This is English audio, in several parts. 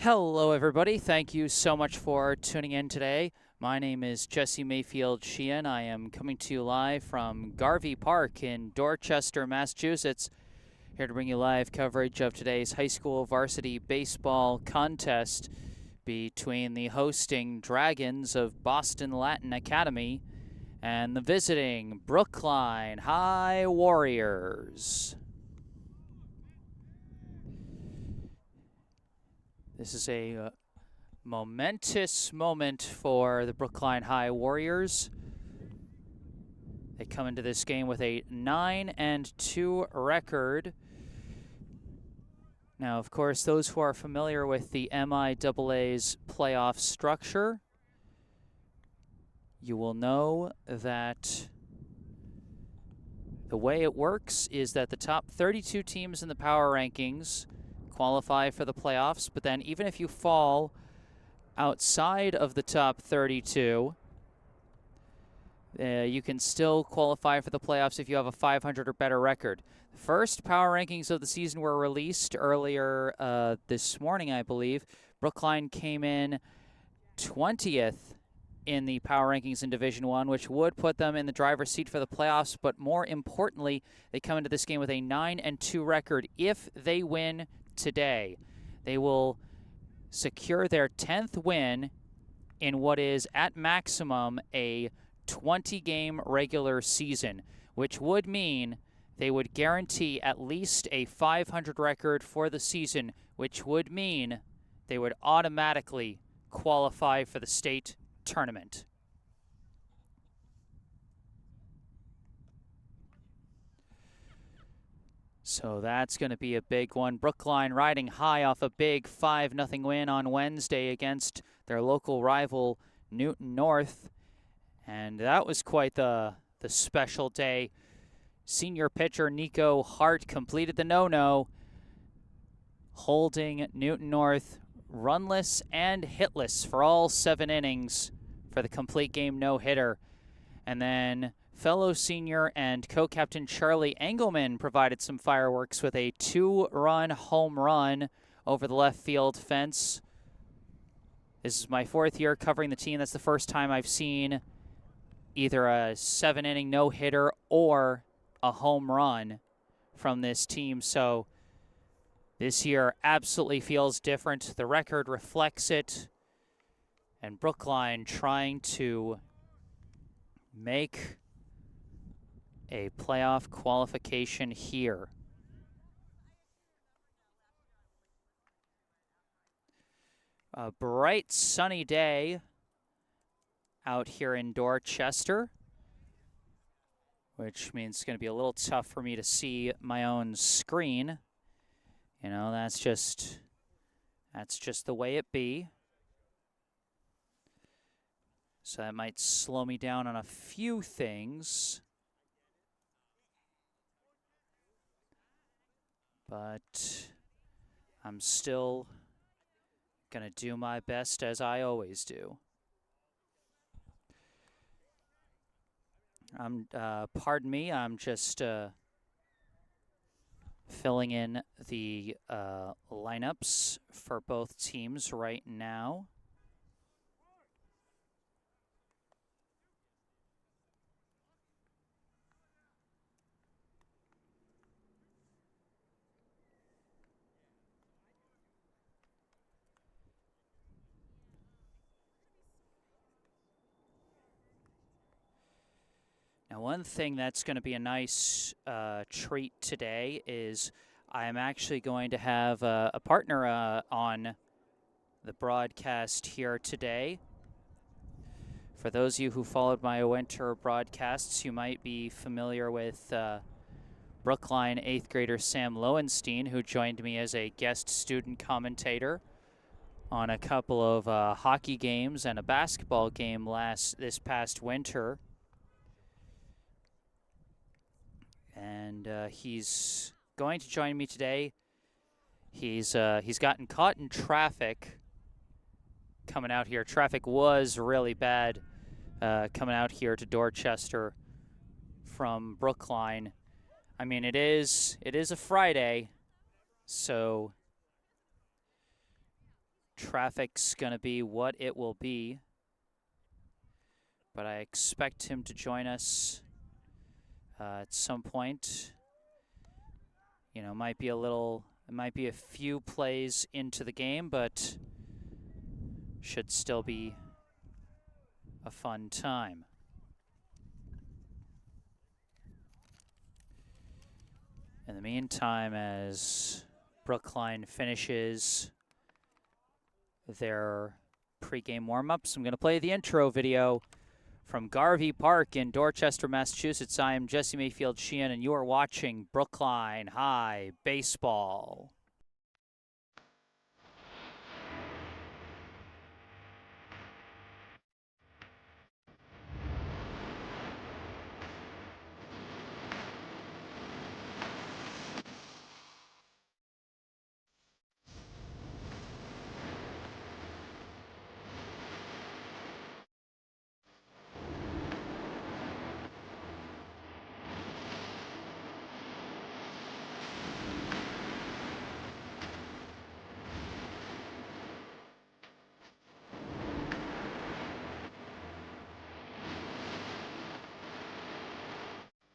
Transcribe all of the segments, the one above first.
Hello, everybody. Thank you so much for tuning in today. My name is Jesse Mayfield-Sheehan. I am coming to you live from Garvey Park in Dorchester, Massachusetts. Here to bring you live coverage of today's high school varsity baseball contest between the hosting Dragons of Boston Latin Academy and the visiting Brookline High Warriors. This is a momentous moment for the Brookline High Warriors. They come into this game with a 9-2 record. Now, of course, those who are familiar with the MIAA's playoff structure, you will know that the way it works is that the top 32 teams in the power rankings qualify for the playoffs, but then even if you fall outside of the top 32, you can still qualify for the playoffs if you have a 500 or better record. The first power rankings of the season were released earlier this morning, I believe. Brookline came in 20th in the power rankings in Division I, which would put them in the driver's seat for the playoffs, but more importantly, they come into this game with a 9-2 record. If they win today, they will secure their 10th win in what is at maximum a 20-game regular season, which would mean they would guarantee at least a 500 record for the season, which would mean they would automatically qualify for the state tournament. So that's going to be a big one. Brookline riding high off a big 5-0 win on Wednesday against their local rival Newton North. And that was quite the special day. Senior pitcher Nico Hart completed the no-no, holding Newton North runless and hitless for all 7 innings for the complete game no-hitter. And then fellow senior and co-captain Charlie Engelman provided some fireworks with a 2-run home run over the left field fence. This is my 4th year covering the team. That's the first time I've seen either a 7-inning no-hitter or a home run from this team. So this year absolutely feels different. The record reflects it. And Brookline trying to make a playoff qualification here. A bright sunny day out here in Dorchester, which means it's going to be a little tough for me to see my own screen. You know, that's just the way it be. So that might slow me down on a few things. But I'm still going to do my best as I always do. Pardon me, I'm just filling in the lineups for both teams right now. Now, one thing that's going to be a nice treat today is I am actually going to have a partner on the broadcast here today. For those of you who followed my winter broadcasts, you might be familiar with Brookline 8th grader Sam Lowenstein, who joined me as a guest student commentator on a couple of hockey games and a basketball game this past winter. And he's going to join me today. He's gotten caught in traffic coming out here. Traffic was really bad coming out here to Dorchester from Brookline. I mean, it is a Friday, so Traffic's going to be what it will be, but I expect him to join us at some point. You know, it might be a few plays into the game, but should still be a fun time. In the meantime, as Brookline finishes their pregame warm-ups, I'm going to play the intro video from Garvey Park in Dorchester, Massachusetts. I am Jesse Mayfield-Sheehan, and you are watching Brookline High Baseball.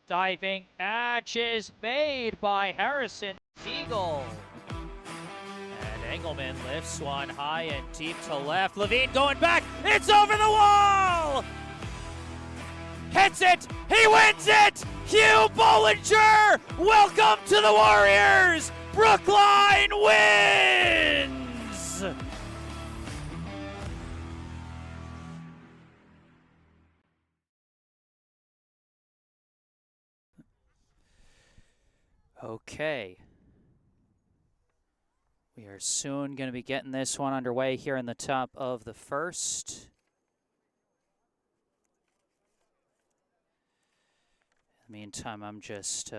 Diving catch is made by Harrison Siegel. And Engelman lifts one high and deep to left. Levine going back. It's over the wall! Hits it! He wins it! Hugh Bollinger! Welcome to the Warriors! Brookline wins! Okay. We are soon going to be getting this one underway here in the top of the first. In the meantime, I'm just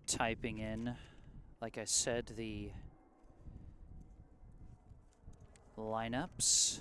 typing in, like I said, the lineups.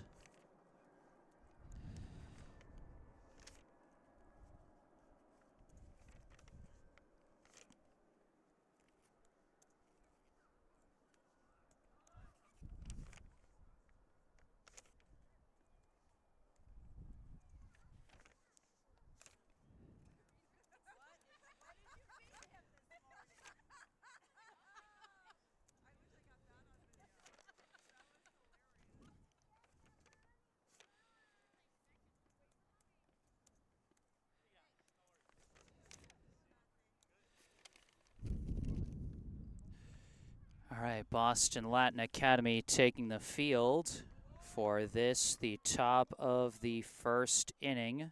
All right, Boston Latin Academy taking the field for this, the top of the first inning.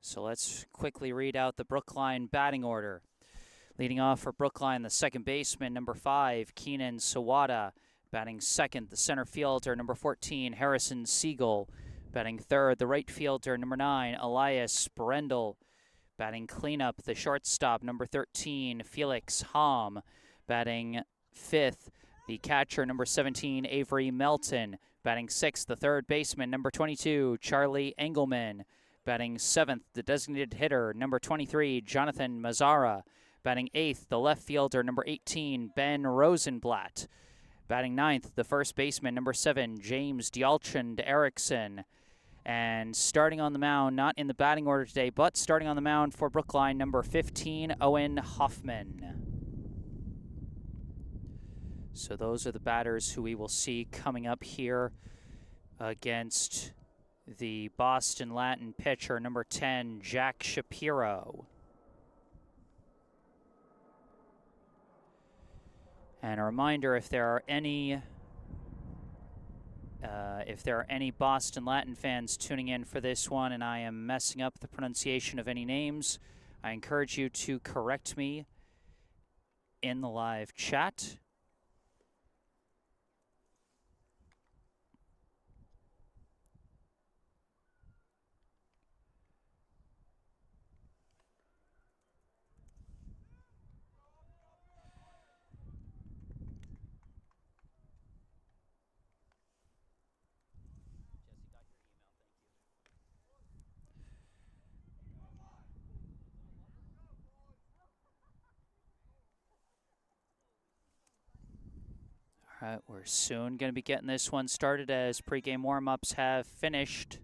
So let's quickly read out the Brookline batting order. Leading off for Brookline, the second baseman, number 5, Keenan Sawada. Batting second, the center fielder, number 14, Harrison Siegel. Batting third, the right fielder, number 9, Elias Brendel. Batting cleanup, the shortstop, number 13, Felix Hom. Batting fifth, the catcher, number 17, Avery Melton. Batting sixth, the third baseman, number 22, Charlie Engelman. Batting seventh, the designated hitter, number 23, Jonathan Mazzara. Batting eighth, the left fielder, number 18, Ben Rosenblatt. Batting ninth, the first baseman, number 7, James Dialchand Erickson. And starting on the mound, not in the batting order today, but starting on the mound for Brookline, number 15, Owen Hoffman. So those are the batters who we will see coming up here against the Boston Latin pitcher, number 10, Jack Shapiro. And a reminder, if there are any Boston Latin fans tuning in for this one and I am messing up the pronunciation of any names, I encourage you to correct me in the live chat. All right, we're soon going to be getting this one started as pregame warm-ups have finished.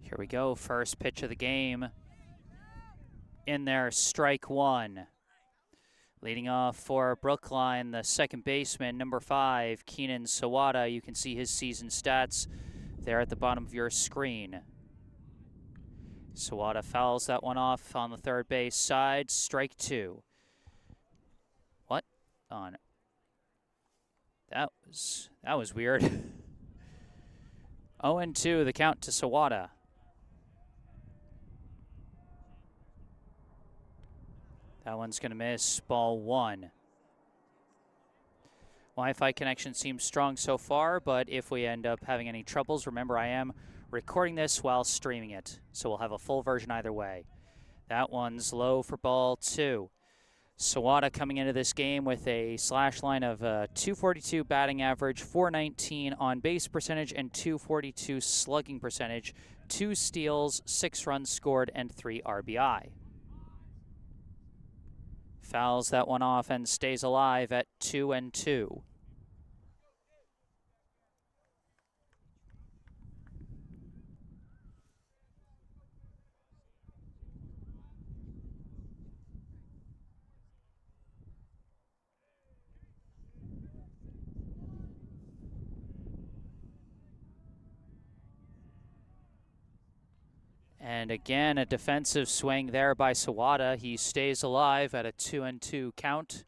Here we go, first pitch of the game. In there, strike one. Leading off for Brookline, the second baseman, number 5, Keenan Sawada. You can see his season stats there at the bottom of your screen. Sawada fouls that one off on the third base side, strike 2. What? On. That was weird. 0-2, the count to Sawada. That one's going to miss, ball 1. Wi-Fi connection seems strong so far, but if we end up having any troubles, remember I am recording this while streaming it, so we'll have a full version either way. That one's low for ball 2. Sawada coming into this game with a slash line of 242 batting average, 419 on base percentage, and 242 slugging percentage, 2 steals, 6 runs scored, and 3 RBI. Fouls that one off and stays alive at 2-2. And again, a defensive swing there by Sawada. He stays alive at a 2-2 count.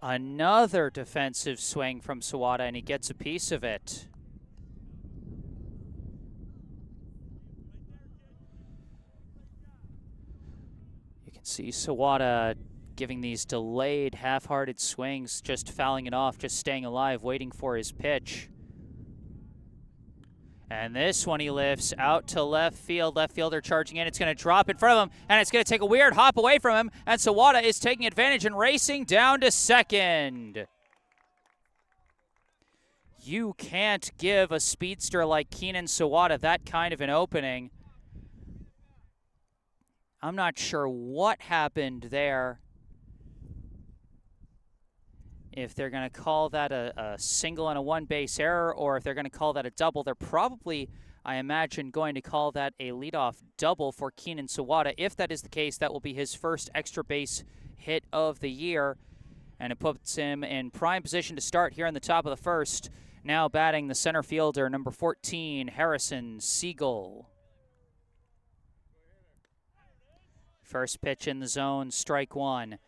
Another defensive swing from Sawada, and he gets a piece of it. You can see Sawada giving these delayed, half-hearted swings, just fouling it off, just staying alive, waiting for his pitch. And this one he lifts out to left field. Left fielder charging in. It's going to drop in front of him, and it's going to take a weird hop away from him. And Sawada is taking advantage and racing down to second. You can't give a speedster like Keenan Sawada that kind of an opening. I'm not sure what happened there. If they're going to call that a single and a one-base error, or if they're going to call that a double, they're probably, I imagine, going to call that a leadoff double for Keenan Sawada. If that is the case, that will be his first extra base hit of the year, and it puts him in prime position to start here in the top of the first. Now batting the center fielder, number 14, Harrison Siegel. First pitch in the zone, strike 1.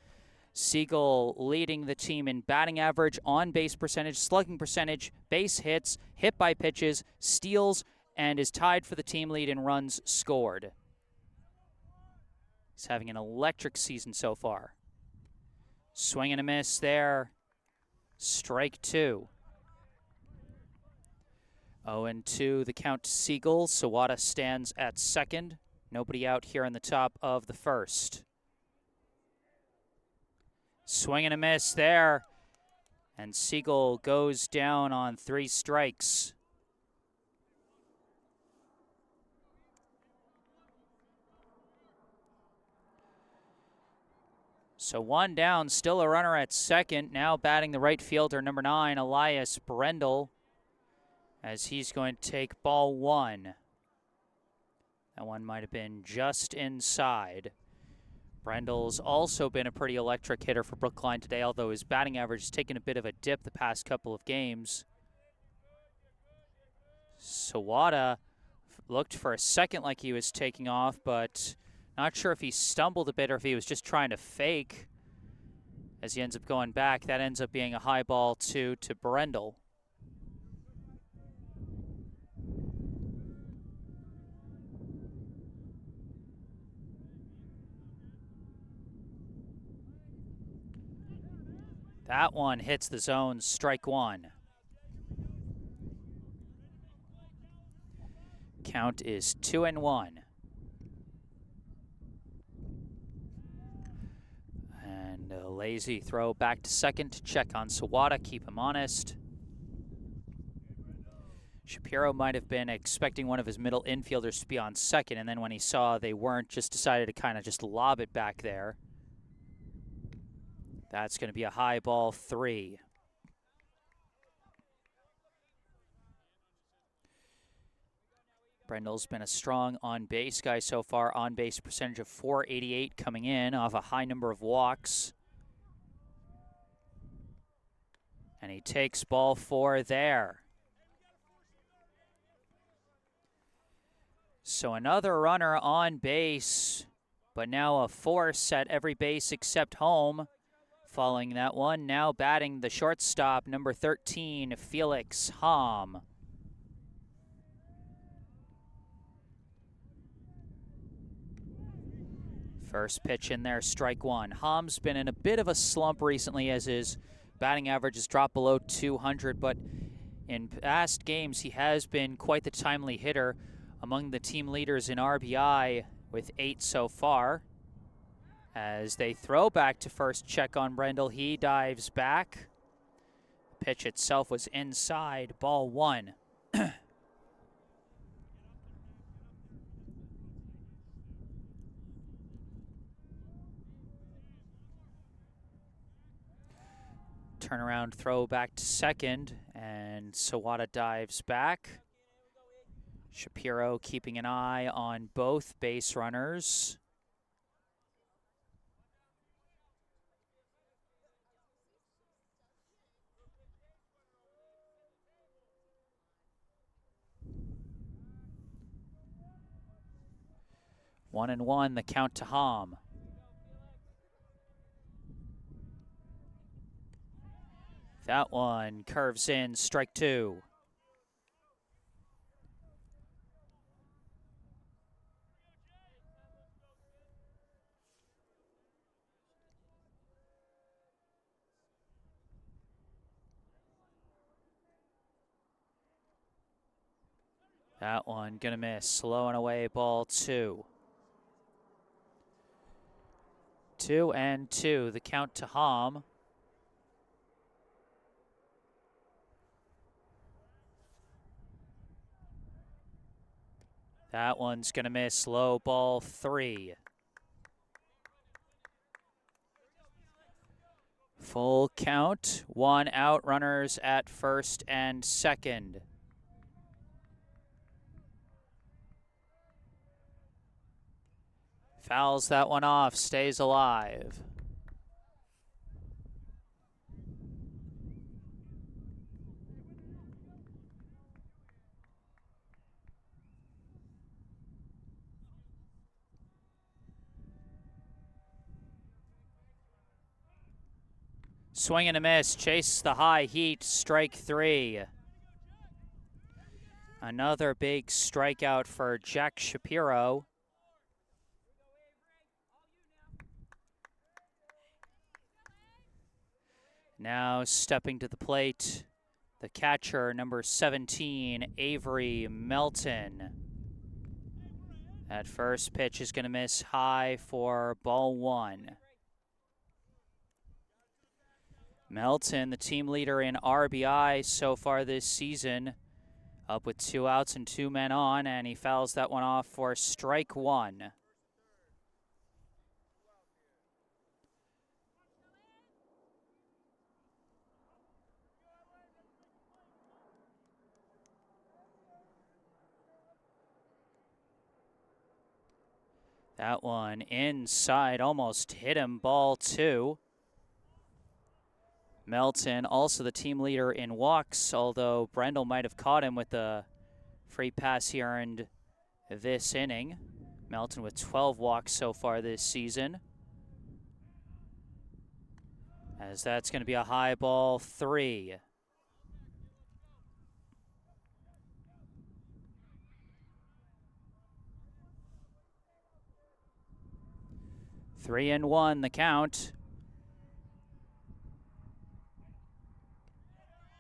Siegel leading the team in batting average, on-base percentage, slugging percentage, base hits, hit by pitches, steals, and is tied for the team lead in runs scored. He's having an electric season so far. Swing and a miss there. Strike 2. 0-2 the count to Siegel. Sawada stands at second. Nobody out here in the top of the first. Swing and a miss there. And Siegel goes down on 3 strikes. So 1 down, still a runner at second. Now batting the right fielder, number 9, Elias Brendel, as he's going to take ball 1. That one might have been just inside. Brendel's also been a pretty electric hitter for Brookline today, although his batting average has taken a bit of a dip the past couple of games. Sawada looked for a second like he was taking off, but not sure if he stumbled a bit or if he was just trying to fake. As he ends up going back, that ends up being a high ball to Brendel. That one hits the zone, strike one. Count is 2-1. And a lazy throw back to second to check on Sawada, keep him honest. Shapiro might have been expecting one of his middle infielders to be on second, and then when he saw they weren't, just decided to kind of just lob it back there. That's going to be a high ball, 3. Brendel's been a strong on-base guy so far. On-base percentage of .488 coming in off a high number of walks. And he takes ball 4 there. So another runner on base, but now a force at every base except home. Following that one, now batting the shortstop, number 13, Felix Hom. First pitch in there, strike one. Hom's been in a bit of a slump recently as his batting average has dropped below 200, but in past games he has been quite the timely hitter, among the team leaders in RBI with 8 so far. As they throw back to first, check on Brendel, he dives back. The pitch itself was inside, ball 1. Turnaround throw back to second, and Sawada dives back. Shapiro keeping an eye on both base runners. One and one, the count to Hom. That one curves in, strike 2. That one gonna miss, slow and away, ball 2. 2-2, the count to Hom. That one's gonna miss, low, ball 3. Full count, 1 out, runners at first and second. Fouls that one off, stays alive. Swing and a miss, chase the high heat, strike 3. Another big strikeout for Jack Shapiro. Now stepping to the plate, the catcher, number 17, Avery Melton. That first pitch is going to miss high for ball 1. Melton, the team leader in RBI so far this season, up with 2 outs and 2 men on, and he fouls that one off for strike 1. That one inside, almost hit him, ball 2. Melton, also the team leader in walks, although Brendel might have caught him with the free pass he earned this inning. Melton with 12 walks so far this season. As that's going to be a high ball 3. Three and one, the count.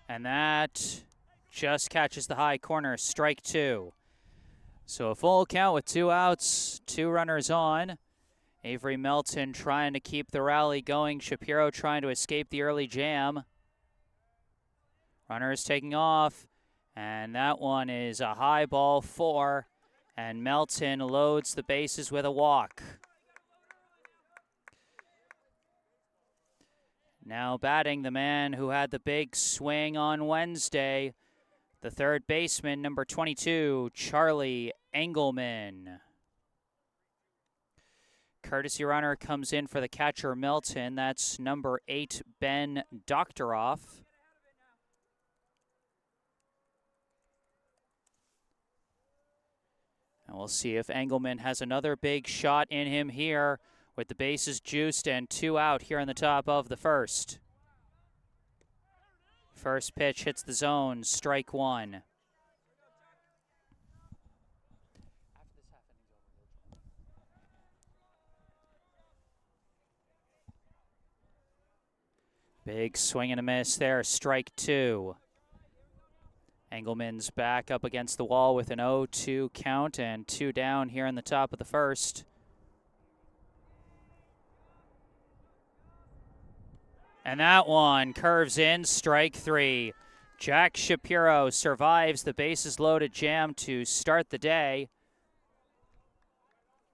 And that just catches the high corner, strike 2. So a full count with 2 outs, 2 runners on. Avery Melton trying to keep the rally going. Shapiro trying to escape the early jam. Runner is taking off, and that one is a high ball 4, and Melton loads the bases with a walk. Now batting the man who had the big swing on Wednesday, the third baseman, number 22, Charlie Engelman. Courtesy runner comes in for the catcher, Melton. That's number 8, Ben Doctoroff. And we'll see if Engelman has another big shot in him here with the bases juiced and 2 out here in the top of the first. First pitch hits the zone, strike 1. Big swing and a miss there, strike 2. Engelman's back up against the wall with an 0-2 count and 2 down here in the top of the first. And that one curves in, strike 3. Jack Shapiro survives the bases loaded jam to start the day.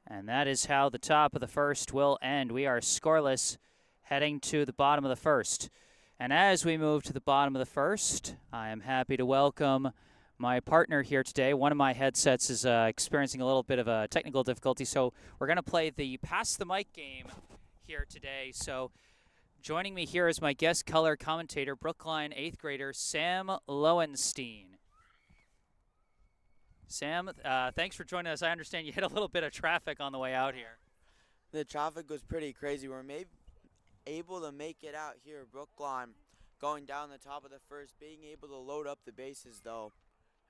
And that is how the top of the first will end. We are scoreless heading to the bottom of the first. And as we move to the bottom of the first, I am happy to welcome my partner here today. One of my headsets is experiencing a little bit of a technical difficulty, so we're going to play the Pass the Mic game here today. So joining me here is my guest color commentator, Brookline 8th grader Sam Lowenstein. Sam, thanks for joining us. I understand you hit a little bit of traffic on the way out here. The traffic was pretty crazy. We're able to make it out here at Brookline, going down the top of the first, being able to load up the bases, though,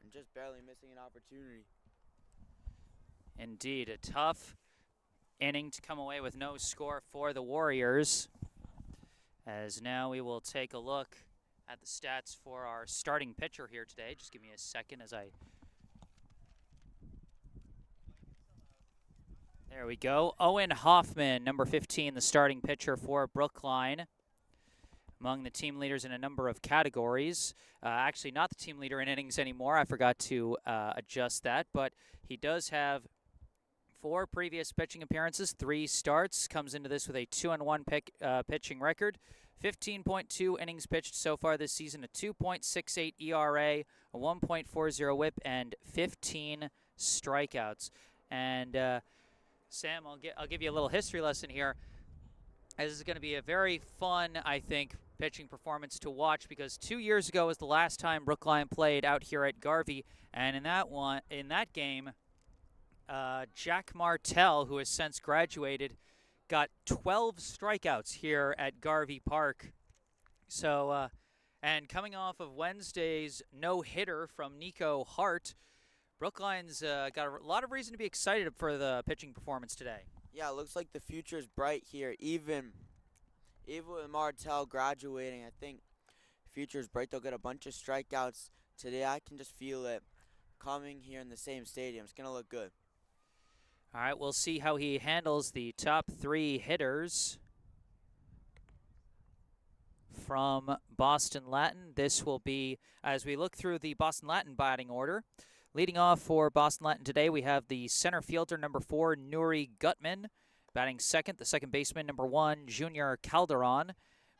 and just barely missing an opportunity. Indeed, a tough inning to come away with no score for the Warriors. As now we will take a look at the stats for our starting pitcher here today. Just give me a second as I... There we go. Owen Hoffman, number 15, the starting pitcher for Brookline. Among the team leaders in a number of categories. Actually, not the team leader in innings anymore. I forgot to adjust that. But he does have 4 previous pitching appearances, 3 starts. Comes into this with a 2-1 pitching record. 15.2 innings pitched so far this season, a 2.68 ERA, a 1.40 WHIP, and 15 strikeouts. And Sam, I'll give you a little history lesson here. This is going to be a very fun, I think, pitching performance to watch because 2 years ago was the last time Brookline played out here at Garvey, and in that game, Jack Martell, who has since graduated, got 12 strikeouts here at Garvey Park. So, and coming off of Wednesday's no-hitter from Nico Hart, Brookline's got a lot of reason to be excited for the pitching performance today. Yeah, it looks like the future's bright here. Even with Martell graduating, I think the future's bright. They'll get a bunch of strikeouts today. I can just feel it coming here in the same stadium. It's going to look good. All right, we'll see how he handles the top 3 hitters from Boston Latin. This will be, as we look through the Boston Latin batting order, leading off for Boston Latin today, we have the center fielder, number 4, Nuri Gutman. Batting second, the second baseman, number 1, Junior Calderon.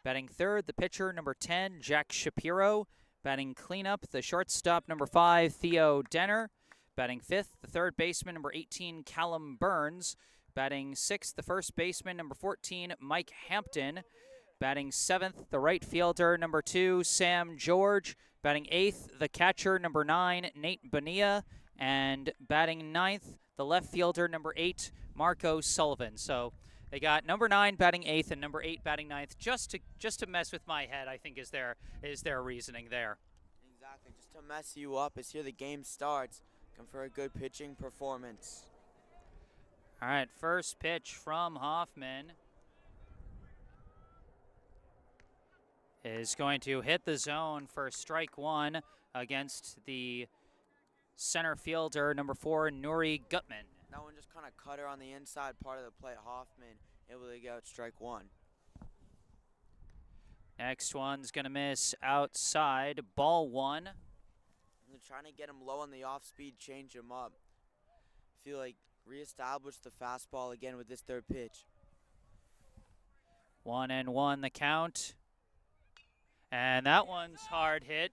Batting third, the pitcher, number 10, Jack Shapiro. Batting cleanup, the shortstop, number 5, Theo Denner. Batting fifth, the third baseman, number 18, Callum Burns. Batting sixth, the first baseman, number 14, Mike Hampton. Batting seventh, the right fielder, number 2, Sam George. Batting eighth, the catcher, number 9, Nate Bonilla. And batting ninth, the left fielder, number 8, Marco Sullivan. So they got number 9 batting eighth and number 8 batting ninth, just to mess with my head, I think is their reasoning there. Exactly, just to mess you up as here the game starts. Come for a good pitching performance. All right, first pitch from Hoffman is going to hit the zone for strike one against the center fielder, number 4, Nuri Gutman. That one just kind of cut her on the inside part of the plate. Hoffman able to get out strike one. Next one's going to miss outside, ball 1. They're trying to get him low on the off-speed, change him up. Feel like reestablish the fastball again with this third pitch. 1-1 the count. And that one's hard hit.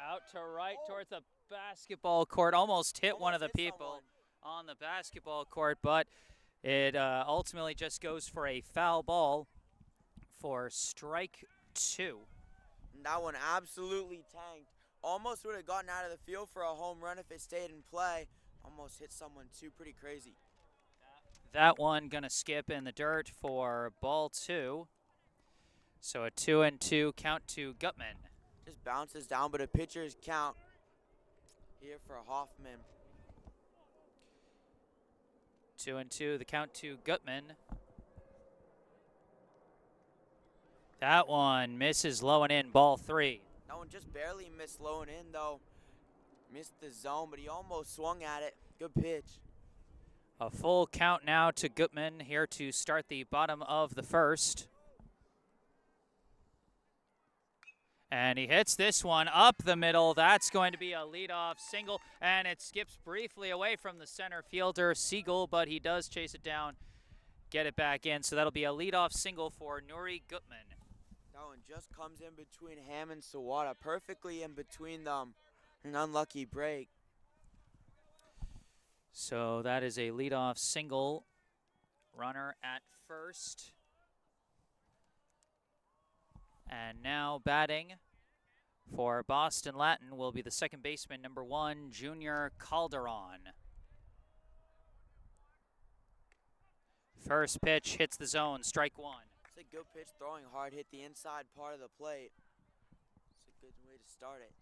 Out to right towards the basketball court. Almost hit one of the people on the basketball court, but it ultimately just goes for a foul ball for strike 2. And that one absolutely tanked. Almost would have gotten out of the field for a home run if it stayed in play. Almost hit someone too, pretty crazy. That one gonna skip in the dirt for ball 2. So a 2-2 count to Gutman. Just bounces down, but a pitcher's count here for Hoffman. 2-2 the count to Gutman. That one misses low and in, ball 3. That one just barely missed low and in though. Missed the zone, but he almost swung at it. Good pitch. A full count now to Gutman here to start the bottom of the first. And he hits this one up the middle. That's going to be a leadoff single, and it skips briefly away from the center fielder, Siegel, but he does chase it down, get it back in. So that'll be a leadoff single for Nuri Gutman. That one just comes in between Ham and Sawada, perfectly in between them. An unlucky break. So that is a leadoff single. Runner at first. And now batting for Boston Latin will be the second baseman, number 1, Junior Calderon. First pitch hits the zone, strike 1. It's a good pitch, throwing hard, hit the inside part of the plate. It's a good way to start it.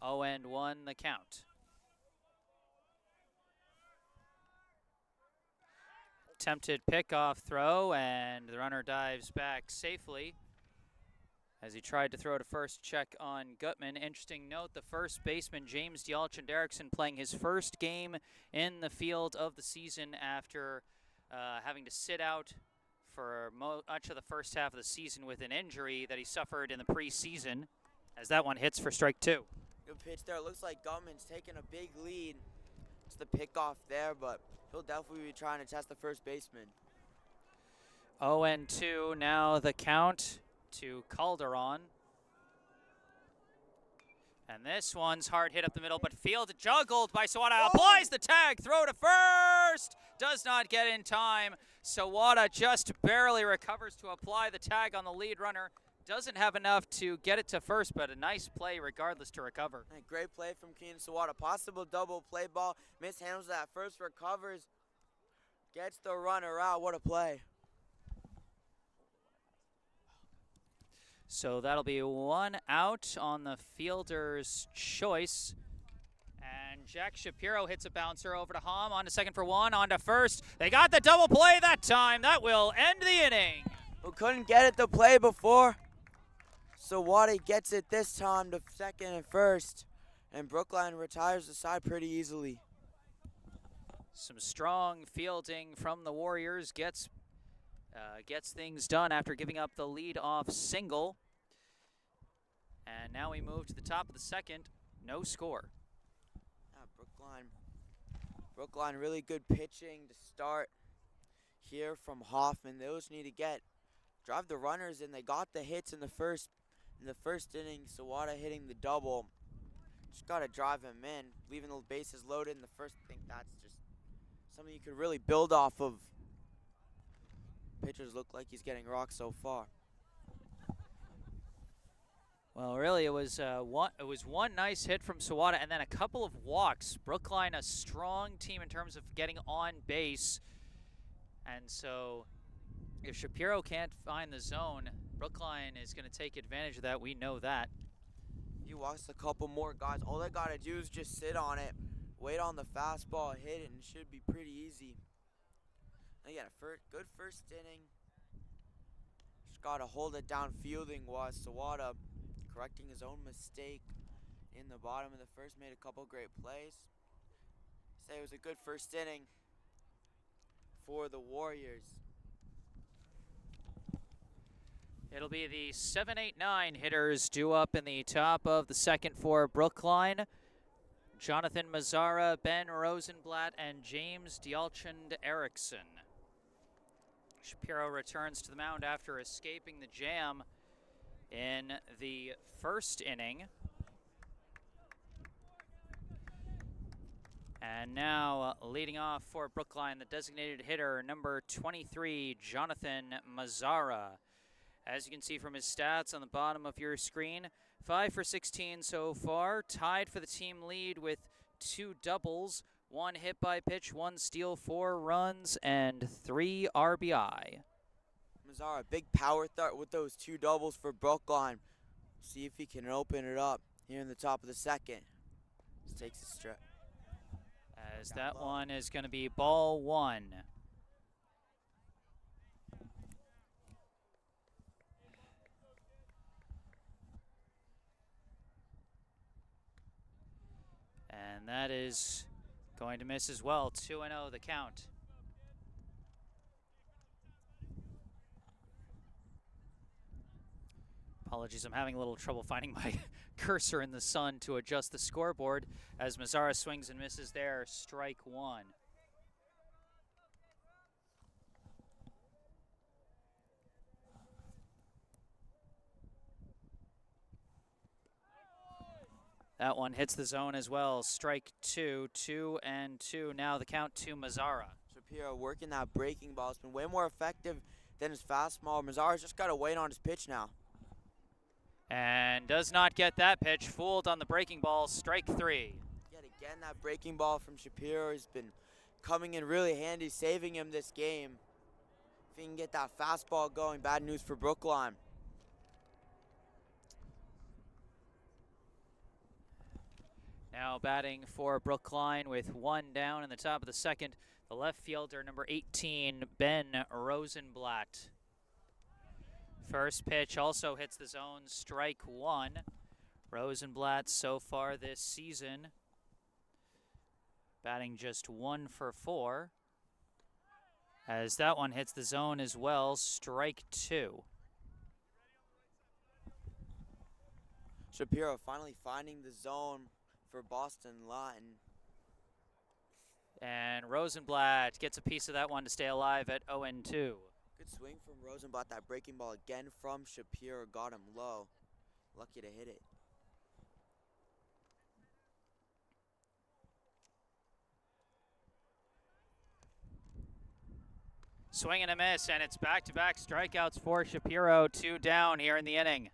0-1 the count. Attempted pickoff throw, and the runner dives back safely as he tried to throw to first, check on Gutman. Interesting note, the first baseman, James Dialchin Derrickson, playing his first game in the field of the season after having to sit out for much of the first half of the season with an injury that he suffered in the preseason, as that one hits for strike 2. Good pitch there. It looks like Gutman's taking a big lead. It's the pickoff there, but he'll definitely be trying to test the first baseman. 0-2 now the count to Calderon. And this one's hard hit up the middle, but field juggled by Sawada. Applies the tag, throw to first. Does not get in time. Sawada just barely recovers to apply the tag on the lead runner. Doesn't have enough to get it to first, but a nice play regardless to recover. A great play from Keenan Sawada. Possible double play ball. Mishandles that first, recovers. Gets the runner out. What a play. So that'll be 1 out on the fielder's choice. And Jack Shapiro hits a bouncer over to Hom. On to second for 1, on to first. They got the double play that time. That will end the inning. Who couldn't get it to play before. Sawada gets it this time to second and first. And Brookline retires the side pretty easily. Some strong fielding from the Warriors gets things done after giving up the lead-off single. And now we move to the top of the second. No score. Brookline really good pitching to start here from Hoffman. They just need to drive the runners in. They got the hits in the first inning. Sawada hitting the double. Just got to drive him in, leaving the bases loaded in the first. I think that's just something you could really build off of. Pitchers look like he's getting rocked so far. Well, really, it was one nice hit from Sawada and then a couple of walks. Brookline, a strong team in terms of getting on base. And so if Shapiro can't find the zone, Brookline is going to take advantage of that. We know that. He walks a couple more guys. All they got to do is just sit on it, wait on the fastball, hit it, and it should be pretty easy. Again, good first inning. Just got to hold it down fielding was Sawada, correcting his own mistake in the bottom of the first, made a couple great plays. Say it was a good first inning for the Warriors. It'll be the 7, 8, 9 hitters due up in the top of the second for Brookline. Jonathan Mazzara, Ben Rosenblatt, and James Dialchand Erickson. Shapiro returns to the mound after escaping the jam in the first inning. And now leading off for Brookline, the designated hitter, number 23, Jonathan Mazzara. As you can see from his stats on the bottom of your screen, 5 for 16 so far, tied for the team lead with 2 doubles, 1 hit by pitch, 1 steal, 4 runs, and 3 RBI. Mazzara, big power threat with those 2 doubles for Brookline. See if he can open it up here in the top of the second. Just takes a strike. As that one is going to be ball 1. And that is going to miss as well. 2-0 the count. Apologies, I'm having a little trouble finding my cursor in the sun to adjust the scoreboard as Mazzara swings and misses there. Strike 1. That one hits the zone as well. Strike 2, 2-2. Now the count to Mazzara. Shapiro working that breaking ball. It's been way more effective than his fastball. Mazzara's just got to wait on his pitch now. And does not get that pitch. Fooled on the breaking ball. Strike 3. Yet again, that breaking ball from Shapiro has been coming in really handy, saving him this game. If he can get that fastball going, bad news for Brookline. Now batting for Brookline with 1 down in the top of the second, the left fielder, number 18, Ben Rosenblatt. First pitch also hits the zone, strike 1. Rosenblatt so far this season, batting just 1 for 4. As that one hits the zone as well, strike 2. Shapiro finally finding the zone for Boston Latin. And Rosenblatt gets a piece of that one to stay alive at 0-2. Good swing from Rosenblatt. That breaking ball again from Shapiro got him low. Lucky to hit it. Swing and a miss, and it's back-to-back strikeouts for Shapiro. 2 down here in the inning.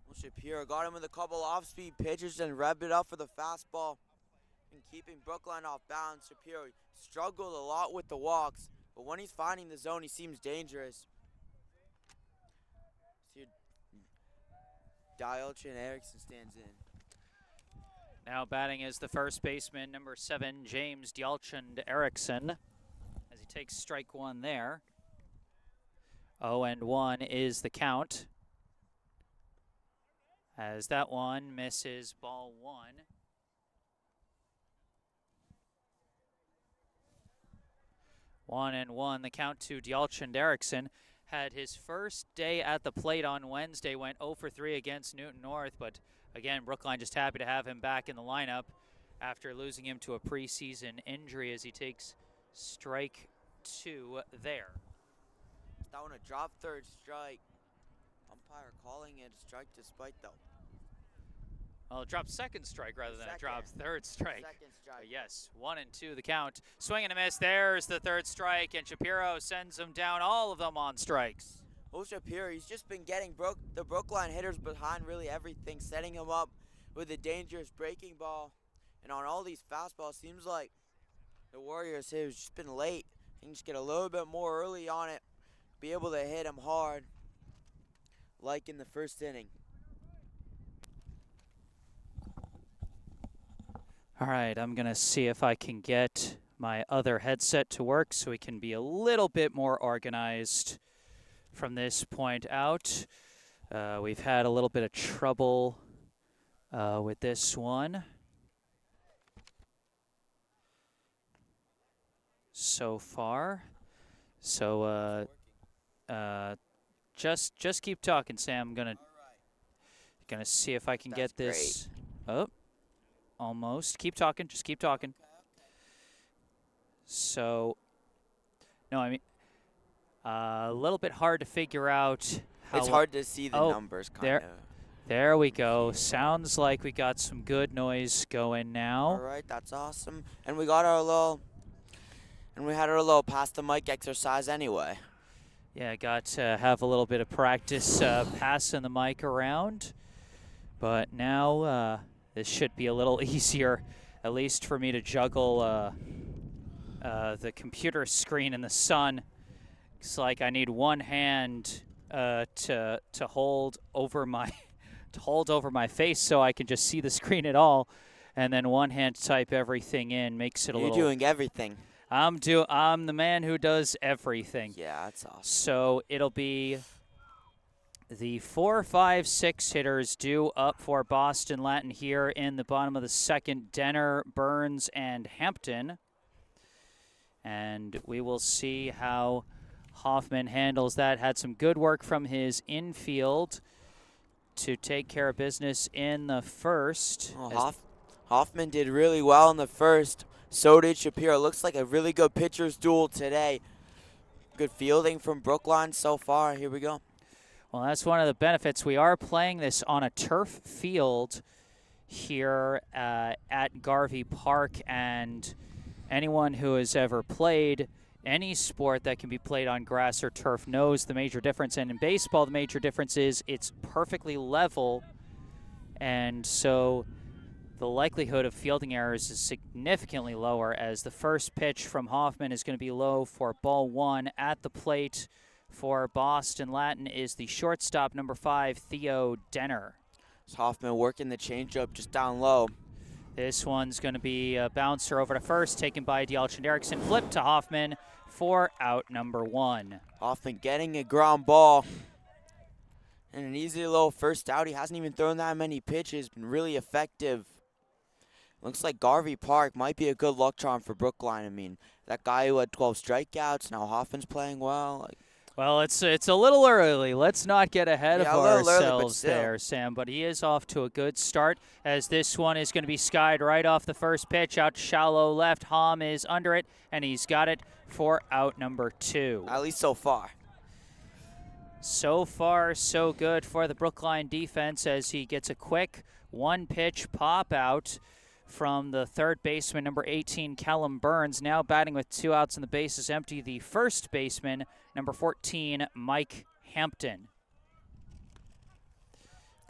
Well, Shapiro got him with a couple off-speed pitches and revved it up for the fastball. And keeping Brookline off balance, Shapiro struggled a lot with the walks, but when he's finding the zone, he seems dangerous. See, Dialchand Erickson stands in. Now batting is the first baseman, number 7, James Dialchand Erickson, as he takes strike 1 there. 0-1 is the count, as that one misses ball 1. One and one, the count to Dialchand Erickson. Had his first day at the plate on Wednesday, went 0 for 3 against Newton North, but again, Brookline just happy to have him back in the lineup after losing him to a preseason injury as he takes strike 2 there. That one a drop third strike. Umpire calling it a strike despite though. Well, it dropped second strike rather than a drop third strike. Second strike. Yes, 1-2 the count. Swing and a miss. There's the third strike, and Shapiro sends them down, all of them on strikes. Well, Shapiro, he's just been getting the Brookline hitters behind really everything, setting him up with a dangerous breaking ball. And on all these fastballs, seems like the Warriors have just been late. He can just get a little bit more early on it, be able to hit him hard, like in the first inning. All right, I'm going to see if I can get my other headset to work so we can be a little bit more organized from this point out. We've had a little bit of trouble with this one so far. So just keep talking, Sam. I'm gonna see if I can get this. Great. Oh, almost. Keep talking. Just keep talking. So, no, I mean, a little bit hard to figure out how. It's hard to see the numbers, kind of. There we go. Sounds like we got some good noise going now. All right, that's awesome. And we got our little, and we had our little pass the mic exercise anyway. Yeah, got to have a little bit of practice passing the mic around. But now this should be a little easier, at least for me to juggle the computer screen and the sun. It's like I need one hand to hold over my face so I can just see the screen at all, and then one hand to type everything in. Makes it a little. You're doing everything. I'm the man who does everything. Yeah, that's awesome. So it'll be the 4, 5, 6 hitters due up for Boston Latin here in the bottom of the second. Denner, Burns, and Hampton. And we will see how Hoffman handles that. Had some good work from his infield to take care of business in the first. Well, Hoffman did really well in the first. So did Shapiro. Looks like a really good pitcher's duel today. Good fielding from Brookline so far. Here we go. Well, that's one of the benefits. We are playing this on a turf field here at Garvey Park, and anyone who has ever played any sport that can be played on grass or turf knows the major difference. And in baseball, the major difference is it's perfectly level, and so the likelihood of fielding errors is significantly lower, as the first pitch from Hoffman is going to be low for ball 1. At the plate for Boston Latin is the shortstop, number 5, Theo Denner. It's Hoffman working the changeup just down low. This one's going to be a bouncer over to first, taken by Dialchin Erickson. Flip to Hoffman for out number 1. Hoffman getting a ground ball. And an easy little first out. He hasn't even thrown that many pitches. Been really effective. Looks like Garvey Park might be a good luck charm for Brookline. I mean, that guy who had 12 strikeouts, now Hoffman's playing well. Well, it's a little early. Let's not get ahead of ourselves early, there, Sam. But he is off to a good start, as this one is going to be skied right off the first pitch. Out to shallow left. Hom is under it, and he's got it for out number 2. At least so far. So far, so good for the Brookline defense, as he gets a quick one-pitch pop out from the third baseman, number 18, Callum Burns, now batting with 2 outs and the bases empty. The first baseman, number 14, Mike Hampton.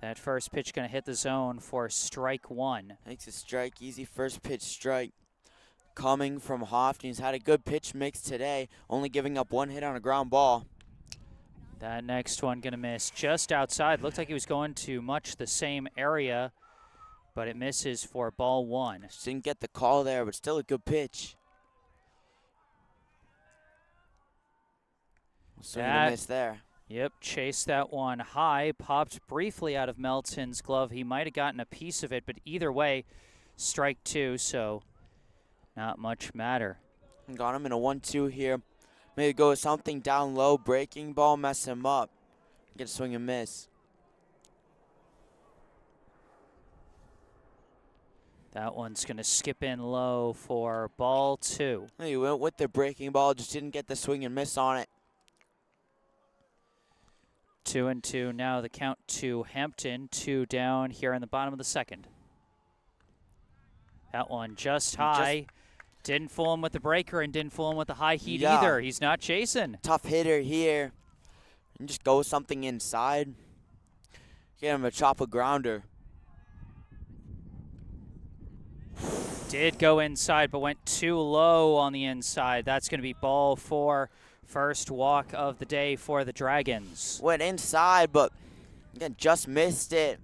That first pitch going to hit the zone for strike 1. Takes a strike, easy first pitch strike. Coming from Hoffman. He's had a good pitch mix today, only giving up 1 hit on a ground ball. That next one going to miss just outside. Looked like he was going to much the same area, but it misses for ball 1. Just didn't get the call there, but still a good pitch. Swing and a miss there. Yep, chased that one high, popped briefly out of Melton's glove. He might have gotten a piece of it, but either way, strike 2, so not much matter. Got him in a 1-2 here. Maybe go with something down low, breaking ball, mess him up. Get a swing and miss. That one's going to skip in low for ball 2. He went with the breaking ball, just didn't get the swing and miss on it. 2-2 now, the count to Hampton. 2 down here in the bottom of the second. That one just high. Didn't fool him with the breaker and didn't fool him with the high heat either. He's not chasing. Tough hitter here. And just go with something inside. Get him a chop a grounder. Did go inside, but went too low on the inside. That's going to be ball 4. First walk of the day for the Dragons. Went inside, but again, just missed it.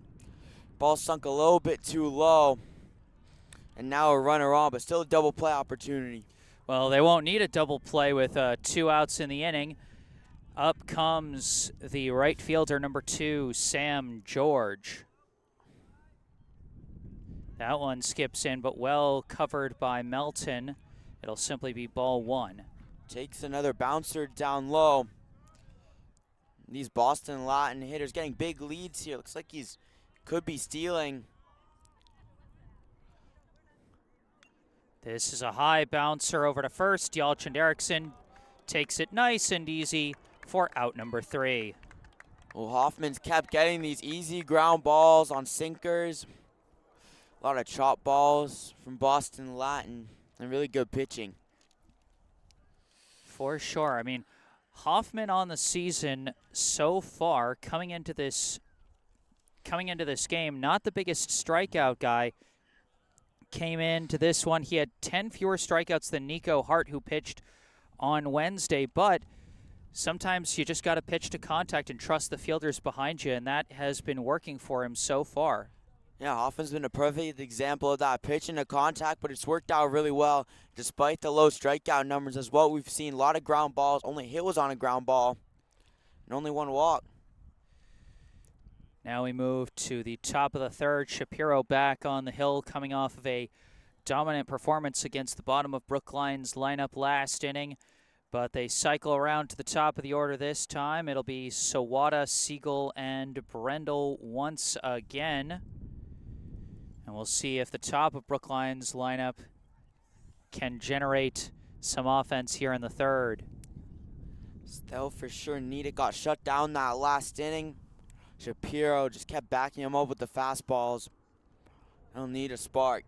Ball sunk a little bit too low. And now a runner on, but still a double play opportunity. Well, they won't need a double play with 2 outs in the inning. Up comes the right fielder, number 2, Sam George. That one skips in, but well covered by Melton. It'll simply be ball 1. Takes another bouncer down low. These Boston Latin hitters getting big leads here. Looks like he's could be stealing. This is a high bouncer over to first. Yalchand Erickson takes it nice and easy for out number 3. Well, Hoffman's kept getting these easy ground balls on sinkers. A lot of chop balls from Boston Latin and really good pitching. For sure. I mean, Hoffman on the season so far, coming into this game, not the biggest strikeout guy. Came into this one, he had 10 fewer strikeouts than Nico Hart, who pitched on Wednesday, but sometimes you just got to pitch to contact and trust the fielders behind you, and that has been working for him so far. Yeah, Hoffman's been a perfect example of that, pitching to contact, but it's worked out really well despite the low strikeout numbers as well. We've seen a lot of ground balls. Only hit was on a ground ball and only 1 walk. Now we move to the top of the 3rd. Shapiro back on the hill, coming off of a dominant performance against the bottom of Brookline's lineup last inning. But they cycle around to the top of the order this time. It'll be Sawada, Siegel, and Brendel once again. And we'll see if the top of Brookline's lineup can generate some offense here in the 3rd. They'll for sure need it. Got shut down that last inning. Shapiro just kept backing him up with the fastballs. He'll need a spark.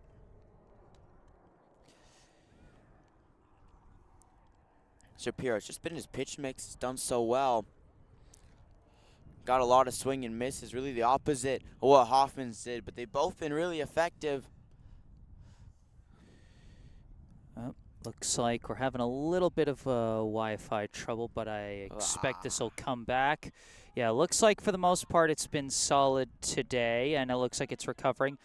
Shapiro's just been his pitch mix. He's done so well. Got a lot of swing and misses. Really the opposite of what Hoffman's did, but they've both been really effective. Looks like we're having a little bit of Wi-Fi trouble, but I expect this will come back. Yeah, looks like for the most part it's been solid today, and it looks like it's recovering.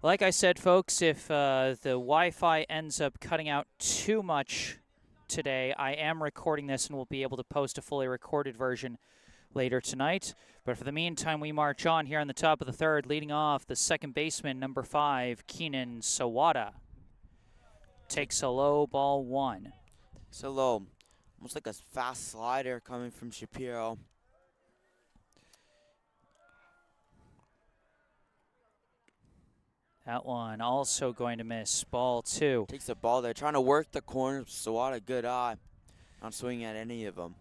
Like I said, folks, if the Wi-Fi ends up cutting out too much today, I am recording this and we'll be able to post a fully recorded version later tonight. But for the meantime, we march on here on the top of the 3rd, leading off the second baseman, number 5, Keenan Sawada. Takes a low, ball 1. So low. Almost like a fast slider coming from Shapiro. That one also going to miss, ball 2. Takes the ball there, trying to work the corners. Sawada, good eye. Not swinging at any of them.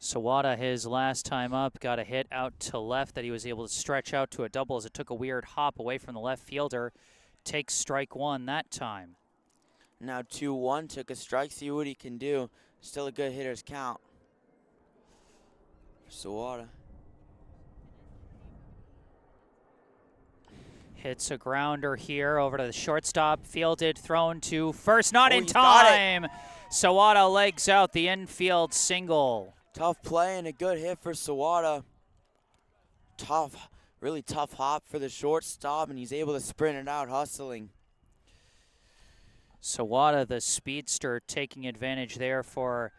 Sawada, his last time up, got a hit out to left that he was able to stretch out to a double as it took a weird hop away from the left fielder. Takes strike 1 that time. Now 2-1, took a strike, see what he can do. Still a good hitter's count. Sawada. Hits a grounder here over to the shortstop. Fielded, thrown to first, not in he's got it. time. Sawada legs out the infield single. Tough play and a good hit for Sawada. Tough, really tough hop for the shortstop, and he's able to sprint it out, hustling. Sawada, the speedster, taking advantage there for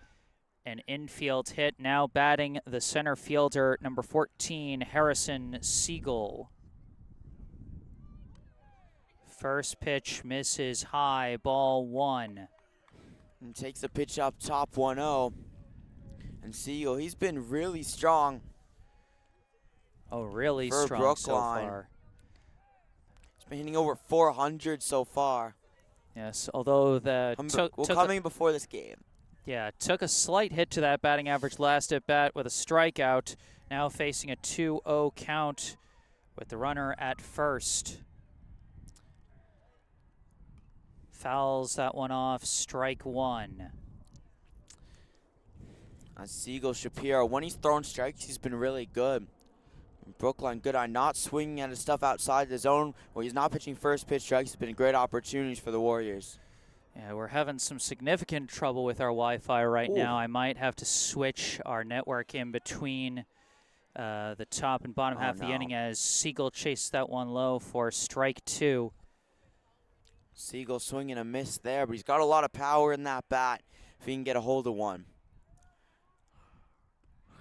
an infield hit. Now batting the center fielder, number 14, Harrison Siegel. First pitch misses high, ball 1. And takes a pitch up top 1-0. And Siegel, he's been really strong. Oh, really for strong Brookline. so far. He's been hitting over 400 so far. Yes, although the coming before this game. Yeah, took a slight hit to that batting average last at bat with a strikeout. Now facing a 2-0 count with the runner at first. Fouls that one off, strike 1. Siegel, Shapiro, when he's throwing strikes, he's been really good. Brookline, good eye, not swinging at his stuff outside the zone where he's not pitching first pitch strikes. Has been great opportunities for the Warriors. Yeah, we're having some significant trouble with our Wi-Fi right now. I might have to switch our network in between the top and bottom half of the inning as Siegel chased that one low for strike 2. Siegel swinging a miss there, but he's got a lot of power in that bat if he can get a hold of one.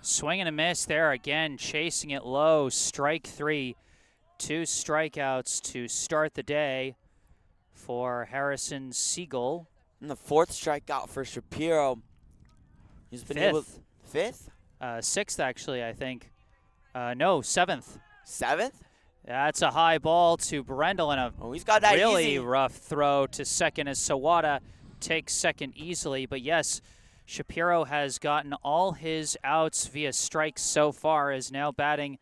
Swing and a miss there again, chasing it low. Strike 3. 2 strikeouts to start the day for Harrison Siegel. And the 4th strikeout for Shapiro. He's been able. 5th? 6th, actually, I think. No, 7th. 7th? That's a high ball to Brendel and a He's got that really easy. rough throw to second as Sawada takes second easily. But yes, Shapiro has gotten all his outs via strikes so far, is now batting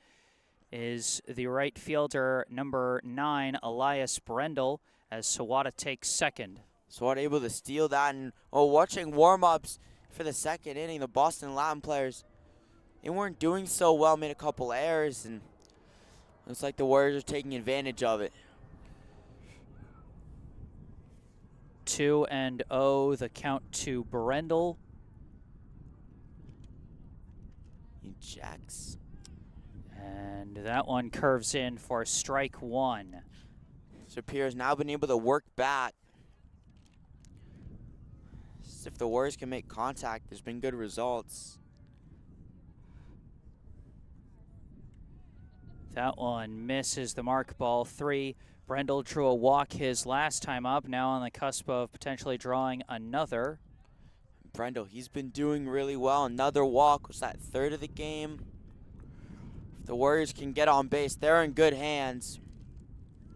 is the right fielder number 9, Elias Brendel, as Sawada takes second. Sawada able to steal that. And watching warm-ups for the second inning, the Boston Latin players, they weren't doing so well, made a couple errors, and looks like the Warriors are taking advantage of it. 2-0 the count to Brendel. He checks. And that one curves in for strike 1. Shapiro's now been able to work back. If the Warriors can make contact, there's been good results. That one misses the mark, ball 3. Brendel drew a walk his last time up, now on the cusp of potentially drawing another. Brendel, he's been doing really well. Another walk. Was that 3rd of the game? If the Warriors can get on base, they're in good hands.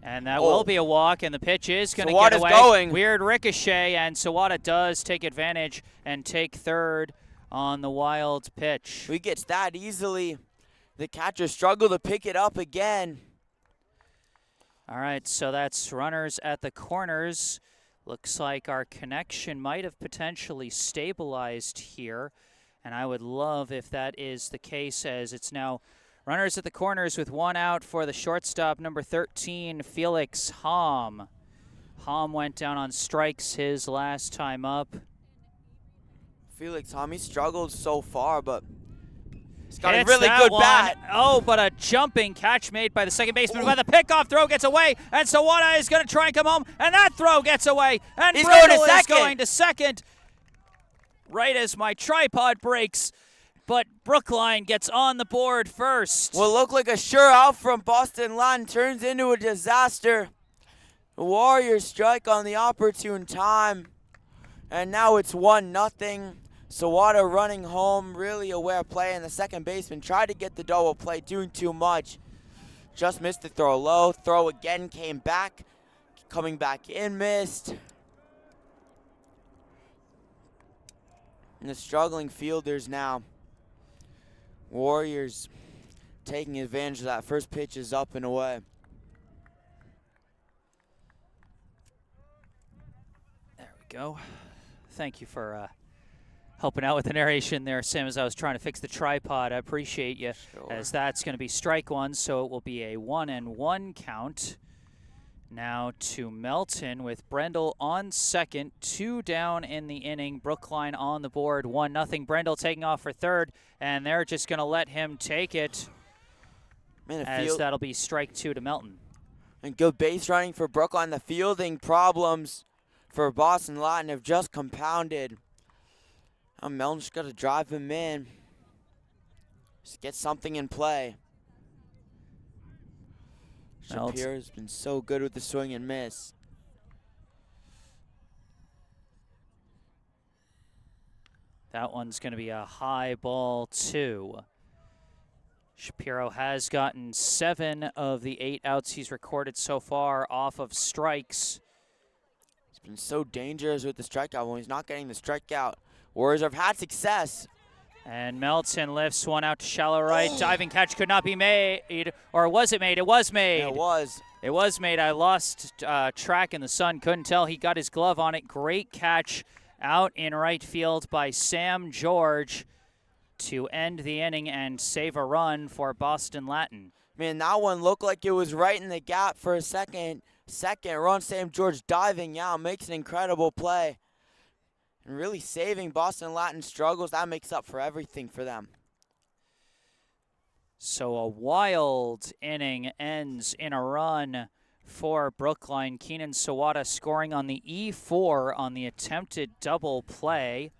And that will be a walk, and the pitch is going to get away. Going. Weird ricochet, and Sawada does take advantage and take third on the wild pitch. He gets that easily. The catcher struggled to pick it up again. All right, so that's runners at the corners. Looks like our connection might have potentially stabilized here, and I would love if that is the case, as it's now runners at the corners with 1 out for the shortstop, number 13, Felix Hom. Hom went down on strikes his last time up. Felix Hom, he struggled so far, but he's got Hits a really good bat. Oh, but a jumping catch made by the second baseman. But the pickoff throw gets away, and Sawada is going to try and come home, and that throw gets away. And He's Brendel going to is going to second. Right as my tripod breaks, but Brookline gets on the board first. What looked like a sure out from Boston Latin turns into a disaster. The Warriors strike on the opportune time, and now it's 1-0. Sawada running home, really aware play, and the second baseman tried to get the double play, doing too much. Just missed the throw low. Throw again, came back. Coming back in, missed. And the struggling fielders now. Warriors taking advantage of that. First pitch is up and away. There we go. Thank you for helping out with the narration there, Sam, as I was trying to fix the tripod. I appreciate you, as that's going to be strike 1, so it will be a 1-1 count. Now to Melton with Brendel on second, 2 down in the inning. Brookline on the board, 1-0. Brendel taking off for third, and they're just going to let him take it, as that'll be strike 2 to Melton. And good base running for Brookline. The fielding problems for Boston Latin have just compounded. Now Melton's got to drive him in. Just get something in play. Shapiro's been so good with the swing and miss. That one's going to be a high ball 2. Shapiro has gotten 7 of the 8 outs he's recorded so far off of strikes. He's been so dangerous with the strikeout. When he's not getting the strikeout, Warriors have had success. And Melton lifts one out to shallow right. Diving catch could not be made. Or was it made? It was made. Yeah, it was. It was made. I lost track in the sun. Couldn't tell. He got his glove on it. Great catch out in right field by Sam George to end the inning and save a run for Boston Latin. Man, that one looked like it was right in the gap for a second. Second run, Sam George diving out, makes an incredible play. And really saving Boston Latin struggles. That makes up for everything for them. So a wild inning ends in a run for Brookline. Keenan Sawada scoring on the E4 on the attempted double play.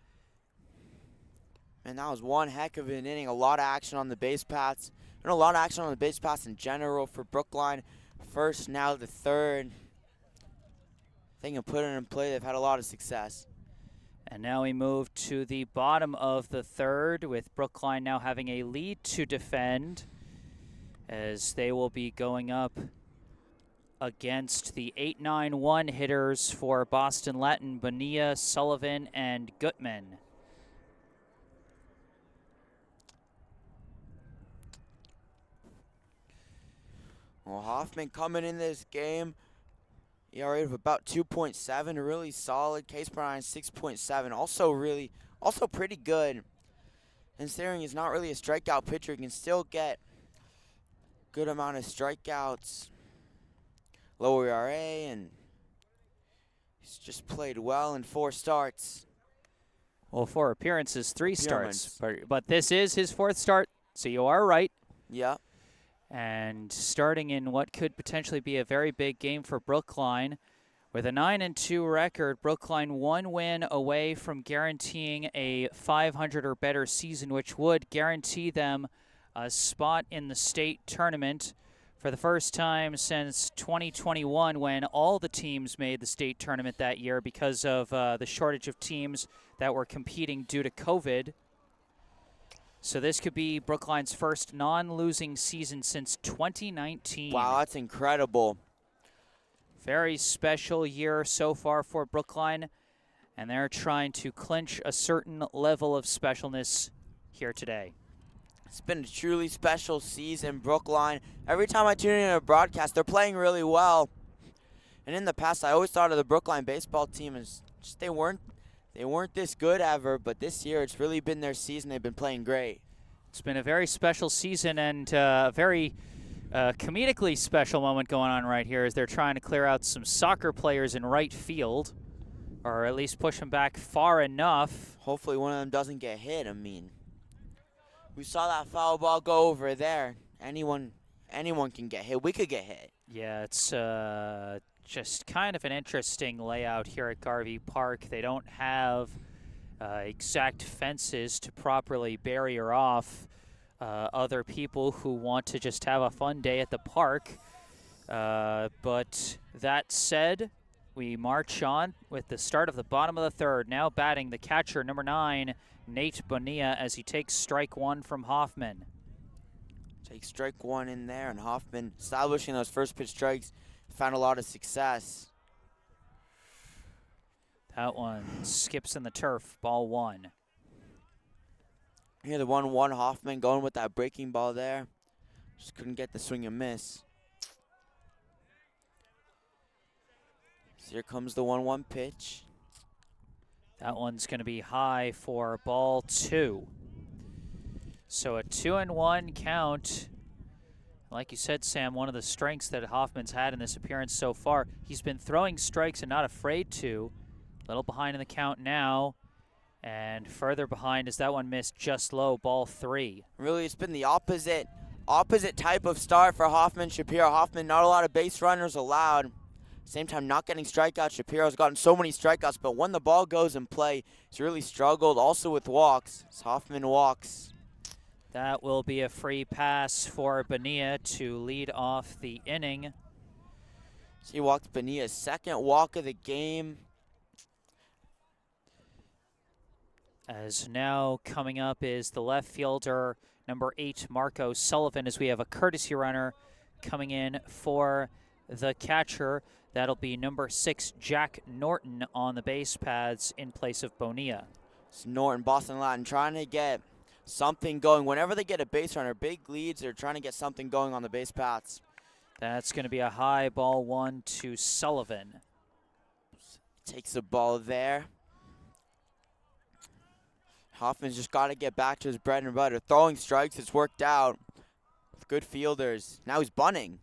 And that was one heck of an inning. A lot of action on the base paths. And a lot of action on the base paths in general for Brookline. First, now the third. They can put it in play. They've had a lot of success. And now we move to the bottom of the third, with Brookline now having a lead to defend, as they will be going up against the 8-9-1 hitters for Boston Latin, Bonilla, Sullivan, and Gutman. Well, Hoffman coming in this game, ERA of about 2.7, really solid. Case Bryan 6.7, also pretty good. Considering he's not really a strikeout pitcher, he can still get good amount of strikeouts, low ERA, and he's just played well in 4 starts. Well, 4 appearances, 3 starts, but this is his 4th start, so you are right. Yeah. And starting in what could potentially be a very big game for Brookline. With a 9-2 record, Brookline 1 win away from guaranteeing a 500 or better season, which would guarantee them a spot in the state tournament for the first time since 2021, when all the teams made the state tournament that year because of the shortage of teams that were competing due to COVID. So this could be Brookline's first non-losing season since 2019. Wow, that's incredible. Very special year so far for Brookline, and they're trying to clinch a certain level of specialness here today. It's been a truly special season, Brookline. Every time I tune in to a broadcast, they're playing really well. And in the past, I always thought of the Brookline baseball team as just they weren't this good ever, but this year it's really been their season. They've been playing great. It's been a very special season, and a very comedically special moment going on right here as they're trying to clear out some soccer players in right field, or at least push them back far enough. Hopefully one of them doesn't get hit. I mean, we saw that foul ball go over there. Anyone can get hit. We could get hit. Yeah, it's just kind of an interesting layout here at Garvey Park. They don't have exact fences to properly barrier off other people who want to just have a fun day at the park. But that said, we march on with the start of the bottom of the third. Now batting the catcher, number 9, Nate Bonilla, as he takes strike 1 from Hoffman. Take strike 1 in there, and Hoffman establishing those first pitch strikes, found a lot of success. That one skips in the turf, ball 1. Here the 1-1, Hoffman going with that breaking ball there. Just couldn't get the swing and miss. So here comes the 1-1 pitch. That one's going to be high for ball 2. So a 2-1 count. Like you said, Sam, one of the strengths that Hoffman's had in this appearance so far, he's been throwing strikes and not afraid to. A little behind in the count now. And further behind as that one missed just low, ball 3. Really, it's been the opposite type of start for Hoffman. Shapiro, Hoffman, not a lot of base runners allowed. Same time, not getting strikeouts. Shapiro's gotten so many strikeouts, but when the ball goes in play, he's really struggled. Also with walks, as Hoffman walks. That will be a free pass for Bonilla to lead off the inning. So he walked Bonilla's second walk of the game. As now coming up is the left fielder, number 8, Marco Sullivan, as we have a courtesy runner coming in for the catcher. That'll be number 6, Jack Norton, on the base paths in place of Bonilla. It's Norton, Boston Latin, trying to get something going. Whenever they get a base runner, big leads, they're trying to get something going on the base paths. That's going to be a high ball 1 to Sullivan. Takes the ball there. Hoffman's just got to get back to his bread and butter. Throwing strikes, it's worked out. With good fielders. Now he's bunting.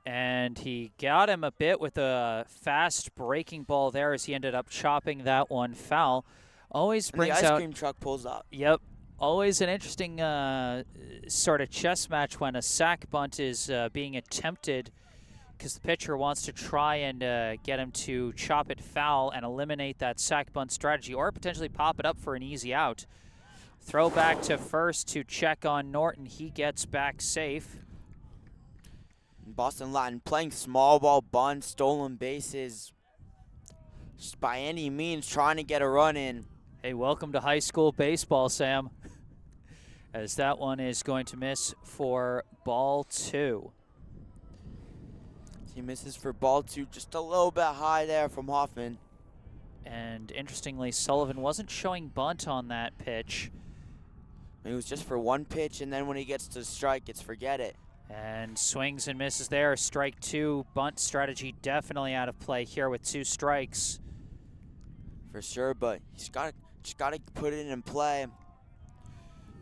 And he got him a bit with a fast breaking ball there as he ended up chopping that one foul. Always brings out... the ice cream truck pulls up. Yep. Always an interesting sort of chess match when a sack bunt is being attempted, because the pitcher wants to try and get him to chop it foul and eliminate that sack bunt strategy, or potentially pop it up for an easy out. Throw back to first to check on Norton. He gets back safe. Boston Latin playing small ball bunts, stolen bases. Just by any means trying to get a run in. Hey, welcome to high school baseball, Sam. As that one is going to miss for ball 2. He misses for ball 2, just a little bit high there from Hoffman. And interestingly, Sullivan wasn't showing bunt on that pitch. It was just for one pitch, and then when he gets to strike, it's forget it. And swings and misses there. Strike 2. Bunt strategy definitely out of play here with 2 strikes. For sure, but he's just got to put it in play.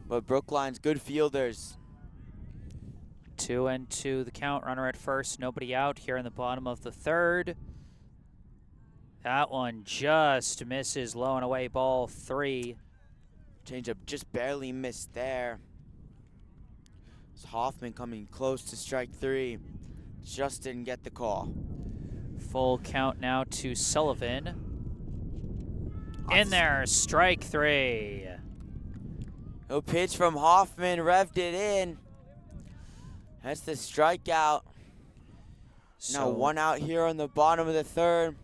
But Brookline's good fielders. 2-2 the count. Runner at first. Nobody out here in the bottom of the 3rd. That one just misses low and away. Ball 3. Changeup just barely missed there. It's Hoffman coming close to strike 3. Just didn't get the call. Full count now to Sullivan. In there, strike 3. No pitch from Hoffman, revved it in. That's the strikeout. Now 1 out here on the bottom of the 3rd.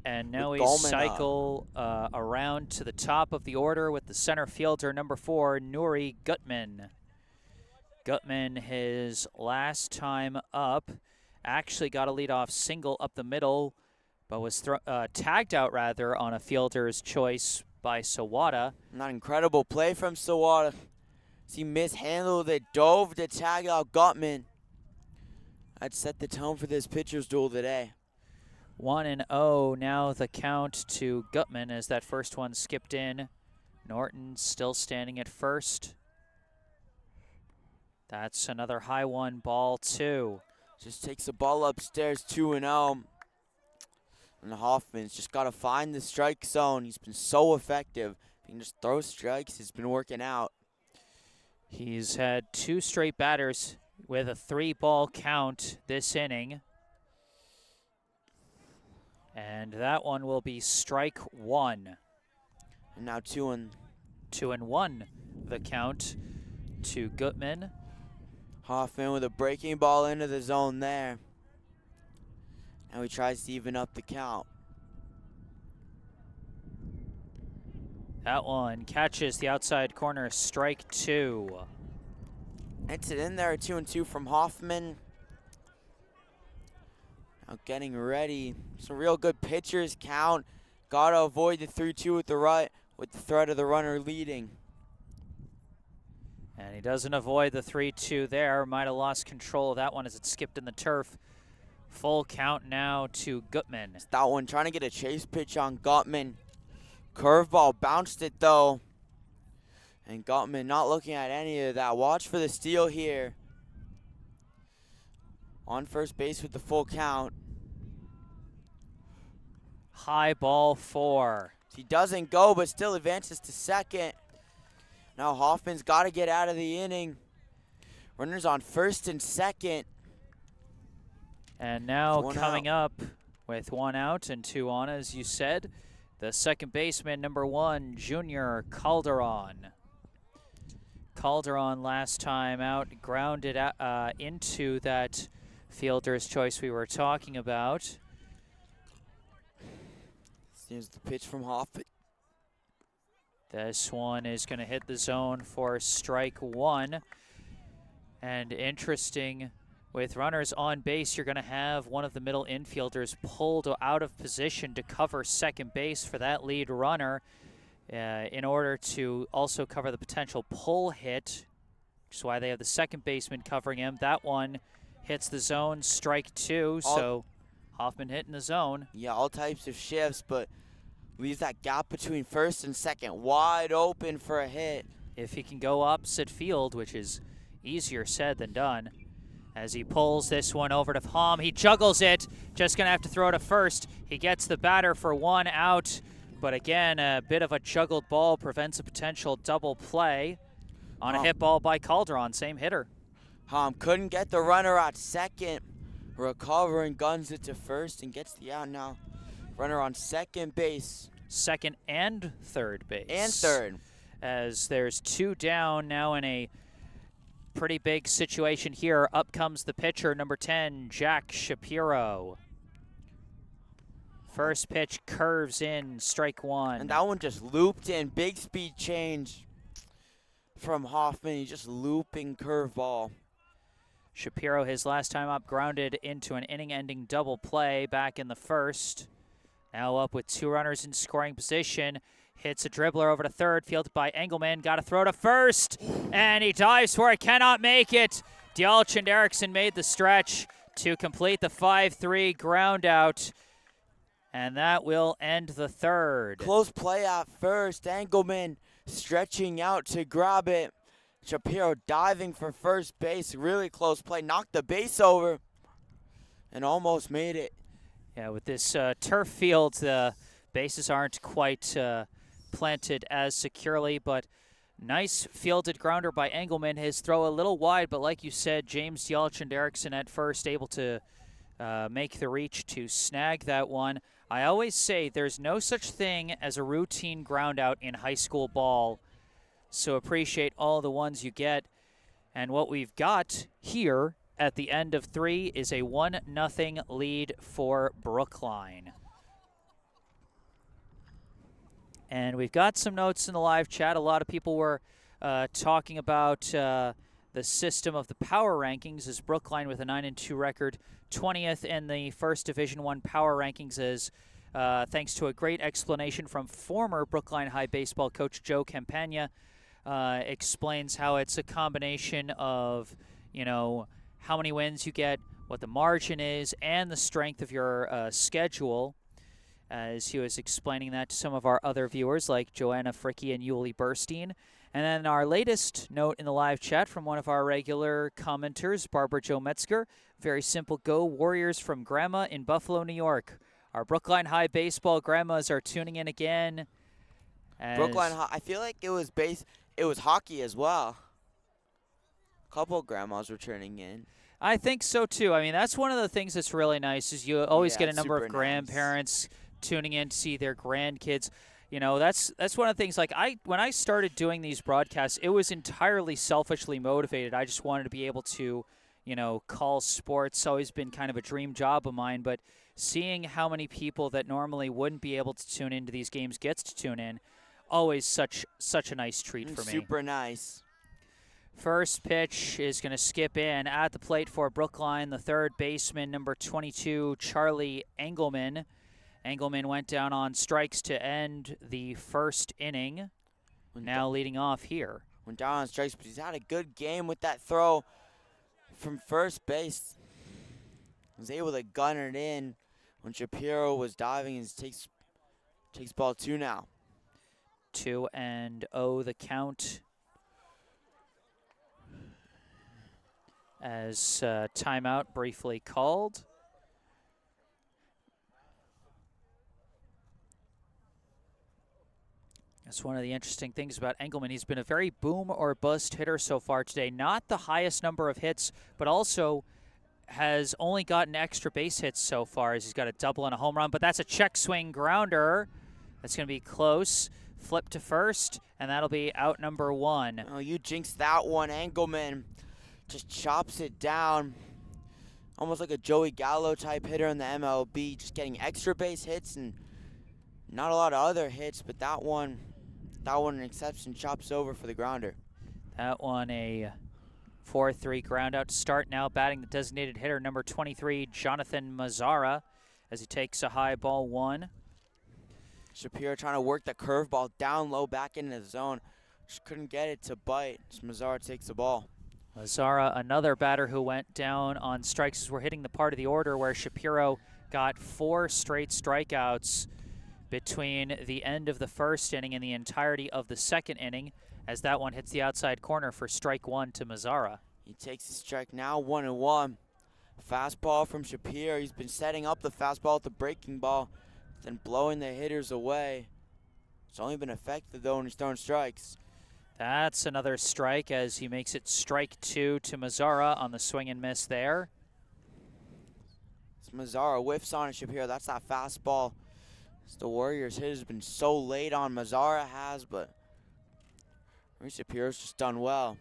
And now we cycle around to the top of the order with the center fielder, number 4, Nuri Gutman. Gutman, his last time up, actually got a leadoff single up the middle, but was tagged out rather on a fielder's choice by Sawada. Not incredible play from Sawada. He mishandled it, dove to tag out Gutman. That set the tone for this pitcher's duel today. 1-0 now the count to Gutman as that first one skipped in. Norton still standing at first. That's another high one, ball 2. Just takes the ball upstairs, 2-0. And Hoffman's just got to find the strike zone. He's been so effective. He can just throw strikes. He's been working out. He's had 2 straight batters with a 3-ball count this inning. And that one will be strike 1. And now 2-1 the count to Gutman. Hoffman with a breaking ball into the zone there. Now he tries to even up the count. That one catches the outside corner, strike 2. Hits it in there, 2-2 from Hoffman. Now getting ready. Some real good pitchers count. Gotta avoid the 3-2 with the right, with the threat of the runner leading. And he doesn't avoid the 3-2 there. Might have lost control of that one as it skipped in the turf. Full count now to Gutman. That one trying to get a chase pitch on Gutman. Curveball bounced it though. And Gutman not looking at any of that. Watch for the steal here. On first base with the full count. High ball 4. He doesn't go, but still advances to second. Now Hoffman's got to get out of the inning. Runners on first and second. And now coming up with 1 out and 2 on, as you said, the second baseman, number 1, Junior Calderon. Calderon last time out grounded into that fielder's choice we were talking about. Here's the pitch from Hoffman. This one is going to hit the zone for strike 1. And interesting, with runners on base, you're going to have one of the middle infielders pulled out of position to cover second base for that lead runner in order to also cover the potential pull hit, which is why they have the second baseman covering him. That one hits the zone, strike 2, so Hoffman hitting the zone. Yeah, all types of shifts, but leaves that gap between first and second wide open for a hit. If he can go opposite field, which is easier said than done. As he pulls this one over to Hom, he juggles it, just gonna have to throw to first. He gets the batter for 1 out, but again, a bit of a juggled ball prevents a potential double play on a hit ball by Calderon, same hitter. Hom couldn't get the runner at second, recovering, guns it to first, and gets the out now. Runner on second base. Second and third base. And third. as there's 2 down now in a pretty big situation here. Up comes the pitcher, number 10, Jack Shapiro. First pitch curves in, strike 1. And that one just looped in. Big speed change from Hoffman. He's just looping curveball. Shapiro, his last time up, grounded into an inning-ending double play back in the first. Now up with 2 runners in scoring position. Hits a dribbler over to third, fielded by Engelman. Got to throw to first, and he dives for it. Cannot make it. Dialch and Erickson made the stretch to complete the 5-3 ground out. And that will end the third. Close play at first. Engelman stretching out to grab it. Shapiro diving for first base. Really close play. Knocked the base over and almost made it. Yeah, with this turf field, the bases aren't quite planted as securely, but nice fielded grounder by Engelman. His throw a little wide, but like you said, James Dialch and Erickson at first able to make the reach to snag that one. I always say there's no such thing as a routine ground out in high school ball, so appreciate all the ones you get. And what we've got here at the end of 3 is a 1-0 lead for Brookline. And we've got some notes in the live chat. A lot of people were talking about the system of the power rankings, as Brookline with a 9-2 record, 20th in the First Division I power rankings, is thanks to a great explanation from former Brookline High baseball coach Joe Campagna. Explains how it's a combination of, how many wins you get, what the margin is, and the strength of your schedule, as he was explaining that to some of our other viewers like Joanna Fricke and Yuli Burstein. And then our latest note in the live chat from one of our regular commenters, Barbara Jo Metzger. Very simple. Go Warriors from Grandma in Buffalo, New York. Our Brookline High baseball grandmas are tuning in again. Brookline High, I feel like it was hockey as well. A couple of grandmas were turning in. I think so too. I mean, that's one of the things that's really nice, is you always get a number of grandparents tuning in to see their grandkids. That's one of the things. Like when I started doing these broadcasts, it was entirely selfishly motivated. I just wanted to be able to, call sports. It's always been kind of a dream job of mine. But seeing how many people that normally wouldn't be able to tune into these games gets to tune in, always such a nice treat for me. Super nice. First pitch is going to skip in at the plate for Brookline. The third baseman, number 22, Charlie Engelman. Engelman went down on strikes to end the first inning. Now leading off here. Went down on strikes, but he's had a good game with that throw from first base. Was able to gun it in when Shapiro was diving, and takes ball 2 now. 2-0 the count, as timeout briefly called. That's one of the interesting things about Engelman. He's been a very boom or bust hitter so far today. Not the highest number of hits, but also has only gotten extra base hits so far, as he's got a double and a home run. But that's a check swing grounder. That's going to be close. Flip to first, and that'll be out number 1. Oh, you jinxed that one. Engelman just chops it down. Almost like a Joey Gallo type hitter in the MLB, just getting extra base hits and not a lot of other hits, but that one an exception, chops over for the grounder. That one a 4-3 ground out to start. Now batting the designated hitter, number 23, Jonathan Mazzara, as he takes a high ball 1. Shapiro trying to work the curveball down low back into the zone. Just couldn't get it to bite. So Mazzara takes the ball. Mazzara, another batter who went down on strikes, as we're hitting the part of the order where Shapiro got 4 straight strikeouts between the end of the first inning and the entirety of the second inning, as that one hits the outside corner for strike 1 to Mazzara. He takes the strike now, 1-1. Fastball from Shapiro. He's been setting up the fastball with the breaking ball, then blowing the hitters away. It's only been effective, though, when he's throwing strikes. That's another strike, as he makes it strike 2 to Mazzara on the swing and miss there. Mazzara whiffs on it, Shapiro. That's that fastball. The Warriors hit has been so late on. Mazzara has, but Shapiro's just done well.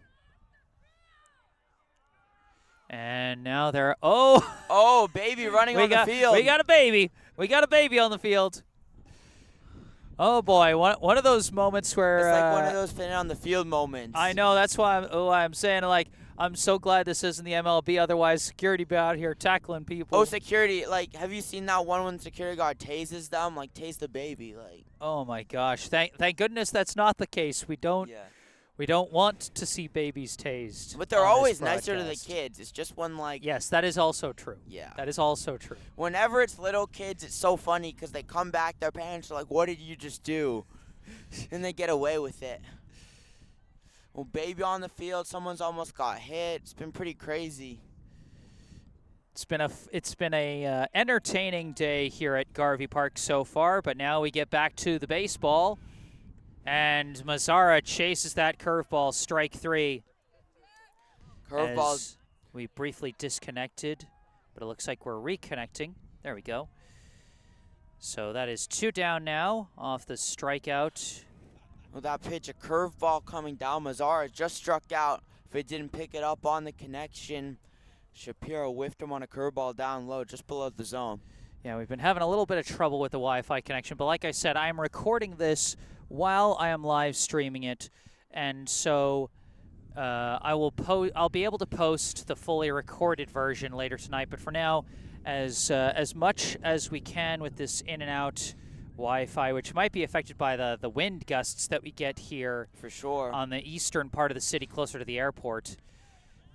And now they're Oh, baby running on the field. We got a baby. We got a baby on the field. Oh boy, one of those moments where it's like one of those fin on the field moments. I know, that's why I'm saying, like, I'm so glad this isn't the MLB. Otherwise, security be out here tackling people. Oh, security! Like, have you seen that one when security guard tases them? Like, tase the baby, like. Oh my gosh! Thank goodness that's not the case. We don't want to see babies tased. But they're always nicer to the kids. It's just when, like. Yes, that is also true. Yeah. That is also true. Whenever it's little kids, it's so funny because they come back, their parents are like, "What did you just do?" And they get away with it. Well, baby on the field, someone's almost got hit. It's been pretty crazy. It's been a entertaining day here at Garvey Park so far, but now we get back to the baseball, and Mazzara chases that curveball, strike 3. Curveball. We briefly disconnected, but it looks like we're reconnecting. There we go. So that is 2 down now off the strikeout. Well, that pitch, a curveball coming down. Mazzara just struck out. If it didn't pick it up on the connection, Shapiro whiffed him on a curveball down low, just below the zone. Yeah, we've been having a little bit of trouble with the Wi-Fi connection, but like I said, I am recording this while I am live streaming it, and so I'll be able to post the fully recorded version later tonight. But for now, as much as we can with this in and out Wi-Fi, which might be affected by the wind gusts that we get here for sure on the eastern part of the city, closer to the airport.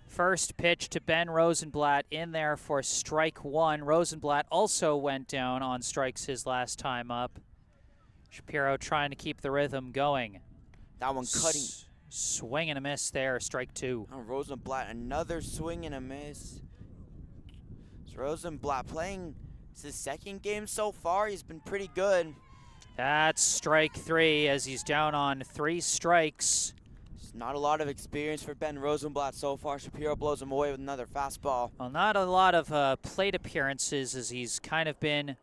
First pitch to Ben Rosenblatt in there for strike 1. Rosenblatt also went down on strikes his last time up. Shapiro trying to keep the rhythm going. That one cutting. Swing and a miss there, strike 2. Oh, Rosenblatt, another swing and a miss. So Rosenblatt playing his second game so far. He's been pretty good. That's strike 3 as he's down on 3 strikes. Not a lot of experience for Ben Rosenblatt so far. Shapiro blows him away with another fastball. Well, not a lot of plate appearances, as he's kind of been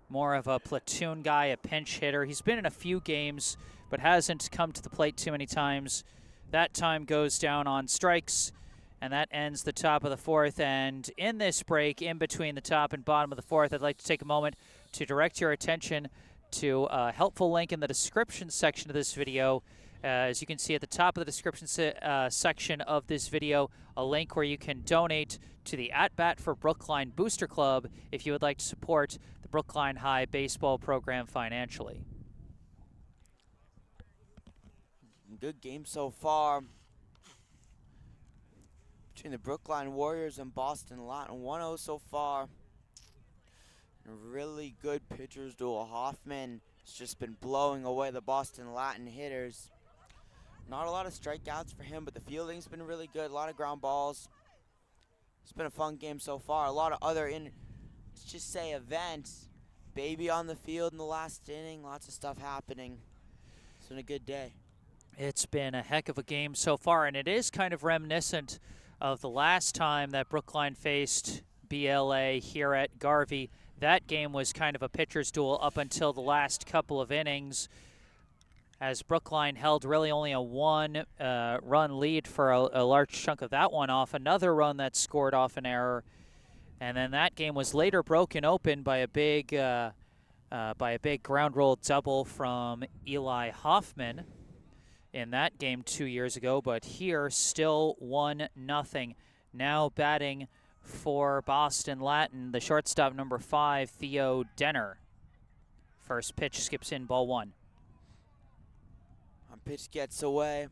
more of a platoon guy, a pinch hitter. He's been in a few games, but hasn't come to the plate too many times. That time goes down on strikes, and that ends the top of the 4th. And in this break, in between the top and bottom of the 4th, I'd like to take a moment to direct your attention to a helpful link in the description section of this video. As you can see at the top of the description section of this video, a link where you can donate to the At Bat for Brookline Booster Club if you would like to support the Brookline High baseball program financially. Good game so far between the Brookline Warriors and Boston Latin. 1-0 so far. A really good pitchers duel. Hoffman has just been blowing away the Boston Latin hitters. Not a lot of strikeouts for him, but the fielding's been really good. A lot of ground balls. It's been a fun game so far. A lot of other, let's just say, events. Baby on the field in the last inning. Lots of stuff happening. It's been a good day. It's been a heck of a game so far, and it is kind of reminiscent of the last time that Brookline faced BLA here at Garvey. That game was kind of a pitcher's duel up until the last couple of innings, as Brookline held really only a 1-run lead for a large chunk of that one off another run that scored off an error. And then that game was later broken open by a big ground roll double from Eli Hoffman in that game 2 years ago. But here, still 1-0. Now batting for Boston Latin, the shortstop number 5, Theo Denner. First pitch skips in, ball 1. Pitch gets away.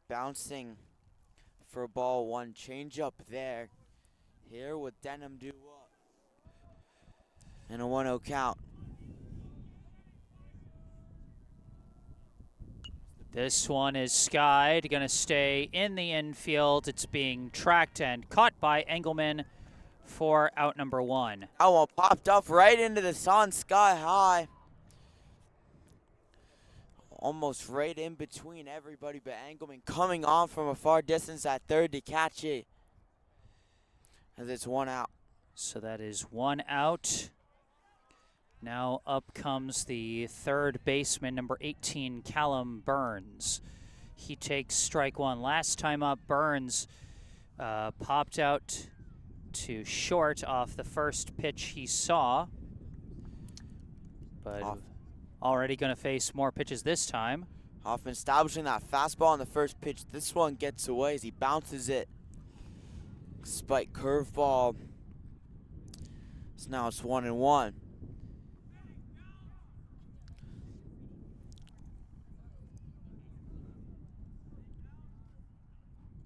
Bouncing for ball 1. Change up there. Here with Denham due up. And a 1-0 count. This one is skied, going to stay in the infield. It's being tracked and caught by Engelman for out number 1. That one popped up right into the sun, sky high. Almost right in between everybody but Engelman coming on from a far distance at third to catch it. As it's 1 out. So that is 1 out. Now up comes the third baseman, number 18, Callum Burns. He takes strike one. Last time up, Burns popped out to short off the first pitch he saw, but already going to face more pitches this time. Hoffman establishing that fastball on the first pitch. This one gets away as he bounces it. Spike curveball. So now it's 1-1.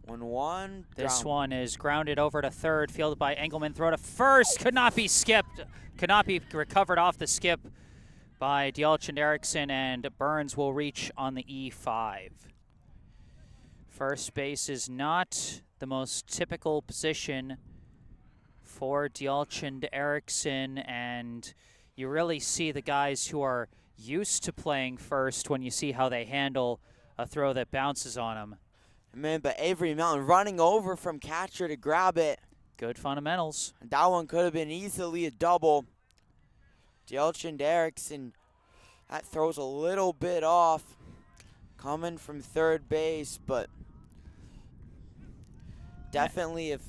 1-1. This one is grounded over to third, fielded by Engelman. Throw to first, could not be skipped, could not be recovered off the skip by Dialchin Erickson, and Burns will reach on the E5. First base is not the most typical position for Dialchin Erickson, and you really see the guys who are used to playing first when you see how they handle a throw that bounces on them. Man, but Avery Mountain running over from catcher to grab it. Good fundamentals. And that one could have been easily a double. Dialchin Erickson, that throws a little bit off coming from third base, but definitely if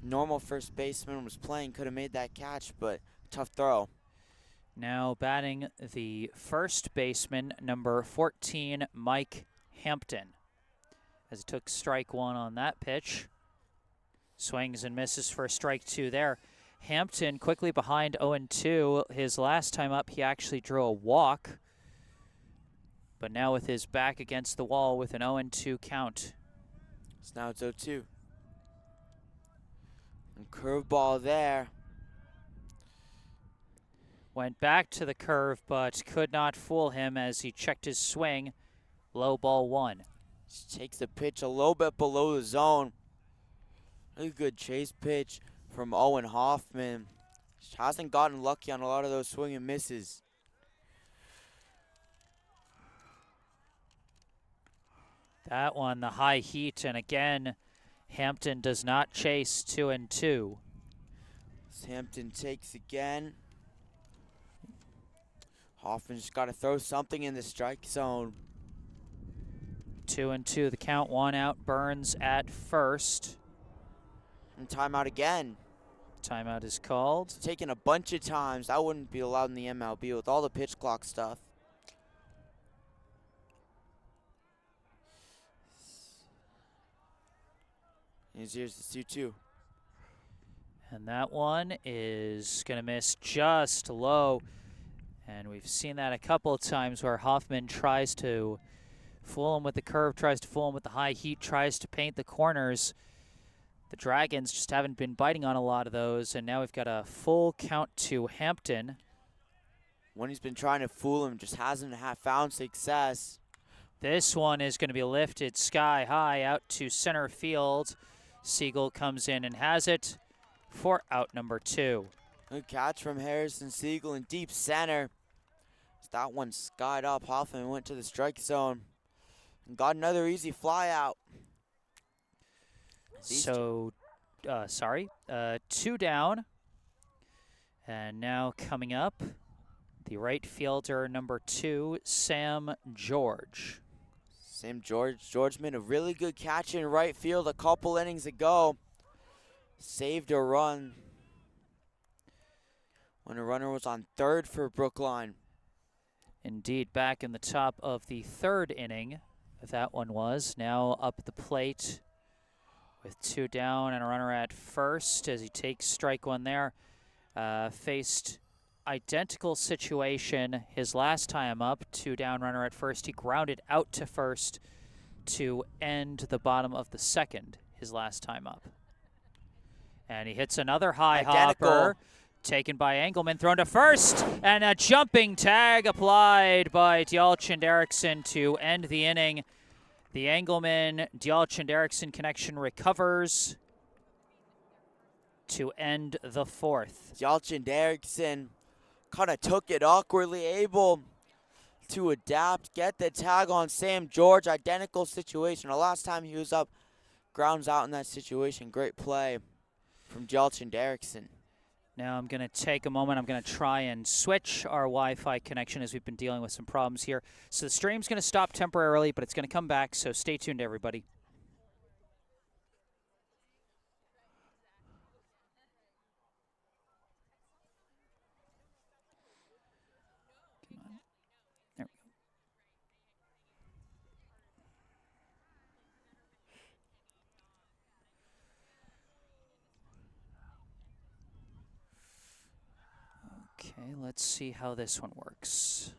normal first baseman was playing, could have made that catch, but tough throw. Now batting the first baseman, number 14, Mike Hampton, as he took strike one on that pitch. Swings and misses for strike two there. Hampton quickly behind 0-2. His last time up, he actually drew a walk, but now with his back against the wall with an 0-2 count. So now it's 0-2. And curveball there. Went back to the curve, but could not fool him as he checked his swing. Low ball one. Just takes the pitch a little bit below the zone. Really good chase pitch from Owen Hoffman. Just hasn't gotten lucky on a lot of those swing and misses. That one, the high heat, and again, Hampton does not chase 2-2. Hampton takes again. Hoffman's got to throw something in the strike zone. 2-2, the count, one out. Burns at first. And timeout again. Timeout is called. It's taken a bunch of times. That wouldn't be allowed in the MLB with all the pitch clock stuff. Here's the 2-2. And that one is going to miss just low. And we've seen that a couple of times where Hoffman tries to fool him with the curve, tries to fool him with the high heat, tries to paint the corners. The Dragons just haven't been biting on a lot of those, and now we've got a full count to Hampton. When he's been trying to fool him, just hasn't found success. This one is going to be lifted sky high out to center field. Siegel comes in and has it for out number 2. Good catch from Harrison Siegel in deep center. That one skied up. Hoffman went to the strike zone and got another easy fly out. So, 2 down. And now coming up, the right fielder, number 2, Sam George. George made a really good catch in right field a couple innings ago. Saved a run when a runner was on third for Brookline. Indeed, back in the top of the third inning, that one was. Now up at the plate with 2 down and a runner at first as he takes strike one there. Faced identical situation his last time up. 2 down, runner at first. He grounded out to first to end the bottom of the second his last time up. And he hits another high hopper. Taken by Engelman, thrown to first, and a jumping tag applied by Dialchin Erickson to end the inning. The Engelman-Dialchin Erickson connection recovers to end the 4th. Dialchin Erickson kind of took it awkwardly, able to adapt, get the tag on Sam George. Identical situation. The last time he was up, grounds out in that situation. Great play from Dialchin Erickson. Now I'm going to take a moment. I'm going to try and switch our Wi-Fi connection as we've been dealing with some problems here. So the stream's going to stop temporarily, but it's going to come back, so stay tuned, everybody. Come on. There we go. Okay, let's see how this one works.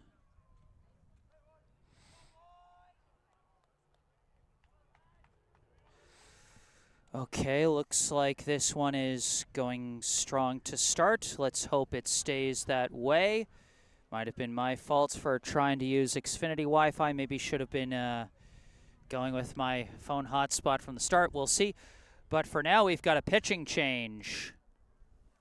Okay, looks like this one is going strong to start. Let's hope it stays that way. Might have been my fault for trying to use Xfinity Wi-Fi. Maybe should have been going with my phone hotspot from the start. We'll see. But for now, we've got a pitching change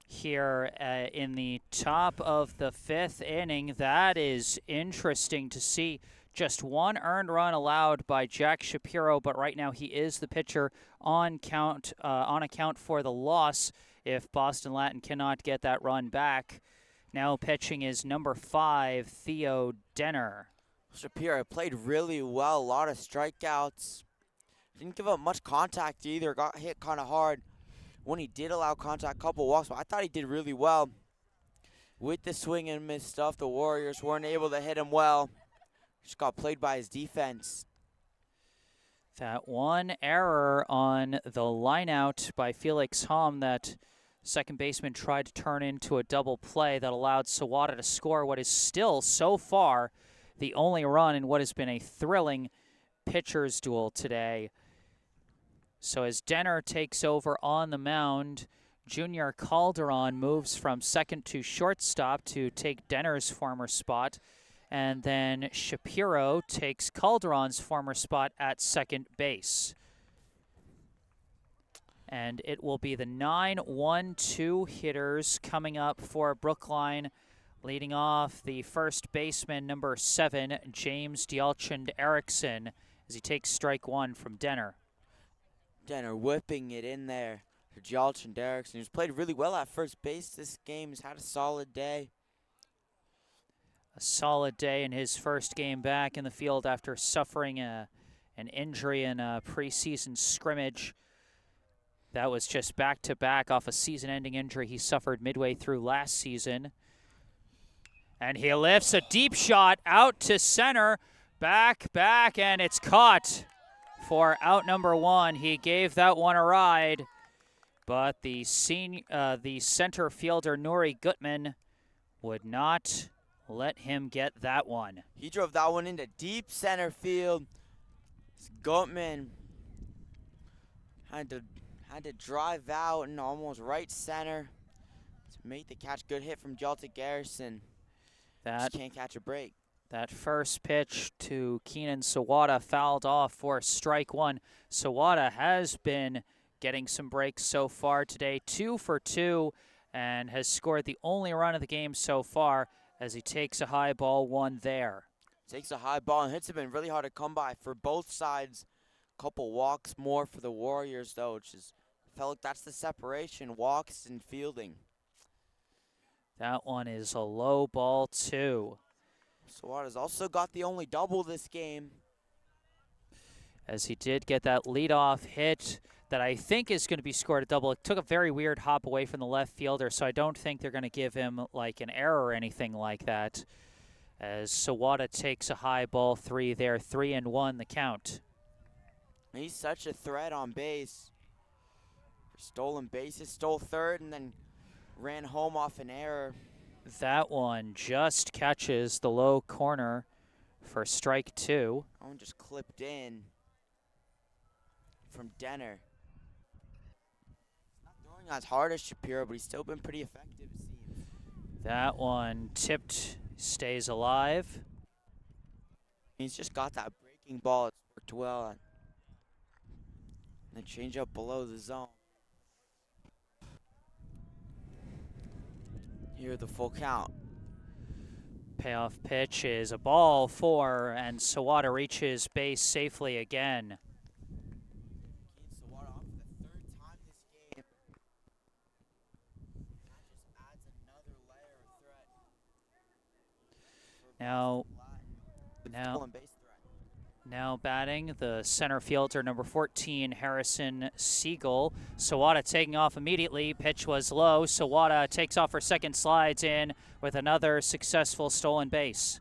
here in the top of the 5th inning. That is interesting to see. Just one earned run allowed by Jack Shapiro, but right now he is the pitcher on account for the loss if Boston Latin cannot get that run back. Now pitching is number 5, Theo Denner. Shapiro played really well, a lot of strikeouts. Didn't give up much contact either, got hit kind of hard when he did allow contact, couple walks, but I thought he did really well. With the swing and miss stuff, the Warriors weren't able to hit him well. Just got played by his defense. That one error on the lineout by Felix Hom that second baseman tried to turn into a double play that allowed Sawada to score what is still, so far, the only run in what has been a thrilling pitcher's duel today. So as Denner takes over on the mound, Junior Calderon moves from second to shortstop to take Denner's former spot. And then Shapiro takes Calderon's former spot at second base. And it will be the 9-1-2 hitters coming up for Brookline. Leading off, the first baseman, number 7, James Dialchand Erickson, as he takes strike 1 from Denner. Denner whipping it in there for Dialchand Erickson, who's played really well at first base this game. He's had a solid day. A solid day in his first game back in the field after suffering an injury in a preseason scrimmage. That was just back-to-back off a season-ending injury he suffered midway through last season. And he lifts a deep shot out to center, back, and it's caught for out number 1. He gave that one a ride, but the center fielder, Nuri Gutman, would not let him get that one. He drove that one into deep center field. Gutman had to drive out and almost right center to make the catch. Good hit from Dialchand Erickson. Just can't catch a break. That first pitch to Keenan Sawada fouled off for strike 1. Sawada has been getting some breaks so far today, 2 for 2, and has scored the only run of the game so far as he takes a high ball 1 there. Takes a high ball and hits have been really hard to come by for both sides. Couple walks more for the Warriors though, which is felt like that's the separation, walks and fielding. That one is a low ball 2. Sawada's also got the only double this game. As he did get that leadoff hit that I think is going to be scored a double. It took a very weird hop away from the left fielder, so I don't think they're going to give him like an error or anything like that. As Sawada takes a high ball 3 there, 3-1 the count. He's such a threat on base. Stolen bases, stole third, and then ran home off an error. That one just catches the low corner for strike 2. That one just clipped in from Denner. He's not throwing as hard as Shapiro, but he's still been pretty effective, it seems. That one tipped, stays alive. He's just got that breaking ball. It's worked well. And the changeup below the zone. Here, the full count. Payoff pitch is a ball 4, and Sawada reaches base safely again. Sawada on for the third time this game. That just adds Now, Good now, stolen base threat. now batting the center fielder, number 14, Harrison Siegel. Sawada taking off immediately. Pitch was low. Sawada takes off her second, slides in with another successful stolen base.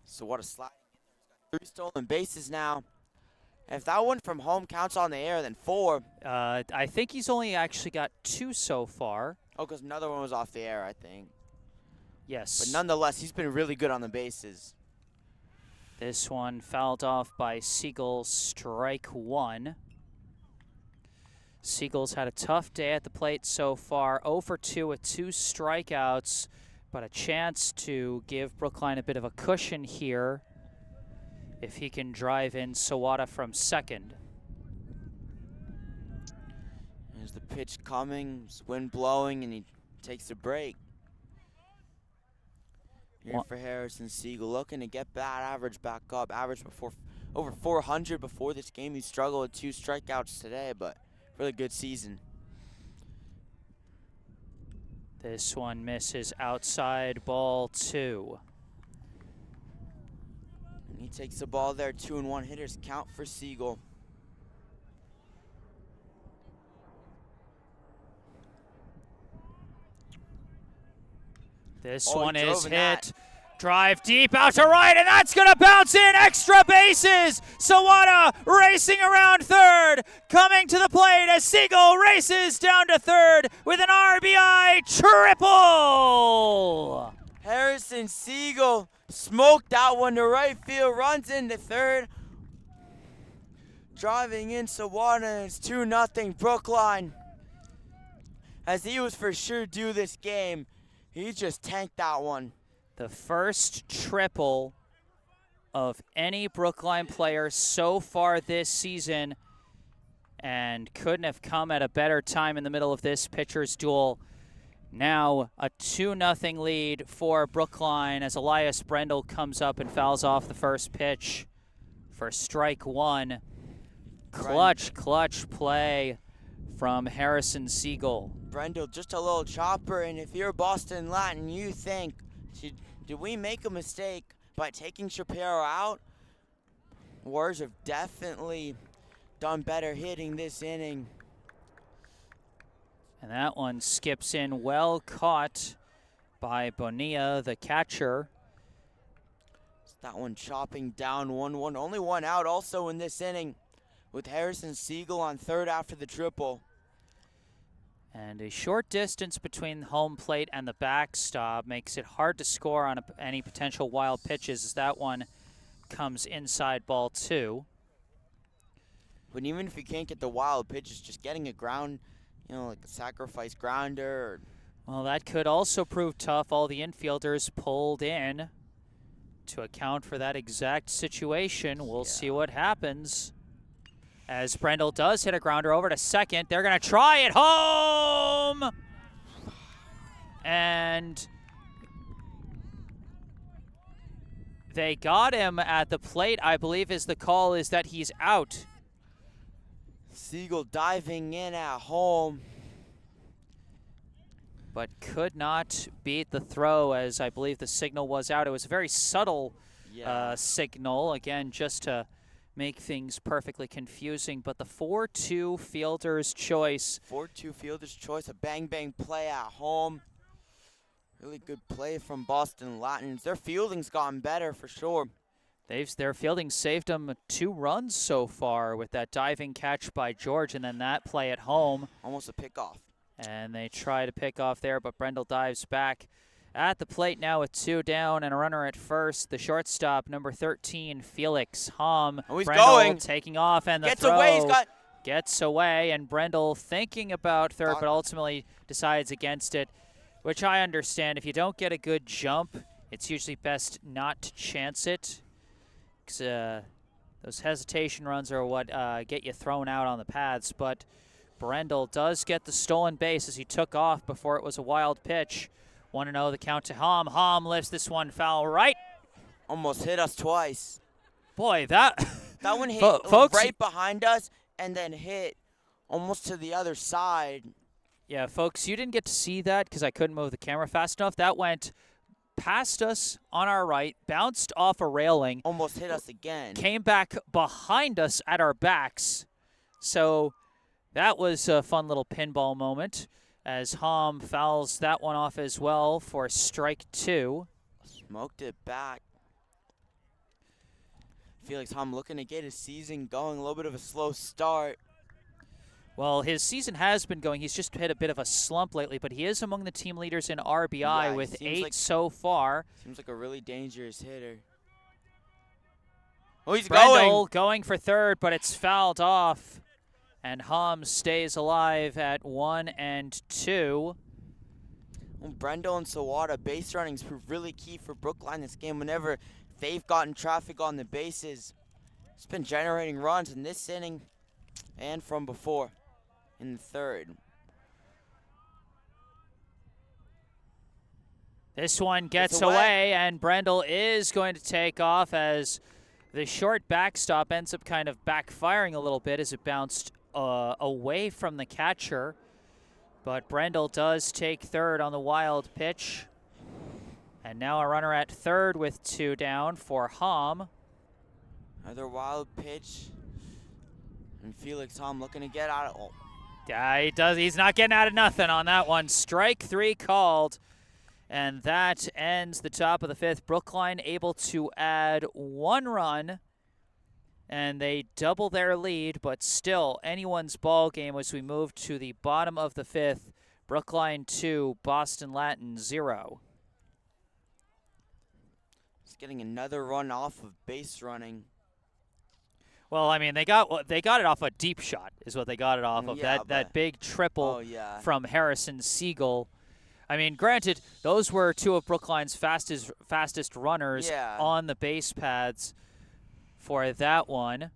So what a sliding in there. He's got 3 stolen bases now. If that one from home counts on the air, then 4. I think he's only actually got 2 so far. Oh, because another one was off the air, I think. Yes. But nonetheless, he's been really good on the bases. This one fouled off by Siegel, strike 1. Siegel's had a tough day at the plate so far, 0 for 2 with 2 strikeouts, but a chance to give Brookline a bit of a cushion here if he can drive in Sawada from second. There's the pitch coming, wind blowing, and he takes a break. Here for Harrison Siegel, looking to get that average back up. Average before over 400 before this game. He struggled with 2 strikeouts today, but really good season. This one misses outside, ball 2. And he takes the ball there, 2-1 hitters count for Siegel. This Oh, he one is drove in hit. that. Drive deep out to right, and that's going to bounce in. Extra bases. Sawada racing around third. Coming to the plate as Siegel races down to third with an RBI triple. Harrison Siegel smoked that one to right field, runs into third. Driving in Sawada, it's 2-0 Brookline. As he was for sure due this game, he just tanked that one. The first triple of any Brookline player so far this season, and couldn't have come at a better time in the middle of this pitcher's duel. Now a 2-0 lead for Brookline as Elias Brendel comes up and fouls off the first pitch for strike 1. Clutch play from Harrison Siegel. Brendel, just a little chopper, and if you're Boston Latin, you think, did we make a mistake by taking Shapiro out? Warriors have definitely done better hitting this inning. And that one skips in, well caught by Bonilla, the catcher. That one chopping down 1-1. Only 1 out also in this inning with Harrison Siegel on third after the triple. And a short distance between home plate and the backstop makes it hard to score on any potential wild pitches as that one comes inside, ball 2. But even if you can't get the wild pitches, just getting a ground, like a sacrifice grounder. Well, that could also prove tough. All the infielders pulled in to account for that exact situation. We'll see what happens. As Brendel does hit a grounder over to second. They're going to try it home. And they got him at the plate, I believe, is the call is that he's out. Siegel diving in at home. But could not beat the throw, as I believe the signal was out. It was a very subtle signal, again, just to make things perfectly confusing. But the 4-2 fielder's choice. 4-2 fielder's choice, a bang-bang play at home. Really good play from Boston Latins. Their fielding's gotten better for sure. Their fielding saved them 2 runs so far with that diving catch by George and then that play at home. Almost a pickoff. And they try to pick off there, but Brendel dives back at the plate now with 2 down and a runner at first. The shortstop, number 13, Felix Hom. Oh, he's Brendel going. Taking off, and the Gets throw away. He's got. Gets away, and Brendel thinking about third, but ultimately decides against it, which I understand. If you don't get a good jump, it's usually best not to chance it. Those hesitation runs are what get you thrown out on the pads, but Brendel does get the stolen base as he took off before it was a wild pitch. 1-0 the count to Hom. Hom lifts this one foul right. Almost hit us twice. Boy, that one hit folks, right behind us and then hit almost to the other side. Yeah, folks, you didn't get to see that because I couldn't move the camera fast enough. That went passed us on our right, bounced off a railing, Almost hit us again. came back behind us at our backs. So that was a fun little pinball moment as Hom fouls that one off as well for strike 2. Smoked it back. Felix Hom looking to get his season going. A little bit of a slow start. Well, his season has been going. He's just hit a bit of a slump lately, but he is among the team leaders in RBI with 8 so far. Seems like a really dangerous hitter. Oh, he's Brendel going for third, but it's fouled off. And Hom stays alive at 1 and 2. Well, Brendel and Sawada base runnings proved really key for Brookline this game. Whenever they've gotten traffic on the bases, it's been generating runs in this inning and from before in the third. This one gets away, and Brendel is going to take off as the short backstop ends up kind of backfiring a little bit as it bounced away from the catcher. But Brendel does take third on the wild pitch. And now a runner at third with 2 down for Hom. Another wild pitch. And Felix Hom looking to get out of... Oh. Yeah, he does. He's not getting out of nothing on that one. Strike 3 called. And that ends the top of the 5th. Brookline able to add 1 run. And they double their lead, but still anyone's ball game as we move to the bottom of the 5th. Brookline 2, Boston Latin 0. He's getting another run off of base running. Well, I mean, they got it off a deep shot is what they got it off of. Yeah, that big triple from Harrison Siegel. I mean, granted, those were 2 of Brookline's fastest runners on the base paths for that one.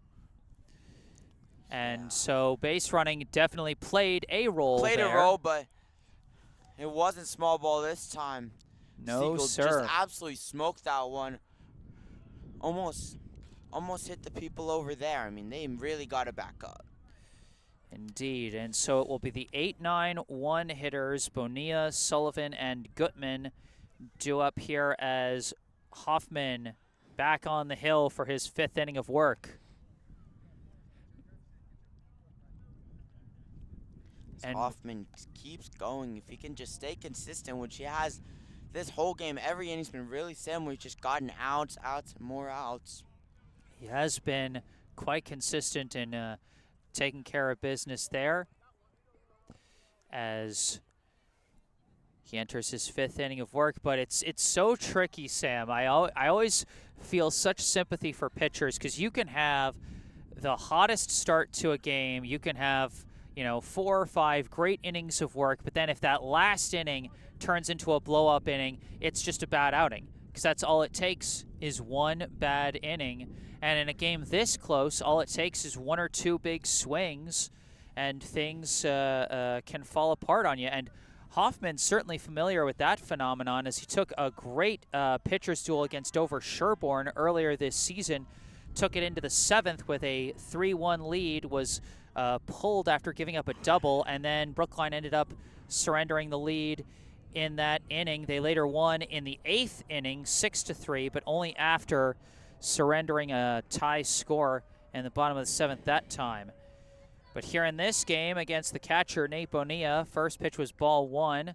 And so base running definitely played a role there. But it wasn't small ball this time. No, Siegel sir. just absolutely smoked that one. Almost hit the people over there. I mean, they really got it back up. Indeed, and so it will be the 8-9-1 hitters, Bonilla, Sullivan, and Gutman due up here as Hoffman back on the hill for his 5th inning of work. And Hoffman keeps going. If he can just stay consistent, which he has this whole game, every inning's been really similar. He's just gotten outs, and more outs. He has been quite consistent in taking care of business there as he enters his 5th inning of work. But it's so tricky, Sam. I always feel such sympathy for pitchers because you can have the hottest start to a game. You can have 4 or 5 great innings of work, but then if that last inning turns into a blow-up inning, it's just a bad outing because that's all it takes is 1 bad inning. And in a game this close, all it takes is 1 or 2 big swings, and things can fall apart on you. And Hoffman's certainly familiar with that phenomenon as he took a great pitcher's duel against Dover Sherborne earlier this season, took it into the 7th with a 3-1 lead, was pulled after giving up a double, and then Brookline ended up surrendering the lead in that inning. They later won in the 8th inning, 6-3, but only after surrendering a tie score in the bottom of the 7th that time. But here in this game against the catcher, Nate Bonilla, first pitch was ball 1,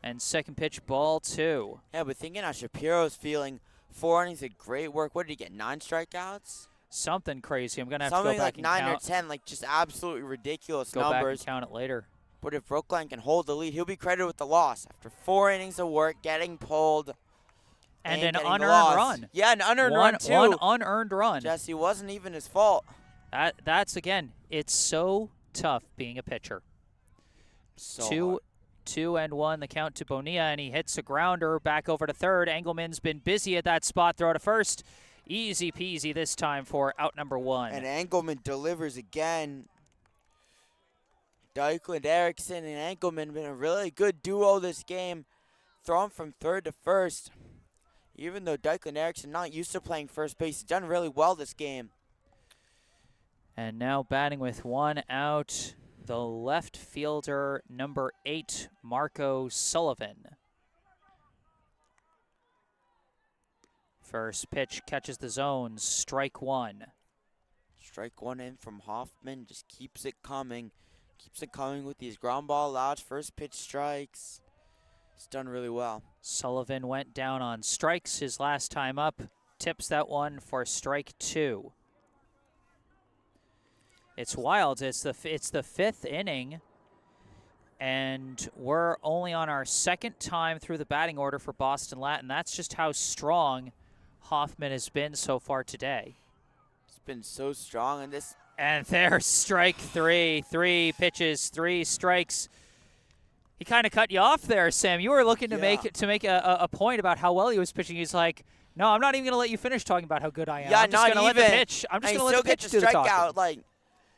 and second pitch ball 2. Yeah, but thinking how Shapiro's feeling, 4 innings of great work. What did he get, 9 strikeouts? Something crazy. I'm going to have Something to go back like and 9 count. or 10, like just absolutely ridiculous Go numbers. back and count it later. But if Brookline can hold the lead, he'll be credited with the loss. After 4 innings of work, getting pulled. And an unearned run. Yeah, an unearned run, too. One unearned run. Jesse, wasn't even his fault. That's, again, it's so tough being a pitcher. So 2-1, the count to Bonilla, and he hits a grounder back over to third. Engelman's been busy at that spot. Throw to first. Easy peasy this time for out number 1. And Engelman delivers again. Dykeland Erickson and Engelman have been a really good duo this game. Thrown from third to first. Even though Dykeland Erickson not used to playing first base, he's done really well this game. And now batting with 1 out, the left fielder, number 8, Marco Sullivan. First pitch catches the zone, strike one. Strike one in from Hoffman, just keeps it coming. Keeps it coming with these ground ball outs, first pitch strikes. He's done really well. Sullivan went down on strikes his last time up. Tips that one for strike two. It's wild. It's the fifth inning, and we're only on our second time through the batting order for Boston Latin. That's just how strong Hoffman has been so far today. It's been so strong in this. And there's strike three. 3 pitches, 3 strikes. He kind of cut you off there, Sam. You were looking to make a point about how well he was pitching. He's like, no, I'm not even going to let you finish talking about how good I am. Yeah, I'm just going to let the pitch. I'm just going to let the pitch do the talking. Strikeout, like,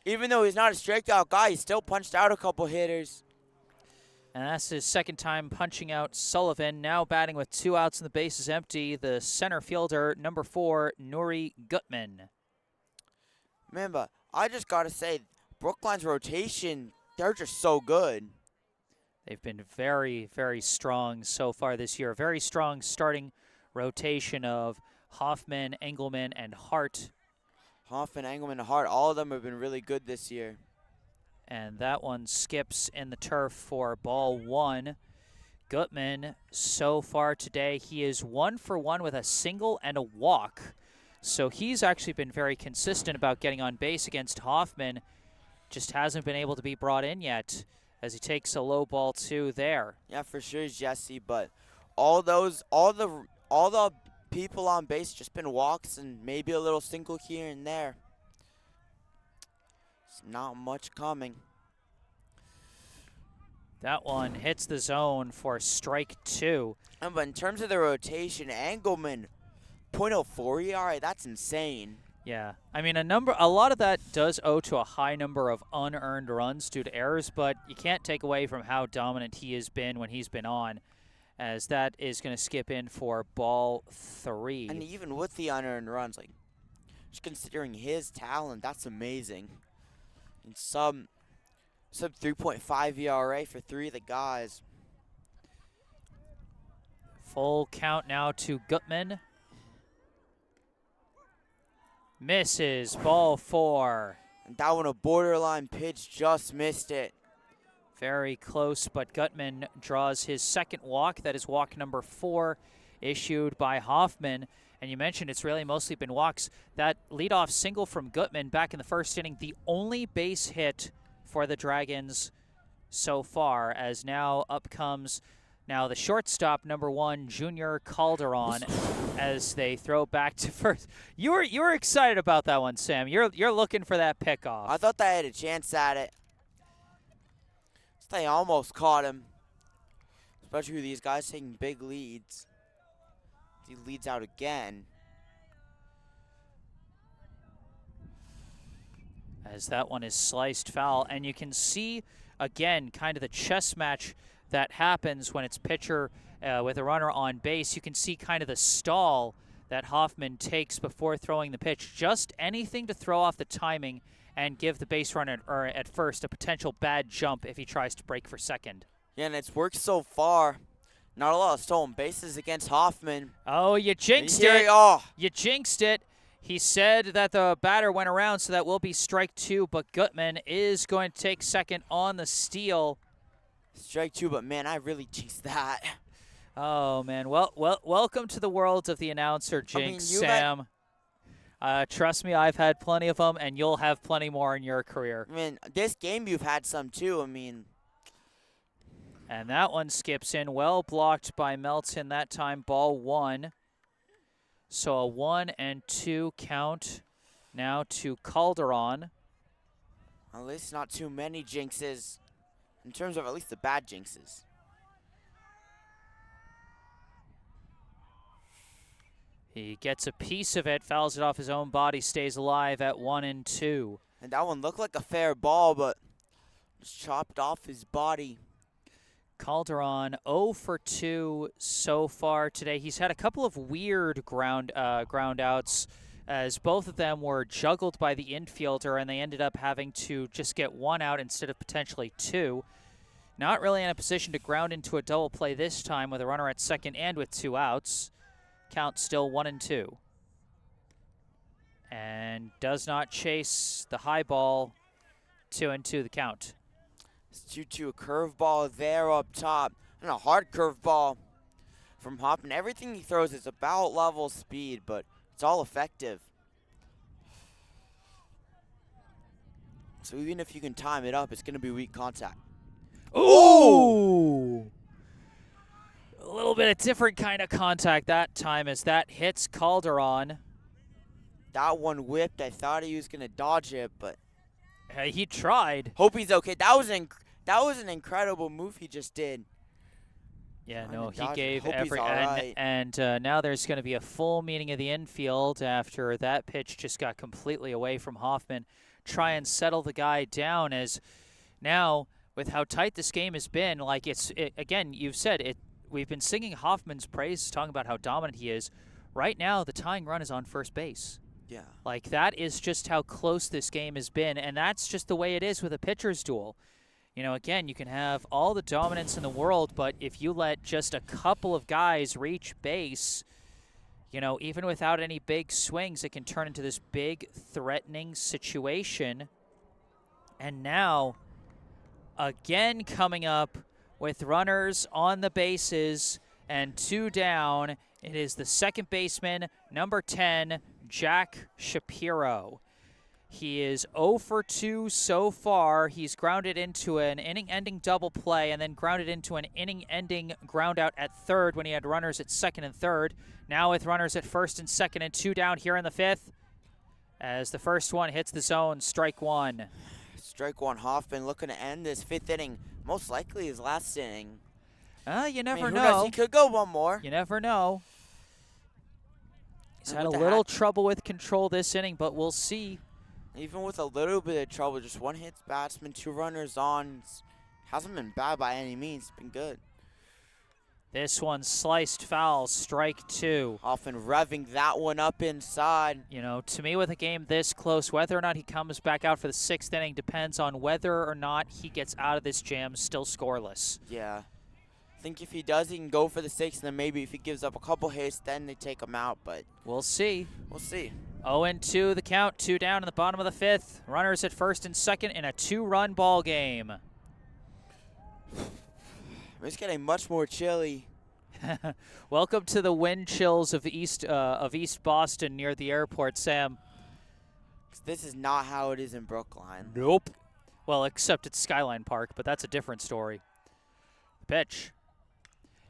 even though he's not a strikeout guy, he still punched out a couple hitters. And that's his second time punching out Sullivan. Now batting with 2 outs and the bases empty, the center fielder, number 4, Nuri Gutman. Man, but I just got to say, Brookline's rotation, they're just so good. They've been very, very strong so far this year. Very strong starting rotation of Hoffman, Engelman, and Hart. Hoffman, Engelman, and Hart, all of them have been really good this year. And that one skips in the turf for ball 1. Gutman, so far today, he is 1 for 1 with a single and a walk. So he's actually been very consistent about getting on base against Hoffman. Just hasn't been able to be brought in yet as he takes a low ball 2 there. Yeah, for sure, Jesse. But all the people on base just been walks and maybe a little single here and there. It's not much coming. That one hits the zone for strike 2. But in terms of the rotation, Engelman, .04 ERA, that's insane. Yeah, I mean, a lot of that does owe to a high number of unearned runs due to errors, but you can't take away from how dominant he has been when he's been on, as that is going to skip in for ball 3. And even with the unearned runs, like, just considering his talent, that's amazing. And sub 3.5 ERA for 3 of the guys. Full count now to Gutman. Misses, ball 4. And that one, a borderline pitch, just missed it. Very close, but Gutman draws his second walk. That is walk number 4 issued by Hoffman. And you mentioned it's really mostly been walks. That leadoff single from Gutman back in the first inning, the only base hit for the Dragons so far, as now up comes now the shortstop, number 1, Junior Calderon, as they throw back to first. You were excited about that one, Sam. You're looking for that pickoff. I thought they had a chance at it. They almost caught him. Especially with these guys taking big leads. He leads out again. As that one is sliced foul. And you can see, again, kind of the chess match that happens when it's pitcher with a runner on base. You can see kind of the stall that Hoffman takes before throwing the pitch. Just anything to throw off the timing and give the base runner at first a potential bad jump if he tries to break for second. Yeah, and it's worked so far. Not a lot of stolen bases against Hoffman. Oh, you jinxed it. You jinxed it. He said that the batter went around, so that will be strike 2, but Gutman is going to take second on the steal. Strike 2, but man, I really jinxed that. Oh, man. Well, welcome to the world of the announcer jinx, Sam. Trust me, I've had plenty of them, and you'll have plenty more in your career. I mean, this game you've had some too. I mean. And that one skips in, well blocked by Melton that time, ball 1. So a 1-2 count now to Calderon. At least not too many jinxes, in terms of at least the bad jinxes. He gets a piece of it, fouls it off his own body, stays alive at 1-2. And that one looked like a fair ball, but just chopped off his body. Calderon 0 for 2 so far today. He's had a couple of weird ground outs, as both of them were juggled by the infielder, and they ended up having to just get 1 out instead of potentially 2. Not really in a position to ground into a double play this time with a runner at second and with 2 outs. Count still 1-2. And does not chase the high ball. 2-2 the count. It's 2-2, a curveball there up top. And a hard curveball from Hoffman. Everything he throws is about level speed, but it's all effective. So even if you can time it up, it's going to be weak contact. Ooh! A little bit of different kind of contact that time as that hits Calderon. That one whipped. I thought he was going to dodge it, but He tried. hope he's okay. That was an incredible move he just did. Yeah, Trying no, to he dodge it. gave Hope he's every all right. and now there's going to be a full meeting of the infield after that pitch just got completely away from Hoffman. Try and settle the guy down as now with how tight this game has been. Like again, you've said it. We've been singing Hoffman's praise, talking about how dominant he is. Right now, the tying run is on first base. Yeah. Like that is just how close this game has been, and that's just the way it is with a pitcher's duel. You know, again, you can have all the dominance in the world, but if you let just a couple of guys reach base, you know, even without any big swings, it can turn into this big threatening situation. And now, again coming up with runners on the bases and 2 down, it is the second baseman, number 10, Jack Shapiro. He is 0 for 2 so far. He's grounded into an inning-ending double play and then grounded into an inning-ending ground out at third when he had runners at second and third. Now with runners at first and second and 2 down here in the fifth. As the first one hits the zone, strike one. Strike one. Hoffman looking to end this 5th inning. Most likely his last inning. You never who know. knows? He could go one more. You never know. He's And had a with the little trouble with control this inning, but we'll see. Even with a little bit of trouble, just 1 hit batsman, 2 runners on. Hasn't been bad by any means. It's been good. This one sliced foul, strike 2. Often revving that one up inside. You know, to me with a game this close, whether or not he comes back out for the 6th inning depends on whether or not he gets out of this jam still scoreless. Yeah. I think if he does, he can go for the 6th, and then maybe if he gives up a couple hits, then they take him out, but We'll see. we'll see. 0-2 the count, 2 down in the bottom of the 5th. Runners at first and second in a 2-run ball game. It's getting much more chilly. Welcome to the wind chills of East Boston near the airport, Sam. This is not how it is in Brookline. Nope. Well, except at Skyline Park, but that's a different story. Pitch.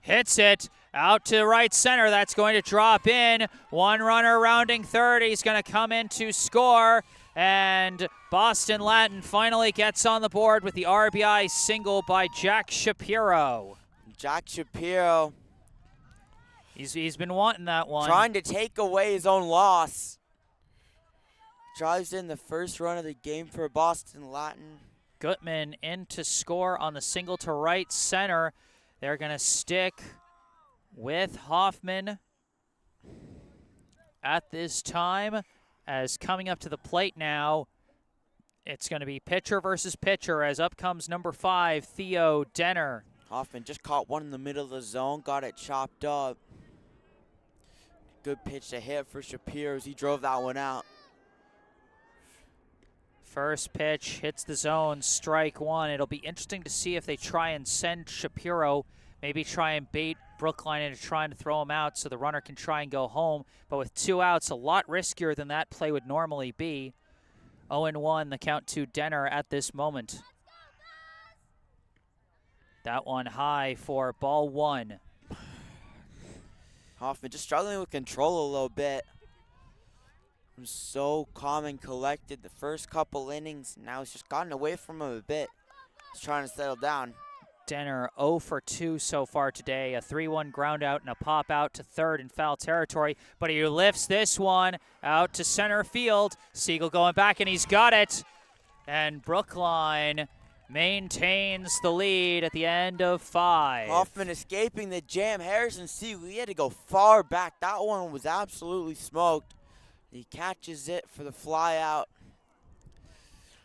Hits it out to right center. That's going to drop in. One runner rounding third. He's going to come in to score. And Boston Latin finally gets on the board with the RBI single by Jack Shapiro. Jack Shapiro He's been wanting that one. trying to take away his own loss. Drives in the first run of the game for Boston Latin. Gutman in to score on the single to right center. They're going to stick with Hoffman at this time. As coming up to the plate now, it's going to be pitcher versus pitcher as up comes number 5, Theo Denner. Hoffman just caught one in the middle of the zone, got it chopped up. Good pitch to hit for Shapiro as he drove that one out. First pitch hits the zone, strike one. It'll be interesting to see if they try and send Shapiro, maybe try and bait Brookline into trying to throw him out so the runner can try and go home. But with 2 outs, a lot riskier than that play would normally be. 0-1, the count to Denner at this moment. That one high for ball 1. Hoffman just struggling with control a little bit. Was so calm and collected the first couple innings. Now he's just gotten away from him a bit. He's trying to settle down. Denner 0 for 2 so far today. A 3-1 ground out and a pop out to third in foul territory. But he lifts this one out to center field. Siegel going back, and he's got it. And Brookline maintains the lead at the end of 5. Hoffman escaping the jam. Harrison Siegel, he had to go far back. That one was absolutely smoked. He catches it for the fly out.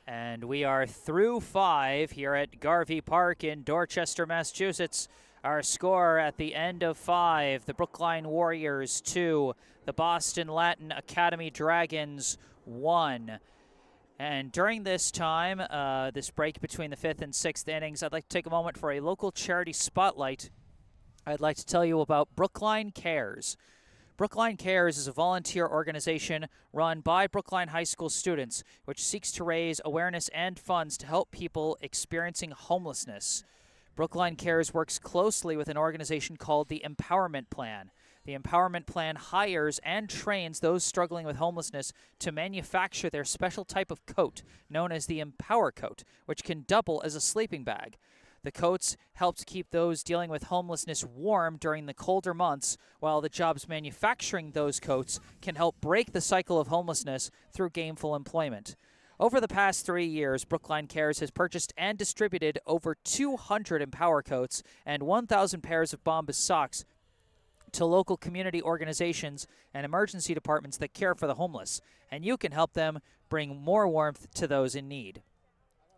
And we are through 5 here at Garvey Park in Dorchester, Massachusetts. Our score at the end of 5, the Brookline Warriors 2, the Boston Latin Academy Dragons 1. And during this time, this break between the 5th and 6th innings, I'd like to take a moment for a local charity spotlight. I'd like to tell you about Brookline Cares. Brookline Cares is a volunteer organization run by Brookline High School students, which seeks to raise awareness and funds to help people experiencing homelessness. Brookline Cares works closely with an organization called the Empowerment Plan. The Empowerment Plan hires and trains those struggling with homelessness to manufacture their special type of coat, known as the Empower Coat, which can double as a sleeping bag. The coats help to keep those dealing with homelessness warm during the colder months, while the jobs manufacturing those coats can help break the cycle of homelessness through gainful employment. Over the past 3 years, Brookline Cares has purchased and distributed over 200 Empower coats and 1,000 pairs of Bombas socks to local community organizations and emergency departments that care for the homeless, and you can help them bring more warmth to those in need.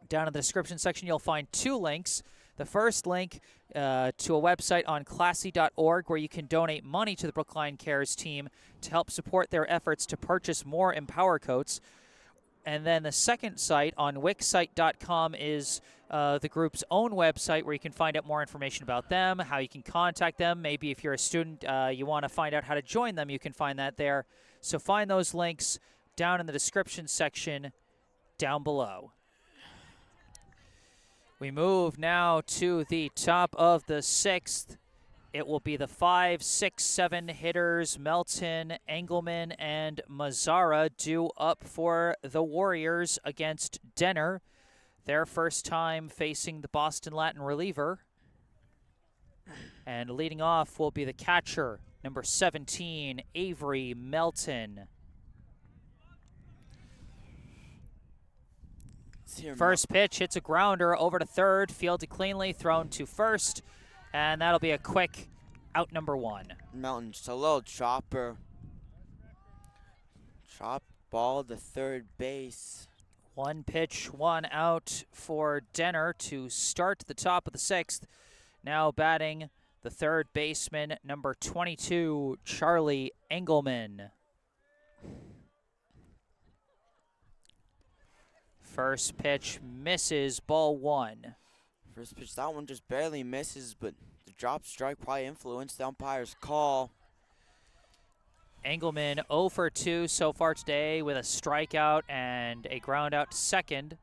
Down in the description section, you'll find 2 links. The first link to a website on classy.org where you can donate money to the Brookline Cares team to help support their efforts to purchase more Empower coats. And then the second site on wixsite.com is the group's own website where you can find out more information about them, how you can contact them. Maybe if you're a student, you want to find out how to join them, you can find that there. So find those links down in the description section down below. We move now to the top of the 6th. It will be the 5, 6, 7 hitters, Melton, Engelman, and Mazzara due up for the Warriors against Denner. Their first time facing the Boston Latin reliever. And leading off will be the catcher, number 17, Avery Melton. First pitch hits a grounder over to third, fielded cleanly, thrown to first, and that'll be a quick out number 1. Melton, just a little chopper. Chop ball to third base. 1 pitch, 1 out for Denner to start the top of the 6th. Now batting the third baseman, number 22, Charlie Engelman. First pitch misses, ball 1. First pitch, that one just barely misses, but the drop strike probably influenced the umpire's call. Engelman 0 for 2 so far today with a strikeout and a ground out to second.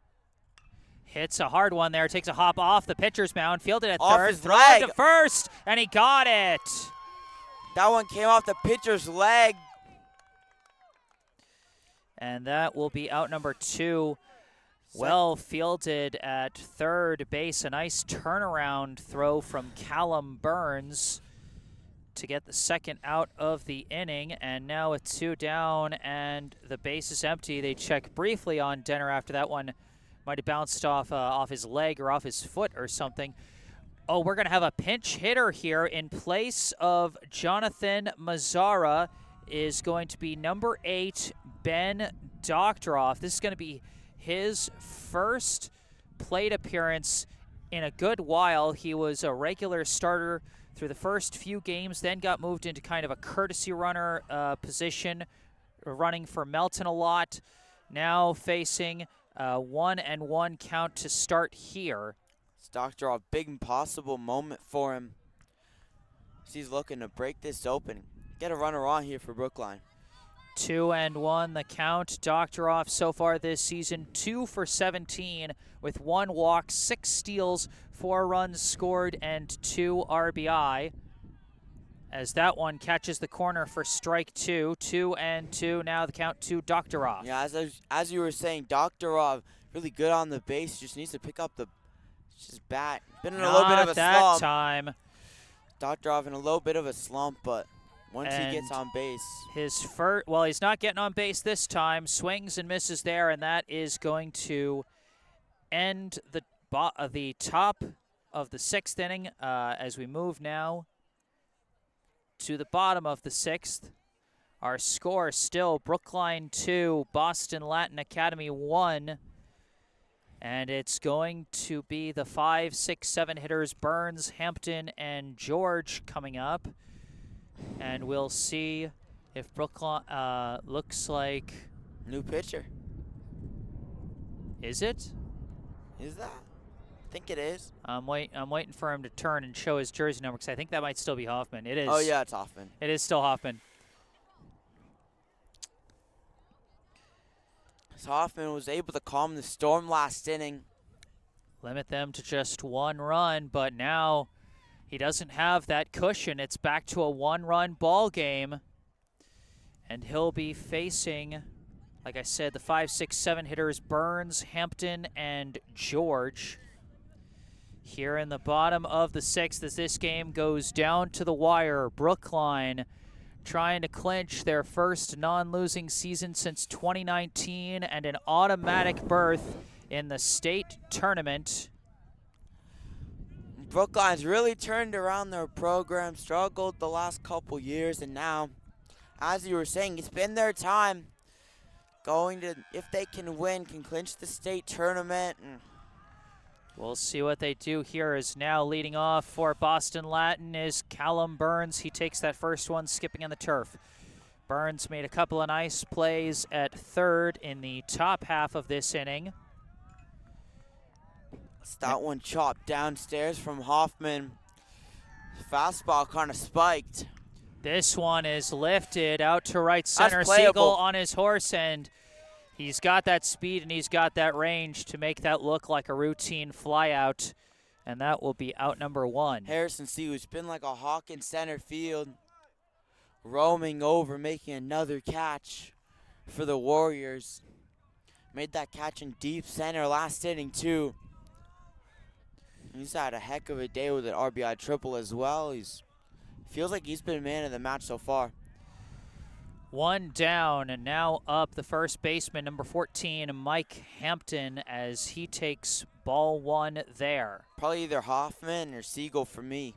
Hits a hard one there, takes a hop off the pitcher's mound, fielded at Off third, his thrown leg. to first, and he got it. That one came off the pitcher's leg. And that will be out number 2. Well fielded at third base. A nice turnaround throw from Callum Burns to get the second out of the inning. And now with 2 down and the base is empty. They check briefly on Denner after that one. Might have bounced off his leg or off his foot or something. Oh, we're going to have a pinch hitter here in place of Jonathan Mazzara is going to be number 8, Ben Doctoroff. This is going to be his first plate appearance in a good while. He was a regular starter through the first few games, then got moved into kind of a courtesy runner position, running for Melton a lot. Now facing 1-1 count to start here. It's Doctoroff, big impossible moment for him. He's looking to break this open. Get a runner on here for Brookline. 2-1 the count. Doctoroff so far this season 2 for 17 with 1 walk, 6 steals, 4 runs scored, and 2 RBI. As that one catches the corner for strike 2. 2-2 now the count to Doctoroff. Yeah, as you were saying, Doctoroff really good on the base. Just needs to pick up his bat. Been in a little bit of a that slump. time. Doctoroff in a little bit of a slump, but once he gets on base. His first, well, he's not getting on base this time. Swings and misses there, and that is going to end the top of the 6th inning as we move now to the bottom of the 6th. Our score still Brookline 2, Boston Latin Academy 1. And it's going to be the 5, 6, 7 hitters, Burns, Hampton, and George coming up. And we'll see if Brookline looks like... New pitcher. Is it? Is that? I think it is. I'm waiting for him to turn and show his jersey number because I think that might still be Hoffman. It is. Oh, yeah, it's Hoffman. It is still Hoffman. So Hoffman was able to calm the storm last inning. Limit them to just 1 run, but now he doesn't have that cushion. It's back to a 1-run ball game. And he'll be facing, like I said, the 5, 6, 7 hitters, Burns, Hampton, and George. Here in the bottom of the 6th as this game goes down to the wire. Brookline trying to clinch their first non-losing season since 2019 and an automatic berth in the state tournament. Brookline's really turned around their program, struggled the last couple years, and now, as you were saying, it's been their time. Going to, if they can win, can clinch the state tournament. We'll see what they do here. Is now leading off for Boston Latin is Callum Burns. He takes that first one, skipping on the turf. Burns made a couple of nice plays at third in the top half of this inning. That one chopped downstairs from Hoffman. Fastball kind of spiked. This one is lifted out to right center. That's playable. Siegel on his horse, and he's got that speed and he's got that range to make that look like a routine flyout, and that will be out number 1. Harrison C, who's been like a hawk in center field, roaming over, making another catch for the Warriors. Made that catch in deep center last inning, too. He's had a heck of a day with an RBI triple as well. Feels like he's been man of the match so far. 1 down, and now up the first baseman, number 14, Mike Hampton, as he takes ball 1 there. Probably either Hoffman or Siegel for me.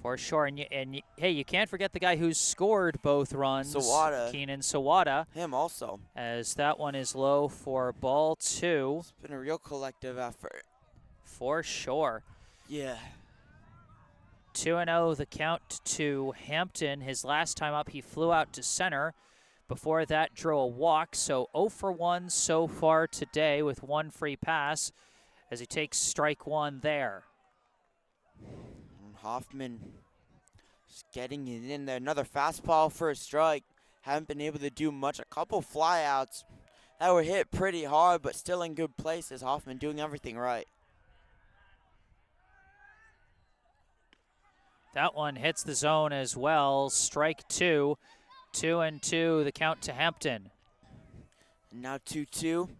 For sure, and hey, you can't forget the guy who's scored both runs. Sawada. Keenan Sawada. Him also. As that one is low for ball 2. It's been a real collective effort. For sure. Yeah. 2-0 the count to Hampton. His last time up, he flew out to center. Before that, drew a walk. So 0 for 1 so far today with 1 free pass as he takes strike 1 there. And Hoffman just getting it in there. Another fastball for a strike. Haven't been able to do much. A couple flyouts that were hit pretty hard, but still in good places. Hoffman doing everything right. That one hits the zone as well. Strike 2. 2-2 the count to Hampton. And now 2-2.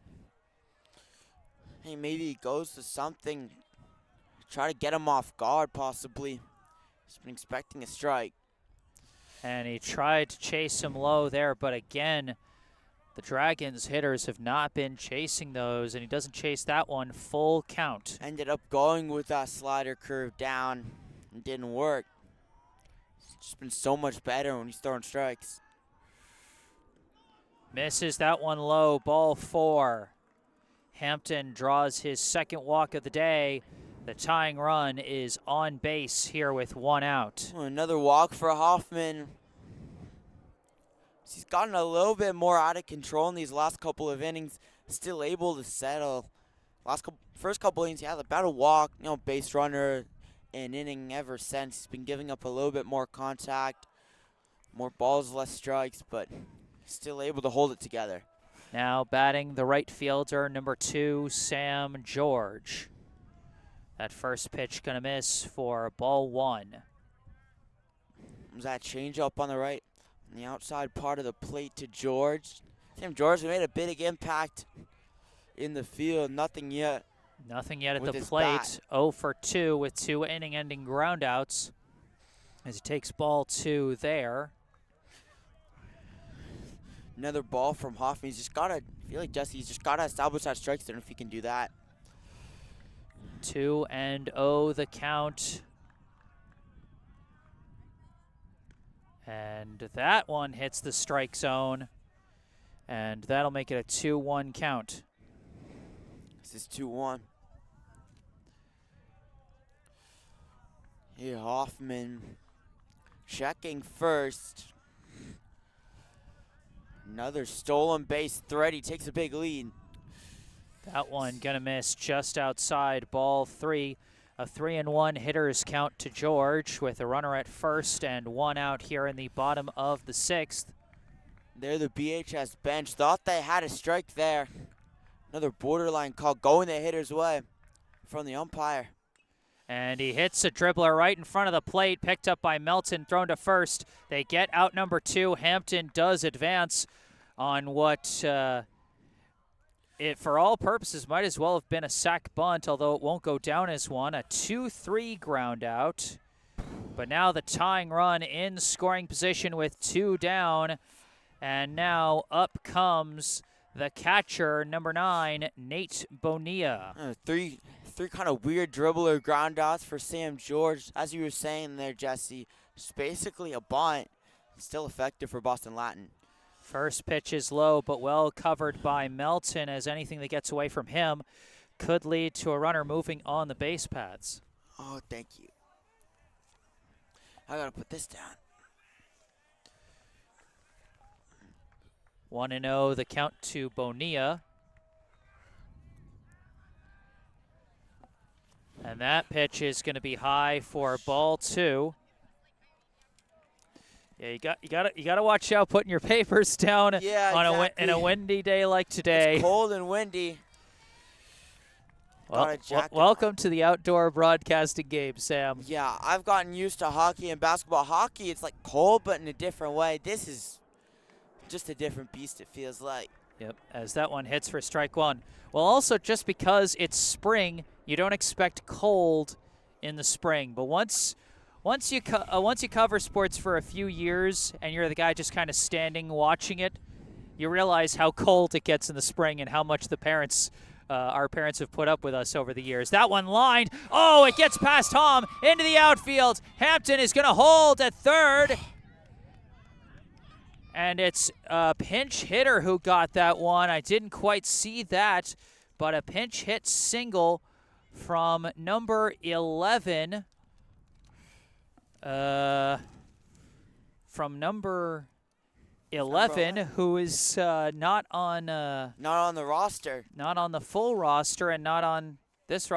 Hey, maybe he goes to something. Try to get him off guard, possibly. He's been expecting a strike. And he tried to chase him low there, but again, the Dragons hitters have not been chasing those, and he doesn't chase that one. Full count. Ended up going with that slider curve down. It didn't work. It's just been so much better when he's throwing strikes. Misses that one low, ball 4. Hampton draws his second walk of the day. The tying run is on base here with 1 out. Another walk for Hoffman. He's gotten a little bit more out of control in these last couple of innings. Still able to settle. First couple innings, he had about a walk, base runner. An inning ever since. He's been giving up a little bit more contact, more balls, less strikes, but still able to hold it together. Now batting the right fielder, number 2, Sam George. That first pitch gonna miss for ball 1. Was that change up on the right, on the outside part of the plate to George. Sam George made a big impact in the field. Nothing yet. Nothing yet at with the his plate. bat. 0 for 2 with 2 inning-ending groundouts as he takes ball 2 there. Another ball from Hoffman. He's just gotta. I feel like Jesse's just gotta establish that strike zone if he can do that. 2-0 the count. And that one hits the strike zone. And that'll make it a 2-1 count. This is 2-1. Here, Hoffman checking first. Another stolen base threat. He takes a big lead. That one gonna miss just outside, ball 3. A 3-1 hitters count to George with a runner at first and one out here in the bottom of the 6th. There, the BHS bench thought they had a strike there. Another borderline call going the hitter's way from the umpire. And he hits a dribbler right in front of the plate, picked up by Melton, thrown to first. They get out number 2. Hampton does advance on what it, for all purposes, might as well have been a sac bunt, although it won't go down as one. A 2-3 ground out. But now the tying run in scoring position with 2 down. And now up comes the catcher, number 9, Nate Bonilla. Three kind of weird dribbler ground outs for Sam George. As you were saying there, Jesse, it's basically a bunt. Still effective for Boston Latin. First pitch is low, but well covered by Melton, as anything that gets away from him could lead to a runner moving on the base paths. Oh, thank you. I gotta put this down. 1-0 the count to Bonilla. And that pitch is going to be high for ball 2. Yeah, you got to watch out putting your papers down on exactly. in a windy day like today. It's cold and windy. Well, welcome to the outdoor broadcasting game, Sam. Yeah, I've gotten used to hockey and basketball. Hockey, it's like cold, but in a different way. This is just a different beast, it feels like. Yep, as that one hits for strike 1. Well, also, just because it's spring, you don't expect cold in the spring. But once you cover sports for a few years and you're the guy just kind of standing watching it, you realize how cold it gets in the spring and how much our parents have put up with us over the years. That one lined. Oh, it gets past Hom into the outfield. Hampton is going to hold at third. And it's a pinch hitter who got that one. I didn't quite see that, but a pinch hit single from number 11. From number 11, who is not on the roster, not on the full roster, and not on this.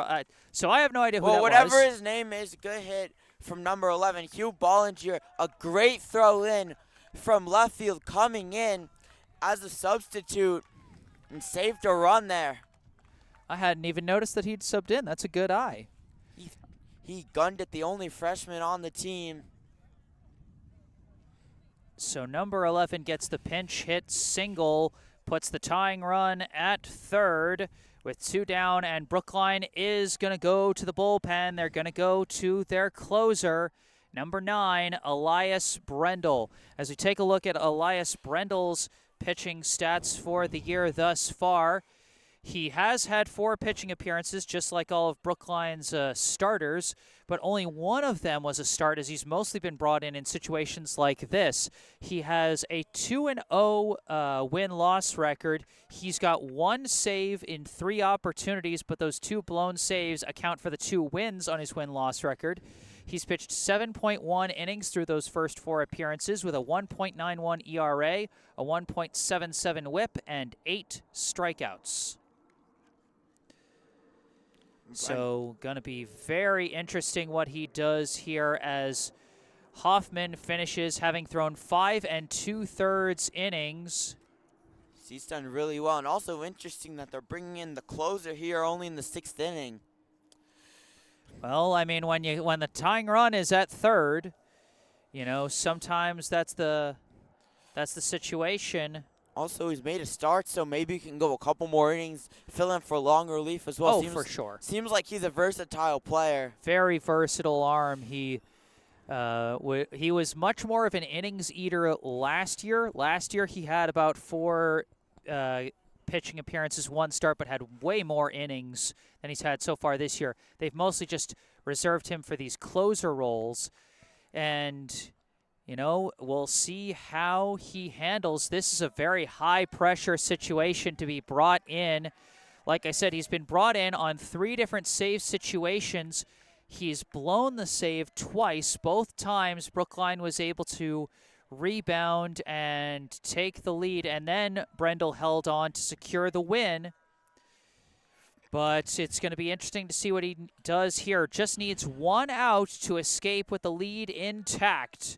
So I have no idea who that was. Well, whatever his name is, good hit from number 11, Hugh Bollinger. A great throw in from left field, coming in as a substitute and saved a run there. I hadn't even noticed that he'd subbed in. That's a good eye. He gunned it, the only freshman on the team. So number 11 gets the pinch hit single, puts the tying run at third with 2 down, and Brookline is going to go to the bullpen. They're going to go to their closer, number 9, Elias Brendel. As we take a look at Elias Brendel's pitching stats for the year thus far, he has had 4 pitching appearances, just like all of Brookline's starters, but only one of them was a start, as he's mostly been brought in situations like this. He has a 2-0 win-loss record. He's got 1 save in 3 opportunities, but those 2 blown saves account for the 2 wins on his win-loss record. He's pitched 7.1 innings through those first 4 appearances with a 1.91 ERA, a 1.77 whip, and 8 strikeouts. So going to be very interesting what he does here as Hoffman finishes having thrown 5 2/3 innings. He's done really well, and also interesting that they're bringing in the closer here only in the 6th inning. Well, I mean, when the tying run is at third, you know, sometimes that's the situation. Also, he's made a start, so maybe he can go a couple more innings, fill in for long relief as well. Oh, for sure. Seems like he's a versatile player. Very versatile arm. He was much more of an innings eater last year. Last year he had about 4 pitching appearances, 1 start, but had way more innings than he's had so far this year. They've mostly just reserved him for these closer roles, and you know, we'll see how he handles. This is a very high-pressure situation to be brought in. Like I said, he's been brought in on 3 different save situations. He's blown the save twice. Both times, Brookline was able to rebound and take the lead, and then Brendel held on to secure the win. But it's going to be interesting to see what he does here. Just needs 1 out to escape with the lead intact.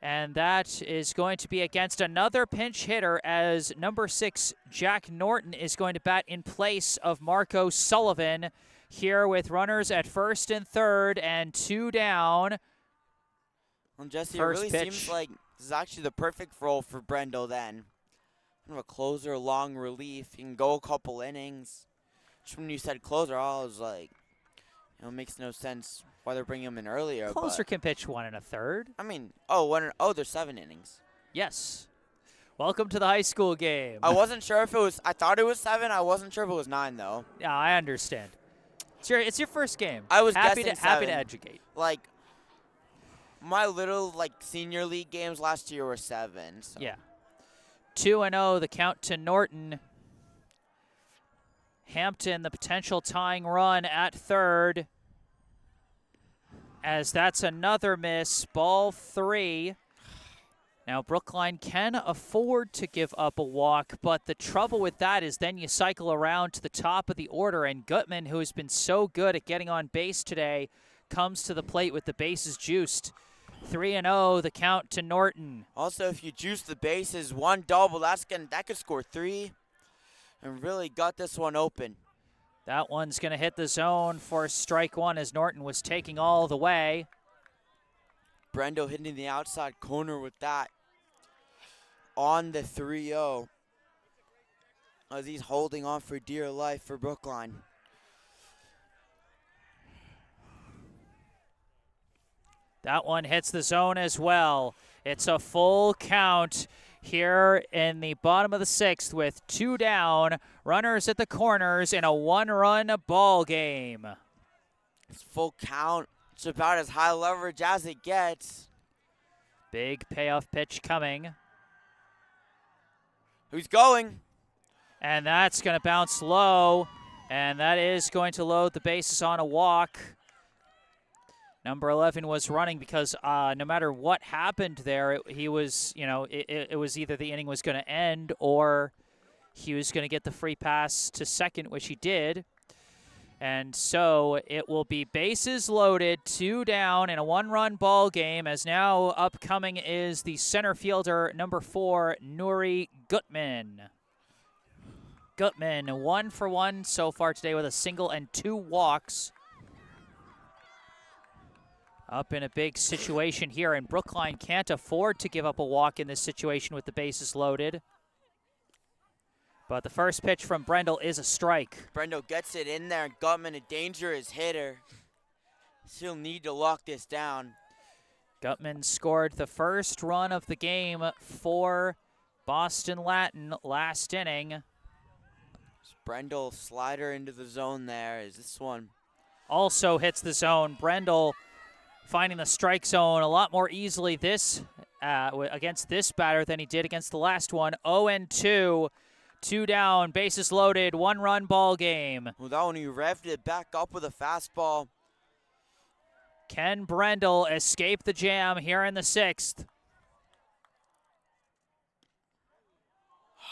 And that is going to be against another pinch hitter, as number 6, Jack Norton, is going to bat in place of Marco Sullivan here with runners at first and third and 2 down. Well, Jesse, First it really pitch. seems like this is actually the perfect role for Brendel then. Kind of a closer, long relief. He can go a couple innings. Just when you said closer, I was like, it makes no sense why they're bringing him in earlier. Closer can pitch 1 1/3. I mean, there's 7 innings. Yes. Welcome to the high school game. I wasn't sure if it was, I thought it was 7. I wasn't sure if it was 9, though. Yeah, I understand. It's your first game. I was happy guessing to 7. educate. Like, my little, senior league games last year were 7. So. Yeah. 2-0, the count to Norton. Hampton, the potential tying run at third, as that's another miss. Ball 3. Now, Brookline can afford to give up a walk, but the trouble with that is then you cycle around to the top of the order, and Gutman, who has been so good at getting on base today, comes to the plate with the bases juiced. 3-0, the count to Norton. Also, if you juice the bases, 1 double, that could score 3, and really got this one open. That one's going to hit the zone for strike 1, as Norton was taking all the way. Brendel hitting the outside corner with that on the 3-0, as he's holding on for dear life for Brookline. That one hits the zone as well. It's a full count here in the bottom of the 6th with 2 down, runners at the corners in a 1-run ball game. It's full count. It's about as high leverage as it gets. Big payoff pitch coming. Who's going? And that's going to bounce low, and that is going to load the bases on a walk. Number 11 was running because no matter what happened there, it was either the inning was going to end or he was going to get the free pass to second, which he did. And so it will be bases loaded, 2 down in a 1-run ball game, as now upcoming is the center fielder, number 4, Nuri Gutman. Gutman, 1 for 1 so far today with a single and 2 walks. Up in a big situation here, and Brookline can't afford to give up a walk in this situation with the bases loaded. But the first pitch from Brendel is a strike. Brendel gets it in there, and Gutman, a dangerous hitter. He'll need to lock this down. Gutman scored the first run of the game for Boston Latin last inning. Brendel slider into the zone there. Is this one? Also hits the zone. Brendel finding the strike zone a lot more easily against this batter than he did against the last one. 0-2, 2 down, bases loaded, 1-run ball game. Well, that one he revved it back up with a fastball. Can Brendel escape the jam here in the 6th?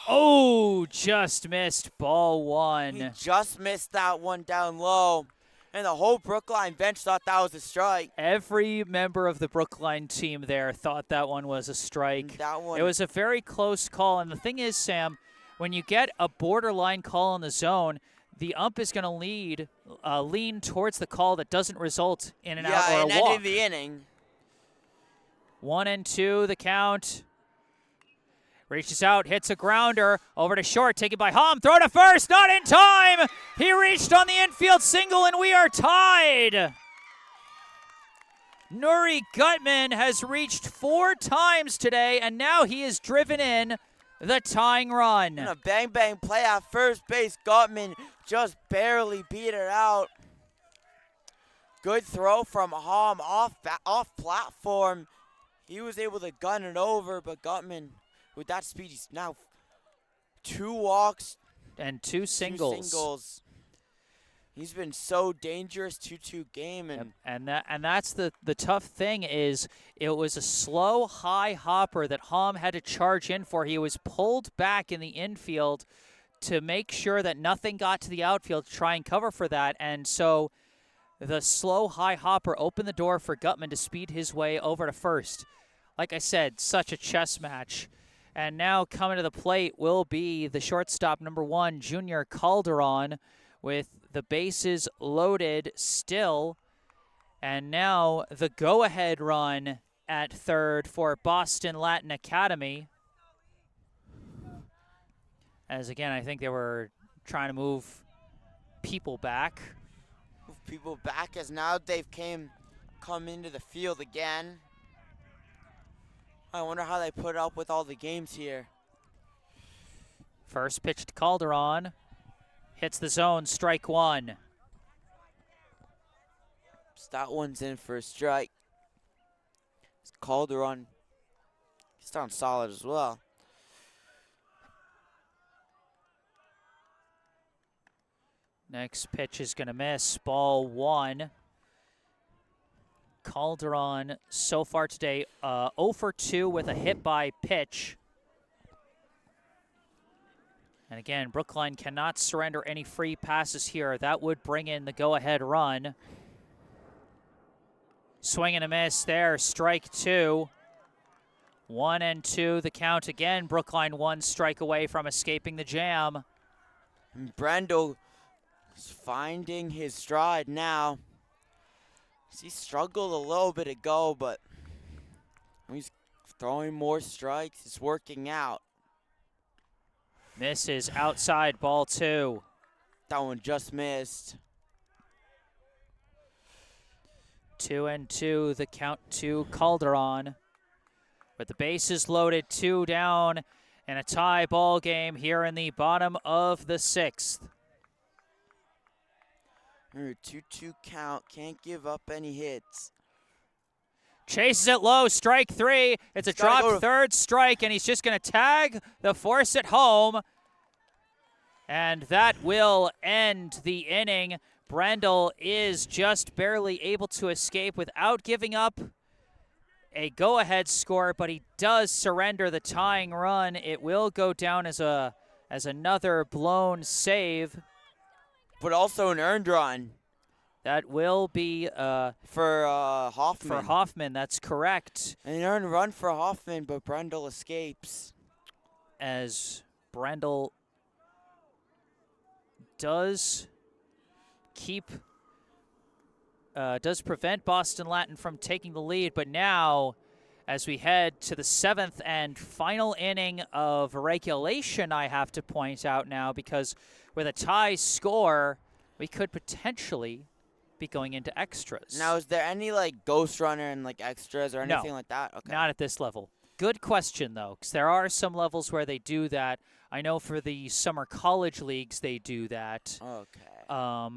Oh, just missed ball 1. He just missed that one down low. And the whole Brookline bench thought that was a strike. Every member of the Brookline team there thought that one was a strike. That one. It was a very close call. And the thing is, Sam, when you get a borderline call in the zone, the ump is going to lean towards the call that doesn't result in an out or a walk. Yeah, and ending the inning. 1-2, the count. Reaches out, hits a grounder, over to short, taken by Hom, throw to first, not in time! He reached on the infield single, and we are tied! Nuri Gutman has reached 4 times today, and now he is driven in the tying run. And a bang-bang play at first base. Gutman just barely beat it out. Good throw from Hom off platform. He was able to gun it over, but Gutman, with that speed, he's now 2 walks And two singles. 2 singles. He's been so dangerous 2-2 game. And that's the tough thing is it was a slow high hopper that Hom had to charge in for. He was pulled back in the infield to make sure that nothing got to the outfield to try and cover for that. And so the slow high hopper opened the door for Gutman to speed his way over to first. Like I said, such a chess match. And now coming to the plate will be the shortstop number 1, Junior Calderon, with the bases loaded still. And now the go-ahead run at third for Boston Latin Academy. As again, I think they were trying to move people back. Move people back as now they've come into the field again. I wonder how they put up with all the games here. First pitch to Calderon. Hits the zone, strike 1. So that one's in for a strike. Calderon, he's down solid as well. Next pitch is going to miss, ball 1. Calderon so far today 0 for 2 with a hit by pitch. And again, Brookline cannot surrender any free passes here. That would bring in the go-ahead run. Swing and a miss there, strike 2. 1-2 the count again. Brookline 1 strike away from escaping the jam. And Brendel is finding his stride now. He struggled a little bit ago, but he's throwing more strikes. It's working out. Misses outside, ball 2. That one just missed. 2-2 the count to Calderon. With the bases loaded, 2 down, and a tie ball game here in the bottom of the 6th. 2-2 count, can't give up any hits. Chases it low, strike 3. It's a drop third strike, and he's just going to tag the force at home. And that will end the inning. Brendel is just barely able to escape without giving up a go-ahead score, but he does surrender the tying run. It will go down as another blown save. But also an earned run. That will be for Hoffman. For Hoffman, that's correct. An earned run for Hoffman, but Brendel escapes. As Brendel does prevent Boston Latin from taking the lead, but now as we head to the 7th and final inning of regulation, I have to point out now, because with a tie score, we could potentially be going into extras. Now, is there any ghost runner and extras or anything like that? Okay. Not at this level. Good question, though, because there are some levels where they do that. I know for the summer college leagues they do that. Okay.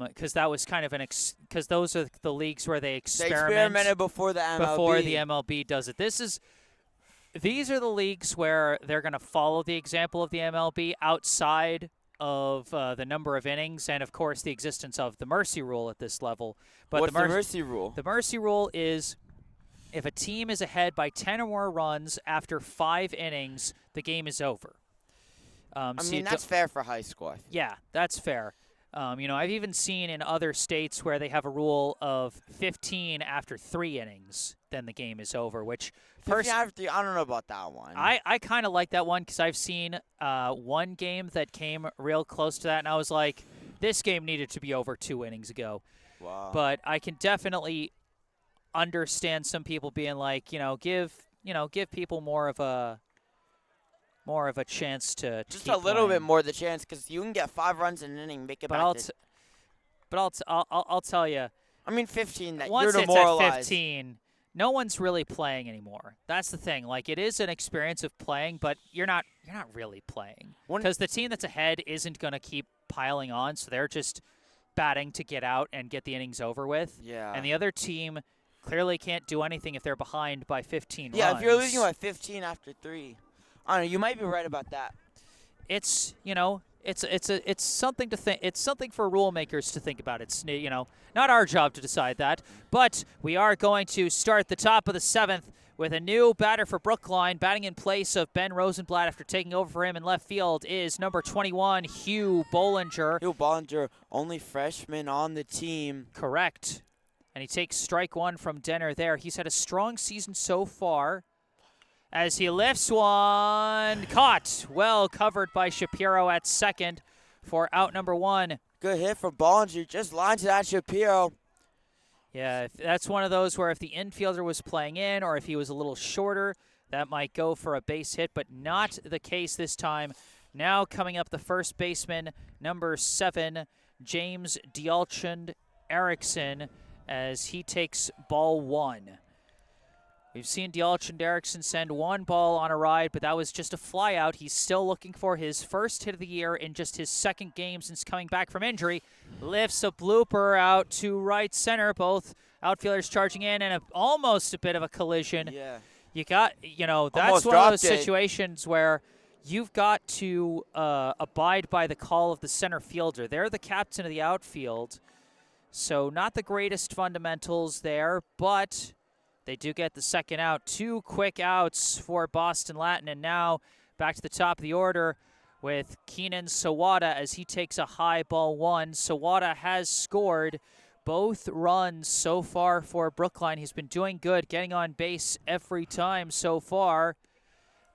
Because that was kind of because those are the leagues where they experiment. They experimented before the MLB. Before the MLB does it. These are the leagues where they're going to follow the example of the MLB outside of the number of innings and, of course, the existence of the mercy rule at this level. But what's the mercy rule? The mercy rule is if a team is ahead by 10 or more runs after 5 innings, the game is over. I mean, that's fair for high school. Yeah, that's fair. I've even seen in other states where they have a rule of 15 after 3 innings, then the game is over, which 15 after 3, I don't know about that one. I kind of like that one because I've seen one game that came real close to that, and I was like, this game needed to be over 2 innings ago. Wow. But I can definitely understand some people being like, give people more of a chance to just keep a little playing. bit more of the chance, because you can get 5 runs in an inning, make it back. I'll tell you. I mean, 15. That Once you're it's at demoralized. 15, no one's really playing anymore. That's the thing. It is an experience of playing, but you're not really playing because the team that's ahead isn't going to keep piling on, so they're just batting to get out and get the innings over with. Yeah. And the other team clearly can't do anything if they're behind by 15 runs. Yeah, if you're losing by 15 after 3. I don't know, you might be right about that. It's, It's something to think. It's something for rule makers to think about. It's not our job to decide that, but we are going to start the top of the 7th with a new batter for Brookline. Batting in place of Ben Rosenblatt after taking over for him in left field is number 21, Hugh Bollinger. Hugh Bollinger, only freshman on the team. Correct. And he takes strike 1 from Denner there. He's had a strong season so far. As he lifts one, caught, well covered by Shapiro at second for out number 1. Good hit from Bollinger, just lined to that Shapiro. Yeah, that's one of those where if the infielder was playing in or if he was a little shorter, that might go for a base hit, but not the case this time. Now coming up the first baseman, number 7, James Dialchand Erickson, as he takes ball 1. We've seen Dialchand Erickson send 1 ball on a ride, but that was just a flyout. He's still looking for his first hit of the year in just his second game since coming back from injury. Lifts a blooper out to right center. Both outfielders charging in, and almost a bit of a collision. Yeah. You got, that's Almost one of those dropped it. situations where you've got to abide by the call of the center fielder. They're the captain of the outfield, so not the greatest fundamentals there, but they do get the second out. 2 quick outs for Boston Latin, and now back to the top of the order with Keenan Sawada as he takes a high ball 1. Sawada has scored both runs so far for Brookline. He's been doing good, getting on base every time so far,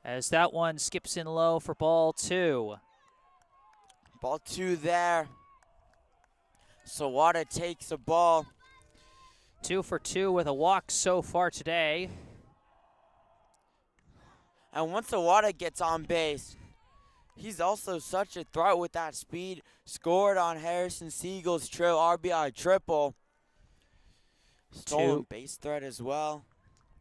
as that one skips in low for ball 2. Ball 2 there. Sawada takes a ball. 2 for 2 with a walk so far today. And once Sawada gets on base, he's also such a threat with that speed. Scored on Harrison Siegel's RBI triple. Stolen base threat as well.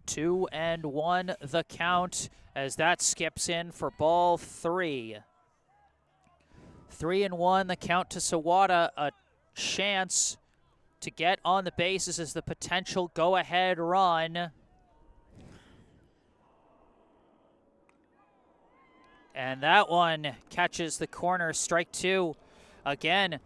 2-1 the count as that skips in for ball 3. 3-1 the count to Sawada. A chance to get on the bases as the potential go-ahead run. And that one catches the corner, strike 2. Again,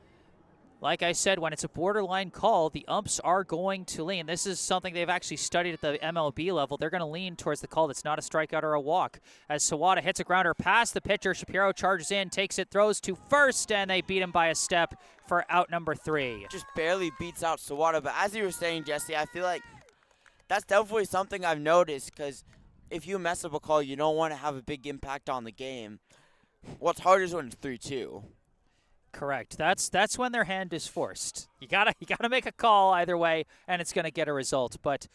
like I said, when it's a borderline call, the umps are going to lean. This is something they've actually studied at the MLB level. They're going to lean towards the call that's not a strikeout or a walk. As Sawada hits a grounder past the pitcher, Shapiro charges in, takes it, throws to first, and they beat him by a step for out number 3. Just barely beats out Sawada, but as you were saying, Jesse, I feel like that's definitely something I've noticed, because if you mess up a call, you don't want to have a big impact on the game. What's harder is when it's 3-2. Correct. That's when their hand is forced. You gotta make a call either way, and it's gonna get a result. But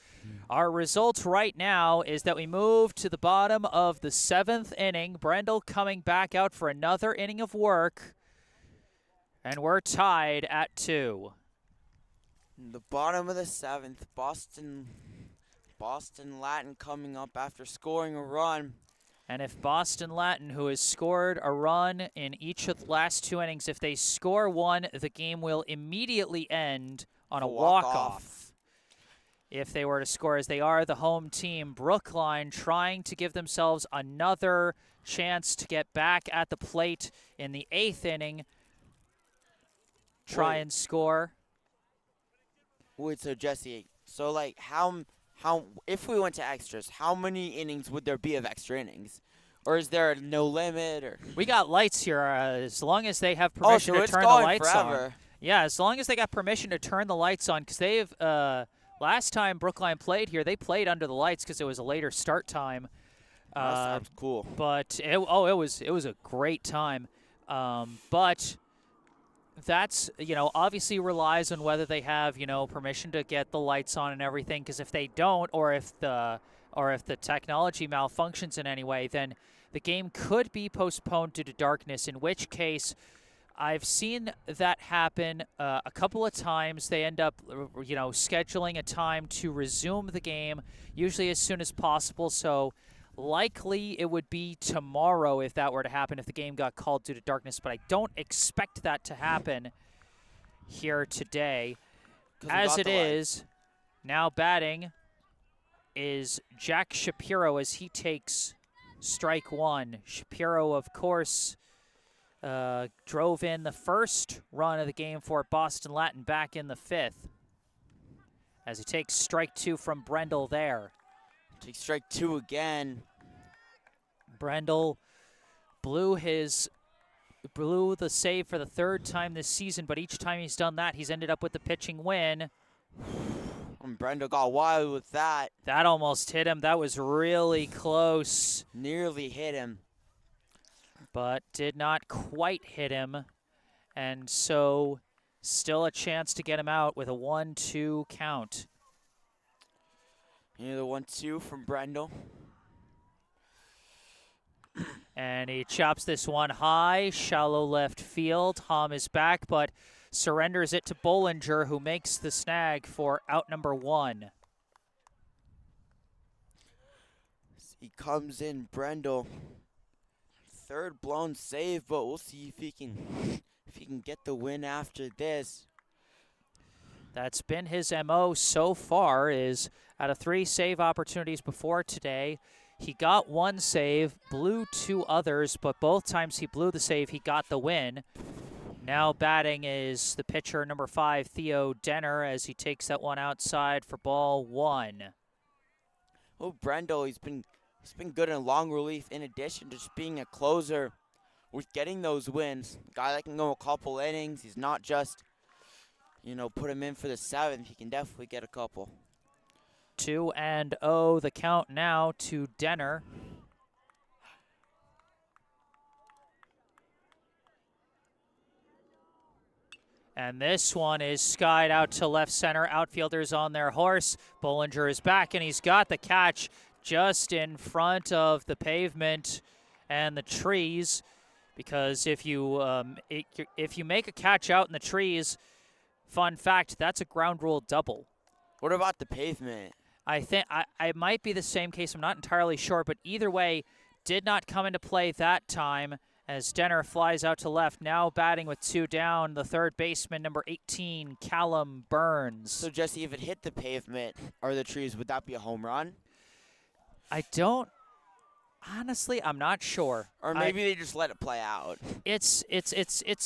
our result right now is that we move to the bottom of the 7th inning. Brendel coming back out for another inning of work, and we're tied at 2. The bottom of the 7th, Boston Latin coming up after scoring a run. And if Boston Latin, who has scored a run in each of the last 2 innings, if they score 1, the game will immediately end on a walk-off. If they were to score, as they are the home team, Brookline trying to give themselves another chance to get back at the plate in the 8th inning. Try and score. Wait, so Jesse, so like how if we went to extras, how many innings would there be of extra innings? Or is there no limit? Or we got lights here. As long as they have permission so to it's turn the going lights forever. on. Yeah, as long as they got permission to turn the lights on, because they've last time Brookline played here, they played under the lights because it was a later start time. That sounds cool. But it was a great time. But that's, obviously relies on whether they have, permission to get the lights on and everything, because if they don't, or if the technology malfunctions in any way, then the game could be postponed due to darkness, in which case I've seen that happen a couple of times. They end up, scheduling a time to resume the game, usually as soon as possible, so likely it would be tomorrow if that were to happen, if the game got called due to darkness, but I don't expect that to happen here today. As it is, now batting is Jack Shapiro as he takes strike 1. Shapiro, of course, drove in the first run of the game for Boston Latin back in the 5th. As he takes strike 2 from Brendel there. Takes strike 2 again. Brendel blew the save for the 3rd time this season, but each time he's done that, he's ended up with the pitching win. And Brendel got wild with that. That almost hit him. That was really close. Nearly hit him. But did not quite hit him. And so still a chance to get him out with a 1-2 count. Here's the 1-2 from Brendel. And he chops this one high, shallow left field. Hom is back, but surrenders it to Bollinger, who makes the snag for out number 1. He comes in, Brendel. 3rd blown save, but we'll see if he can get the win after this. That's been his MO so far, is out of 3 save opportunities before today, he got 1 save, blew 2 others, but both times he blew the save, he got the win. Now batting is the pitcher, number 5, Theo Denner, as he takes that one outside for ball 1. Oh, Brendel, he's been good in long relief in addition to just being a closer with getting those wins. A guy that can go a couple innings. He's not just, put him in for the 7th. He can definitely get a couple. 2-0 the count now to Denner. And this one is skied out to left center. Outfielders on their horse. Bollinger is back, and he's got the catch just in front of the pavement and the trees. Because if you make a catch out in the trees, fun fact, that's a ground rule double. What about the pavement? I think I might be the same case. I'm not entirely sure, but either way, did not come into play that time as Denner flies out to left. Now batting with 2 down, the 3rd baseman, number 18, Callum Burns. So, Jesse, if it hit the pavement or the trees, would that be a home run? Honestly, I'm not sure. Or maybe they just let it play out. It's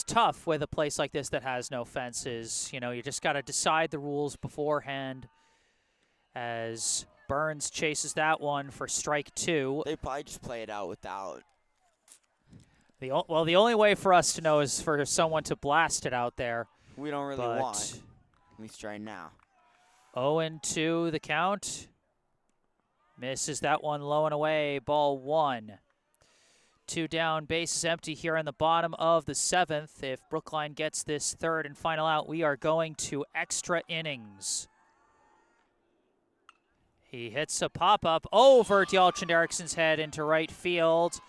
tough with a place like this that has no fences. You just got to decide the rules beforehand. As Burns chases that one for strike 2. They probably just play it out without. The only way for us to know is for someone to blast it out there. We don't really want. At least right now. 0-2 the count. Misses that one low and away. Ball 1. 2 down, bases empty here in the bottom of the 7th. If Brookline gets this 3rd and final out, we are going to extra innings. He hits a pop-up over Djalchin Erickson's head into right field.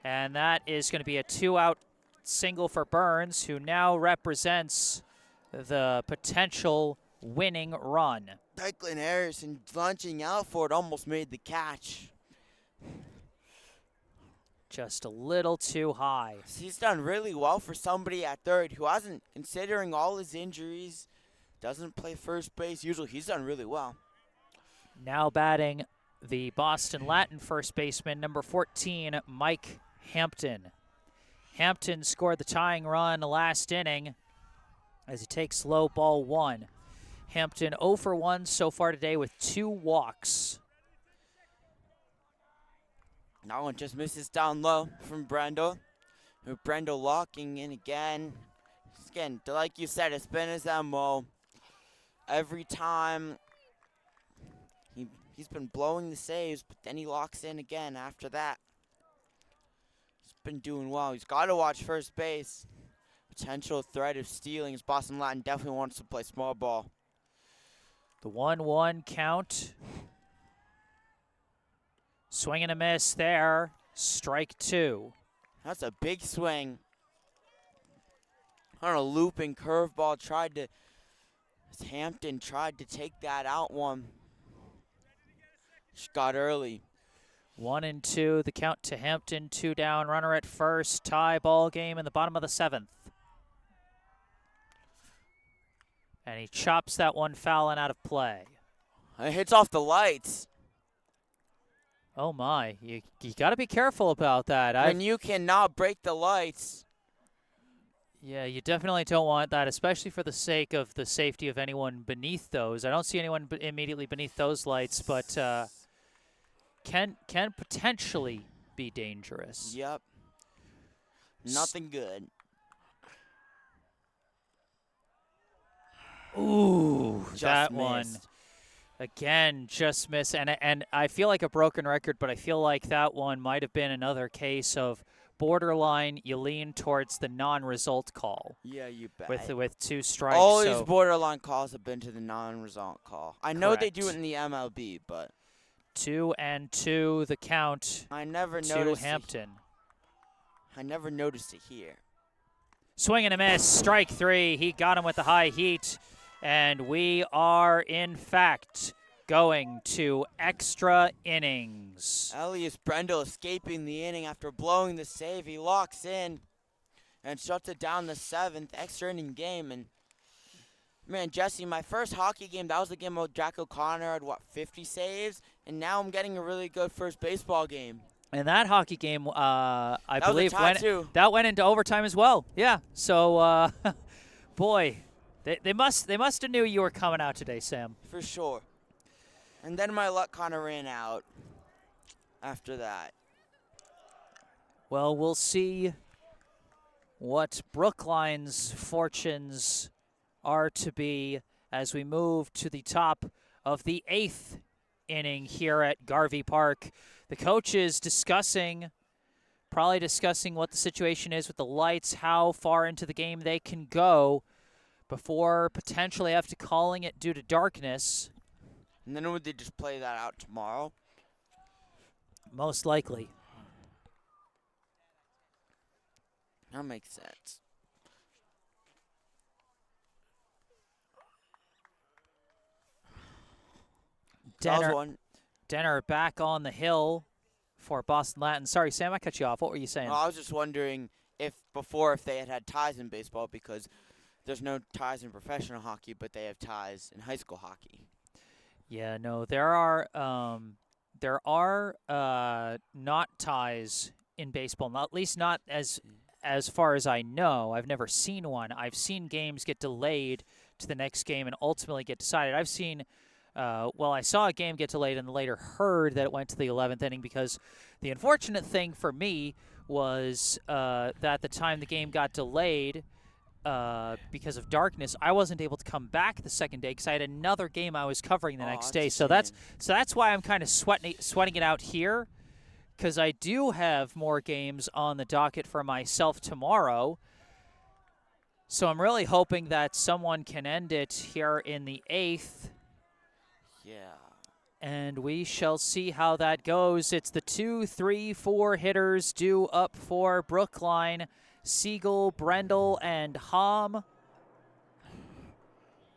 And that is going to be a 2-out single for Burns, who now represents the potential winning run. Declan Harrison launching out for it almost made the catch. Just a little too high. He's done really well for somebody at 3rd who hasn't, considering all his injuries, doesn't play first base. Usually he's done really well. Now batting the Boston Latin first baseman, number 14, Mike Hampton. Hampton scored the tying run last inning as he takes low, ball 1. Hampton 0 for 1 so far today with 2 walks. That one just misses down low from Brendel. Brendel locking in again. Again, like you said, it's been his MO. Every time he's been blowing the saves, but then he locks in again after that. He's been doing well. He's got to watch first base. Potential threat of stealing as Boston Latin definitely wants to play small ball. The 1-1 count. Swing and a miss there. Strike 2. That's a big swing. On a looping curveball, Hampton tried to take that out one. Just got early. 1-2, the count to Hampton. 2 down, runner at first. Tie ball game in the bottom of the 7th. And he chops that one foul and out of play. It hits off the lights. Oh my, you got to be careful about that. And you cannot break the lights. Yeah, you definitely don't want that, especially for the sake of the safety of anyone beneath those. I don't see anyone immediately beneath those lights, but can potentially be dangerous. Yep. Nothing good. Ooh, Just that one. missed. Again, just miss, and I feel like a broken record, but I feel like that one might have been another case of borderline. You lean towards the non-result call Yeah, you with bet. 2 strikes. All these So borderline calls have been to the non-result call. I know they do it correct. in the MLB, but 2-2, the count I never to noticed. Hampton. I never noticed it here. Swing and a miss, strike 3. He got him with the high heat, and we are in fact going to extra innings. Elias Brendel escaping the inning after blowing the save. He locks in and shuts it down the 7th extra inning game. And man, Jesse, my first hockey game, that was the game where Jack O'Connor had, 50 saves? And now I'm getting a really good first baseball game. And that hockey game, I That was a believe, tie, too. that went into overtime as well. Yeah. So, boy, they must have knew you were coming out today, Sam. For sure. And then my luck kind of ran out after that. Well, we'll see what Brookline's fortunes are to be as we move to the top of the 8th inning here at Garvey Park. The coaches probably discussing what the situation is with the lights, how far into the game they can go before potentially have to calling it due to darkness. And then would they just play that out tomorrow? Most likely. That makes sense. Denner back on the hill for Boston Latin. Sorry, Sam, I cut you off. What were you saying? Well, I was just wondering if they had ties in baseball, because there's no ties in professional hockey, but they have ties in high school hockey. Yeah, no, there are not ties in baseball. At least not as far as I know. I've never seen one. I've seen games get delayed to the next game and ultimately get decided. I've seen. I saw a game get delayed and later heard that it went to the 11th inning, because the unfortunate thing for me was that the time the game got delayed because of darkness, I wasn't able to come back the second day because I had another game I was covering the next day. So that's why I'm kind of sweating it out here, because I do have more games on the docket for myself tomorrow. So I'm really hoping that someone can end it here in the 8th. Yeah. And we shall see how that goes. It's the 2, 3, 4 hitters due up for Brookline: Siegel, Brendel, and Hom.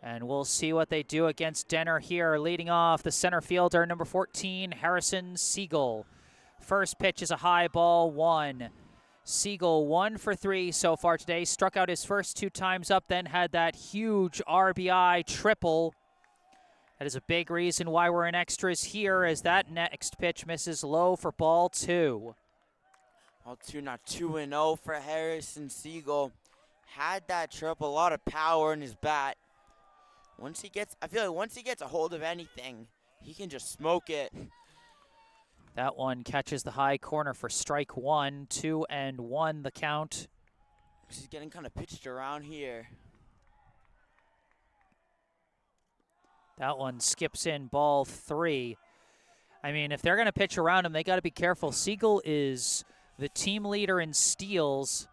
And we'll see what they do against Denner here. Leading off, the center fielder, number 14, Harrison Siegel. First pitch is a high ball, 1. Siegel 1 for 3 so far today. Struck out his first 2 times up, then had that huge RBI triple. That is a big reason why we're in extras here, as that next pitch misses low for ball 2. Ball 2, now 2-0 for Harrison Siegel. Had that triple, a lot of power in his bat. I feel like once he gets a hold of anything, he can just smoke it. That one catches the high corner for strike 1, 2-1 the count. He's getting kind of pitched around here. That one skips in, ball 3. I mean, if they're going to pitch around him, they got to be careful. Siegel is the team leader in steals,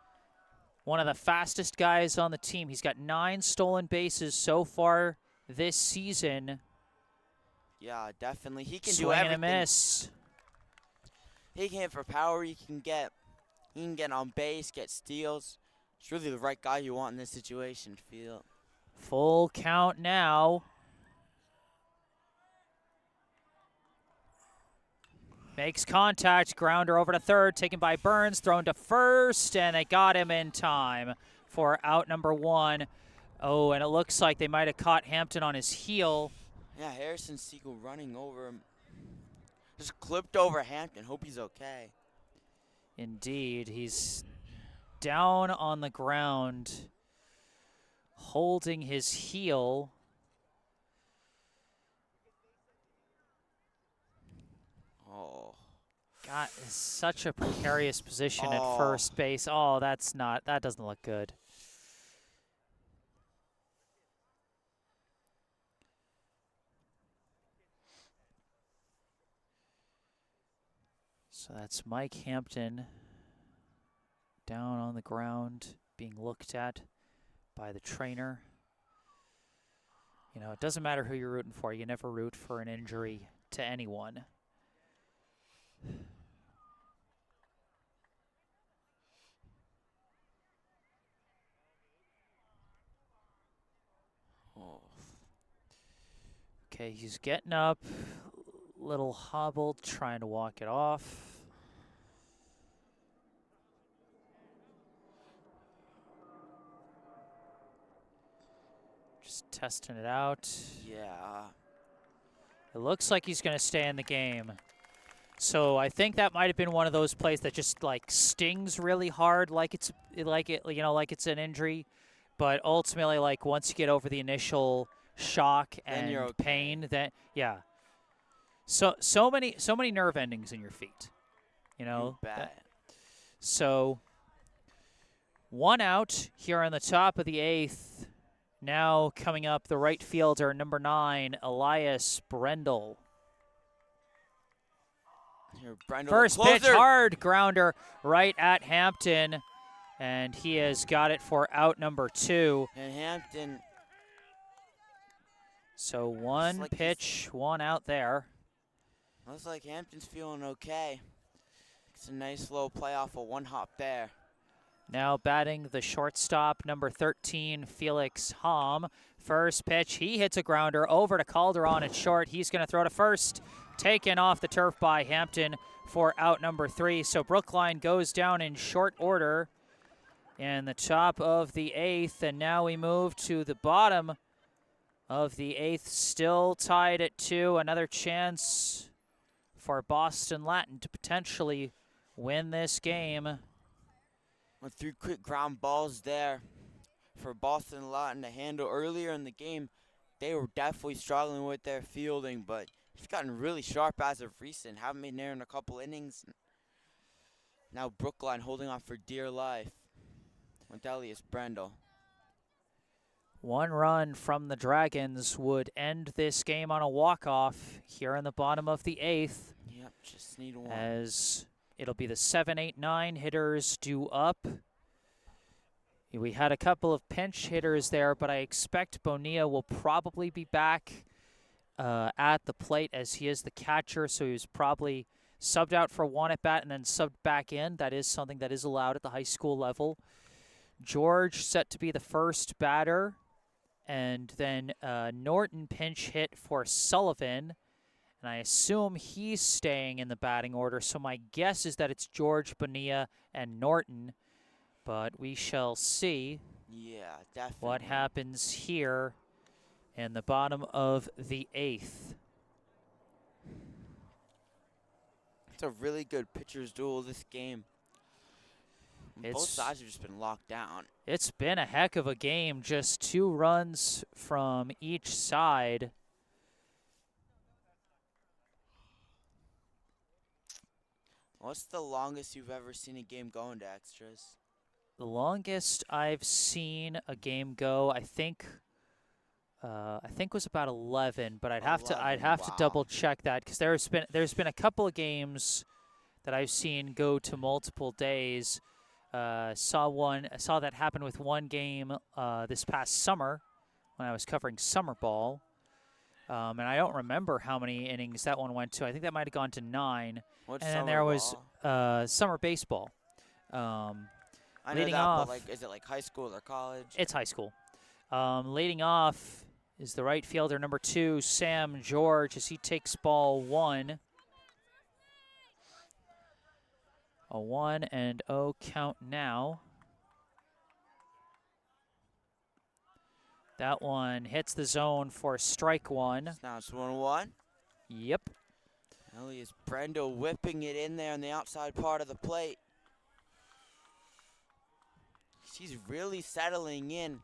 one of the fastest guys on the team. He's got 9 stolen bases so far this season. Yeah, definitely. He can Swing do everything. And a miss. He can hit for power. He can get on base, get steals. It's really the right guy you want in this situation, feel. Full count now. Makes contact, grounder over to third, taken by Burns, thrown to first, and they got him in time for out number 1. Oh, and it looks like they might have caught Hampton on his heel. Yeah, Harrison Siegel running over him. Just clipped over Hampton. Hope he's okay. Indeed, he's down on the ground, holding his heel. Oh. Got such a precarious position at Oh. first base. Oh, that doesn't look good. So that's Mike Hampton down on the ground, being looked at by the trainer. You know, it doesn't matter who you're rooting for. You never root for an injury to anyone. Oh. Okay, he's getting up, little hobbled, trying to walk it off. Just testing it out. Yeah. It looks like he's going to stay in the game. So I think that might have been one of those plays that just like stings really hard, like it's an injury, but ultimately, like once you get over the initial shock Then and you're okay. pain, then yeah. So many nerve endings in your feet, you know. You bet. So 1 out here on the top of the 8th. Now coming up, the right fielder, number 9, Elias Brendel. Here, Brendel, First pitch, closer. hard grounder right at Hampton, and he has got it for out number 2. And Hampton. So one like pitch, 1 out there. Looks like Hampton's feeling okay. It's a nice low play off a 1-hop there. Now batting the shortstop, number 13, Felix Hom. First pitch, he hits a grounder over to Calderon at short. He's going to throw to first. Taken off the turf by Hampton for out number 3. So Brookline goes down in short order in the top of the 8th. And now we move to the bottom of the 8th, still tied at 2. Another chance for Boston Latin to potentially win this game. With 3 quick ground balls there for Boston Latin to handle earlier in the game. They were definitely struggling with their fielding, but he's gotten really sharp as of recent. Haven't been there in a couple innings. Now Brookline holding on for dear life with Elias Brendel. 1 run from the Dragons would end this game on a walk-off here in the bottom of the 8th. Yep, just need 1. As it'll be the 7, 8, 9 hitters due up. We had a couple of pinch hitters there, but I expect Bonilla will probably be back at the plate as he is the catcher, so he was probably subbed out for 1 at bat and then subbed back in. That is something that is allowed at the high school level. George set to be the first batter, and then Norton pinch hit for Sullivan. And I assume he's staying in the batting order, so my guess is that it's George, Bonilla, and Norton. But we shall see what happens here in the bottom of the 8th. It's a really good pitcher's duel this game. Both sides have just been locked down. It's been a heck of a game, just 2 runs from each side. What's the longest you've ever seen a game go into extras? The longest I've seen a game go, I think was about 11, but I'd have to double check that because there's been a couple of games that I've seen go to multiple days. Saw that happen with one game this past summer when I was covering summer ball. And I don't remember how many innings that one went to. I think that might have gone to 9. What's and then there was summer baseball. I know leading that, off, but like, is it like high school or college? It's high school. Leading off is the right fielder, number 2, Sam George, as he takes ball 1. A 1-0 count now. That one hits the zone for strike 1. Now it's 1-1. Yep. Elias Brendel whipping it in there on the outside part of the plate. He's really settling in.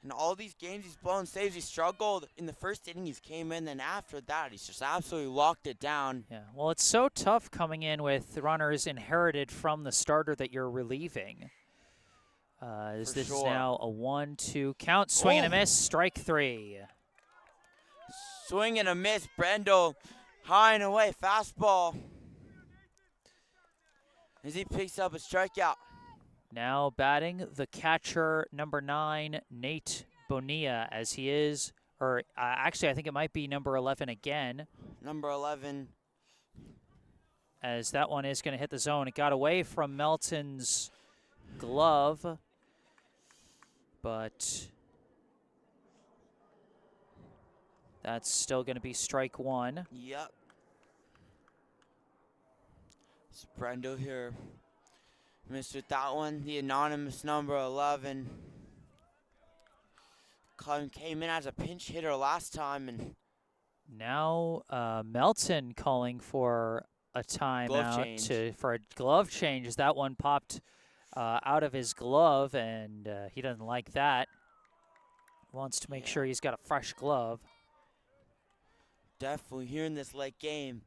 In all these games, he's blown saves. He struggled in the first inning. He came in, and after that, he's just absolutely locked it down. Yeah, well, it's so tough coming in with runners inherited from the starter that you're relieving. This is now a 1-2 count. Swing and a miss, strike 3. Swing and a miss. Brendel high and away, fastball. As he picks up a strikeout. Now batting the catcher, number 9, Nate Bonilla, as he is, or actually I think it might be number 11 again. Number 11. As that one is going to hit the zone. It got away from Melton's glove, but that's still going to be strike 1. Yep. It's Brendel here. Missed with that one. The anonymous number 11. Came in as a pinch hitter last time. And now Melton calling for a timeout for a glove change. That one popped out of his glove, and he doesn't like that. Wants to make sure he's got a fresh glove. Definitely here in this late game.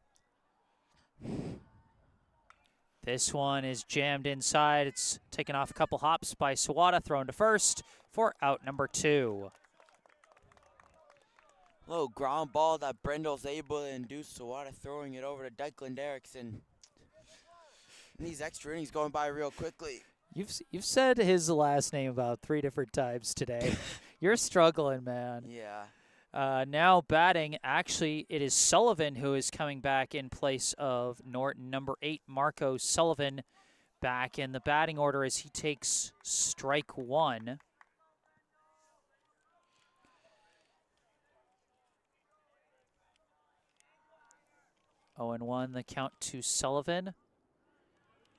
This one is jammed inside. It's taken off a couple hops by Sawada, thrown to first for out number 2. Little ground ball that Brendel's able to induce Sawada, throwing it over to Declan Derrickson. And these extra innings going by real quickly. You've said his last name about 3 different times today. You're struggling, man. Yeah. Now batting, actually, it is Sullivan who is coming back in place of Norton. Number 8, Marco Sullivan, back in the batting order as he takes strike 1. 0-1 the count to Sullivan.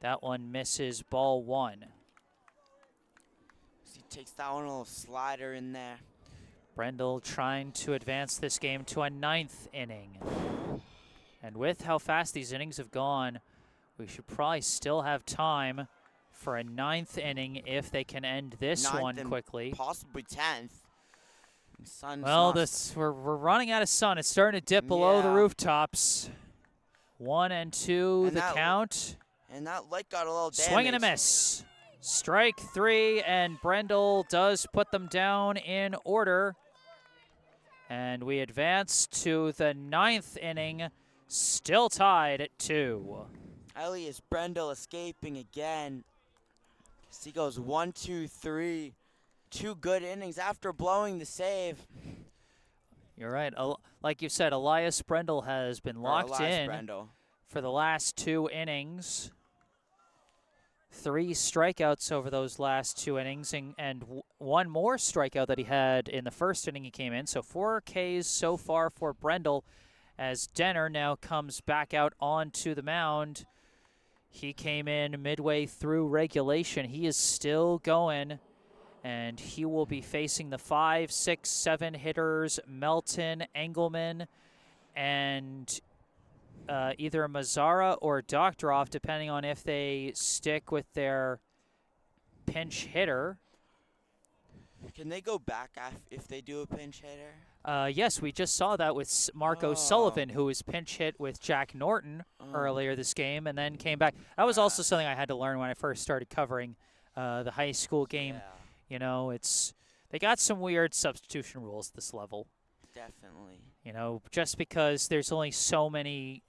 That one misses, ball 1. He takes that one, a little slider in there. Brendel trying to advance this game to a 9th inning. And with how fast these innings have gone, we should probably still have time for a 9th inning if they can end this one quickly. Possibly 10th. Well, we're running out of sun. It's starting to dip below the rooftops. 1-2 the count. And that light got a little damaged. Swing and a miss. Strike 3, and Brendel does put them down in order. And we advance to the 9th inning, still tied at 2. Elias Brendel escaping again. He goes 1, 2, 3. 2 good innings after blowing the save. You're right. Like you said, Elias Brendel has been locked in for the last 2 innings. 3 strikeouts over those last 2 innings, and 1 more strikeout that he had in the first inning he came in. So 4 Ks so far for Brendel, as Denner now comes back out onto the mound. He came in midway through regulation. He is still going, and he will be facing the 5, 6, 7 hitters, Melton, Engelman, and either Mazzara or Doctoroff, depending on if they stick with their pinch hitter. Can they go back if they do a pinch hitter? Yes, we just saw that with Marco Sullivan, who was pinch hit with Jack Norton earlier this game and then came back. That was also something I had to learn when I first started covering the high school game. Yeah. You know, they got some weird substitution rules at this level. Definitely. You know, just because there's only so many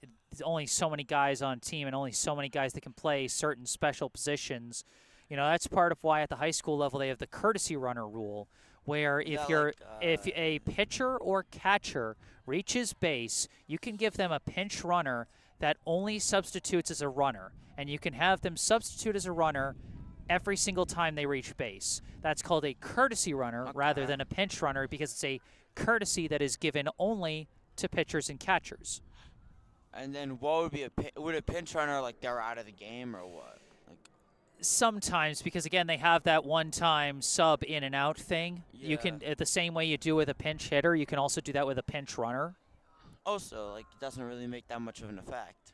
guys on team and only so many guys that can play certain special positions. You know, that's part of why at the high school level they have the courtesy runner rule, where if a pitcher or catcher reaches base, you can give them a pinch runner that only substitutes as a runner, and you can have them substitute as a runner every single time they reach base. That's called a courtesy runner rather than a pinch runner, because it's a courtesy that is given only to pitchers and catchers. And then what would a pinch runner, like, they're out of the game or what? Like, sometimes, because again they have that one-time sub in and out thing. Yeah. You can, the same way you do with a pinch hitter, you can also do that with a pinch runner. Also, like, it doesn't really make that much of an effect.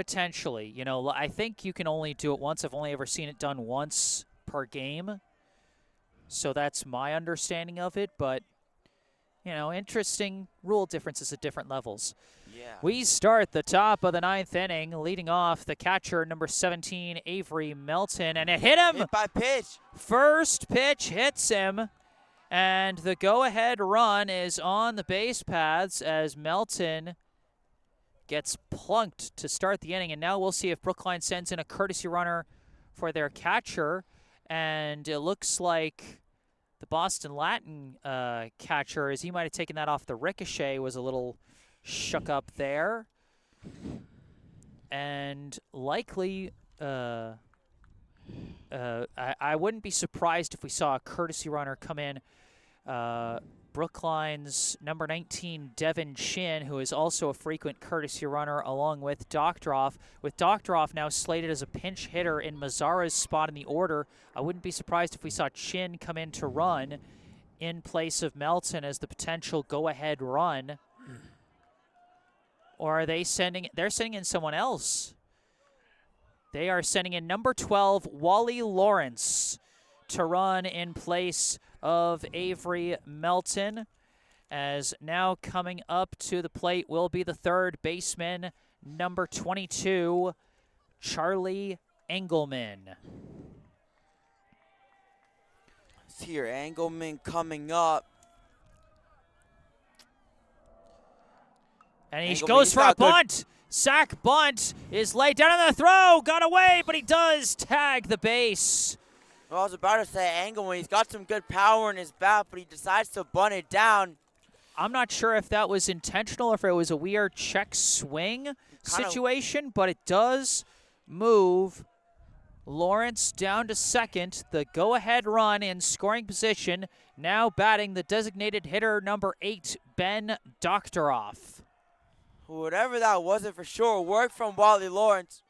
potentially. You know, I think you can only do it once. I've only ever seen it done once per game. So that's my understanding of it. But, you know, interesting rule differences at different levels. Yeah. We start the top of the 9th inning, leading off the catcher, number 17, Avery Melton, and it hit him! Hit by pitch. First pitch hits him, and the go-ahead run is on the base paths as Melton gets plunked to start the inning, and now we'll see if Brookline sends in a courtesy runner for their catcher, and it looks like the Boston Latin catcher, as he might have taken that off the ricochet, was a little shook up there, and likely I wouldn't be surprised if we saw a courtesy runner come in. Brookline's number 19, Devin Chin, who is also a frequent courtesy runner, along with Doctoroff. With Doctoroff now slated as a pinch hitter in Mazzara's spot in the order, I wouldn't be surprised if we saw Chin come in to run in place of Melton as the potential go-ahead run. Or are they sending? They're sending in someone else. They are sending in number 12, Wally Lawrence, to run in place of Avery Melton. As now coming up to the plate will be the third baseman, number 22, Charlie Engelman. Let's hear Engelman coming up. And he Engelman, goes for a not good. bunt. Sack bunt is laid down on the throw. Got away, but he does tag the base. Well, I was about to say Engelman. He's got some good power in his bat, but he decides to bunt it down. I'm not sure if that was intentional or if it was a weird check swing situation, but it does move Lawrence down to second. The go-ahead run in scoring position. Now batting the designated hitter, number 8, Ben Doctoroff. Whatever that was, it for sure worked from Wally Lawrence.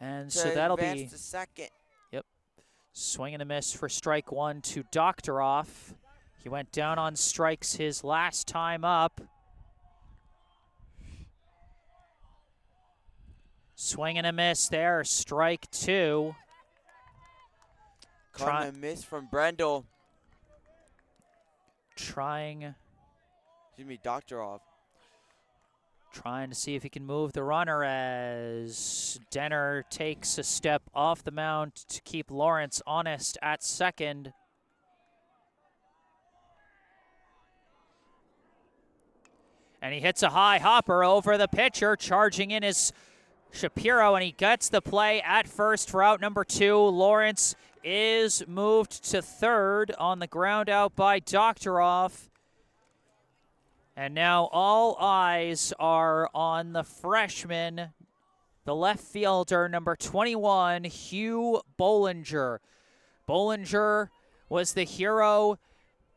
And so that'll be advance to second. swing and a miss for strike one to Doctoroff. He went down on strikes his last time up. Swing and a miss there, strike two. Caught a miss from Brendel. Trying Doctoroff. to see if he can move the runner as Denner takes a step off the mound to keep Lawrence honest at second. And he hits a high hopper over the pitcher. Charging in is Shapiro, and he gets the play at first for out number 2. Lawrence is moved to third on the ground out by Doctoroff. And now all eyes are on the freshman, the left fielder, number 21, Hugh Bollinger. Bollinger was the hero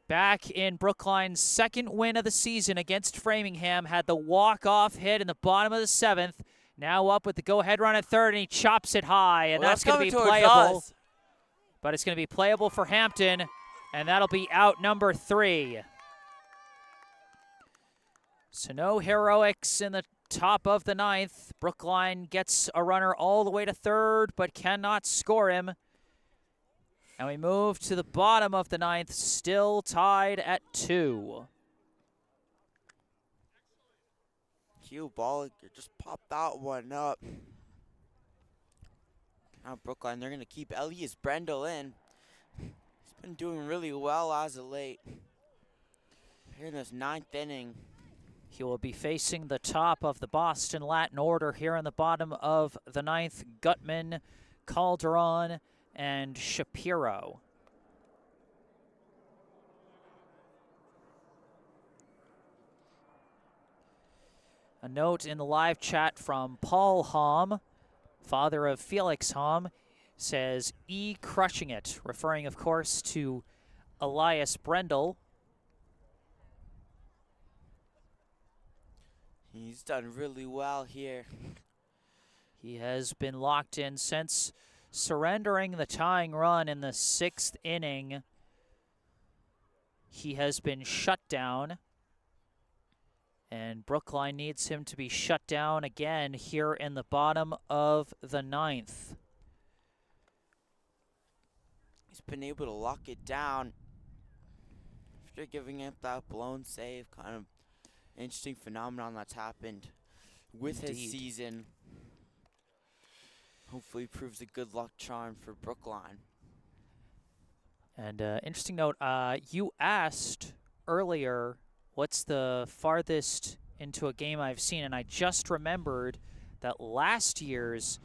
back in Brookline's second win of the season against Framingham. Had the walk-off hit in the bottom of the 7th. Now up with the go-ahead run at third, and he chops it high, and that's going to be playable. But it's going to be playable for Hampton, and that'll be out number 3. So no heroics in the top of the 9th. Brookline gets a runner all the way to third, but cannot score him. And we move to the bottom of the 9th, still tied at 2. Hugh Bollinger just popped that one up. Now Brookline, they're going to keep Elias Brendel in. He's been doing really well as of late. Here in this 9th inning. He will be facing the top of the Boston Latin order here in the bottom of the 9th. Gutman, Calderon, and Shapiro. A note in the live chat from Paul Haum, father of Felix Haum, says, "E crushing it," referring, of course, to Elias Brendel. He's done really well here. He has been locked in since surrendering the tying run in the 6th inning. He has been shut down. And Brookline needs him to be shut down again here in the bottom of the 9th. He's been able to lock it down after giving up that blown save. Kind of interesting phenomenon that's happened with his season. Hopefully proves a good luck charm for Brookline. And interesting note, you asked earlier what's the farthest into a game I've seen, and I just remembered that last year's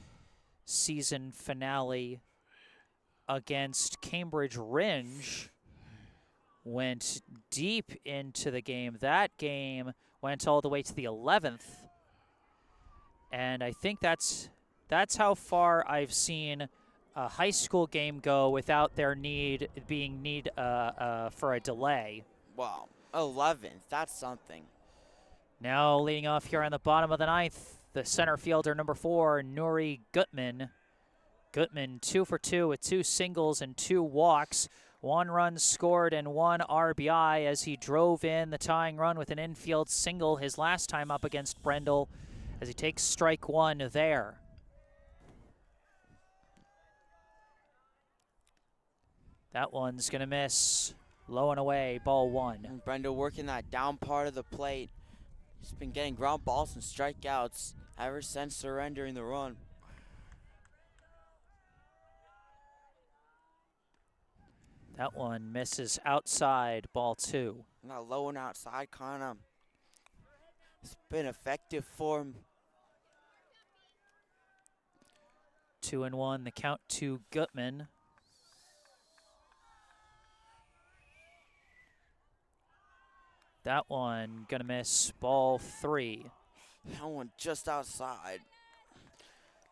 season finale against Cambridge Ringe went deep into the game. That game went all the way to the 11th, and I think that's how far I've seen a high school game go without there being need for a delay. Wow, 11th, that's something. Now leading off here on the bottom of the 9th, the center fielder, number 4, Nuri Gutman. Gutman 2 for 2 with 2 singles and 2 walks. 1 run scored and 1 RBI as he drove in the tying run with an infield single his last time up against Brendel as he takes strike 1 there. That one's going to miss. Low and away, ball 1. And Brendel working that down part of the plate. He's been getting ground balls and strikeouts ever since surrendering the run. That one misses outside, ball 2. That low and outside kind of has been effective for him. 2-1, the count to Gutman. That one gonna miss, ball 3. That one just outside.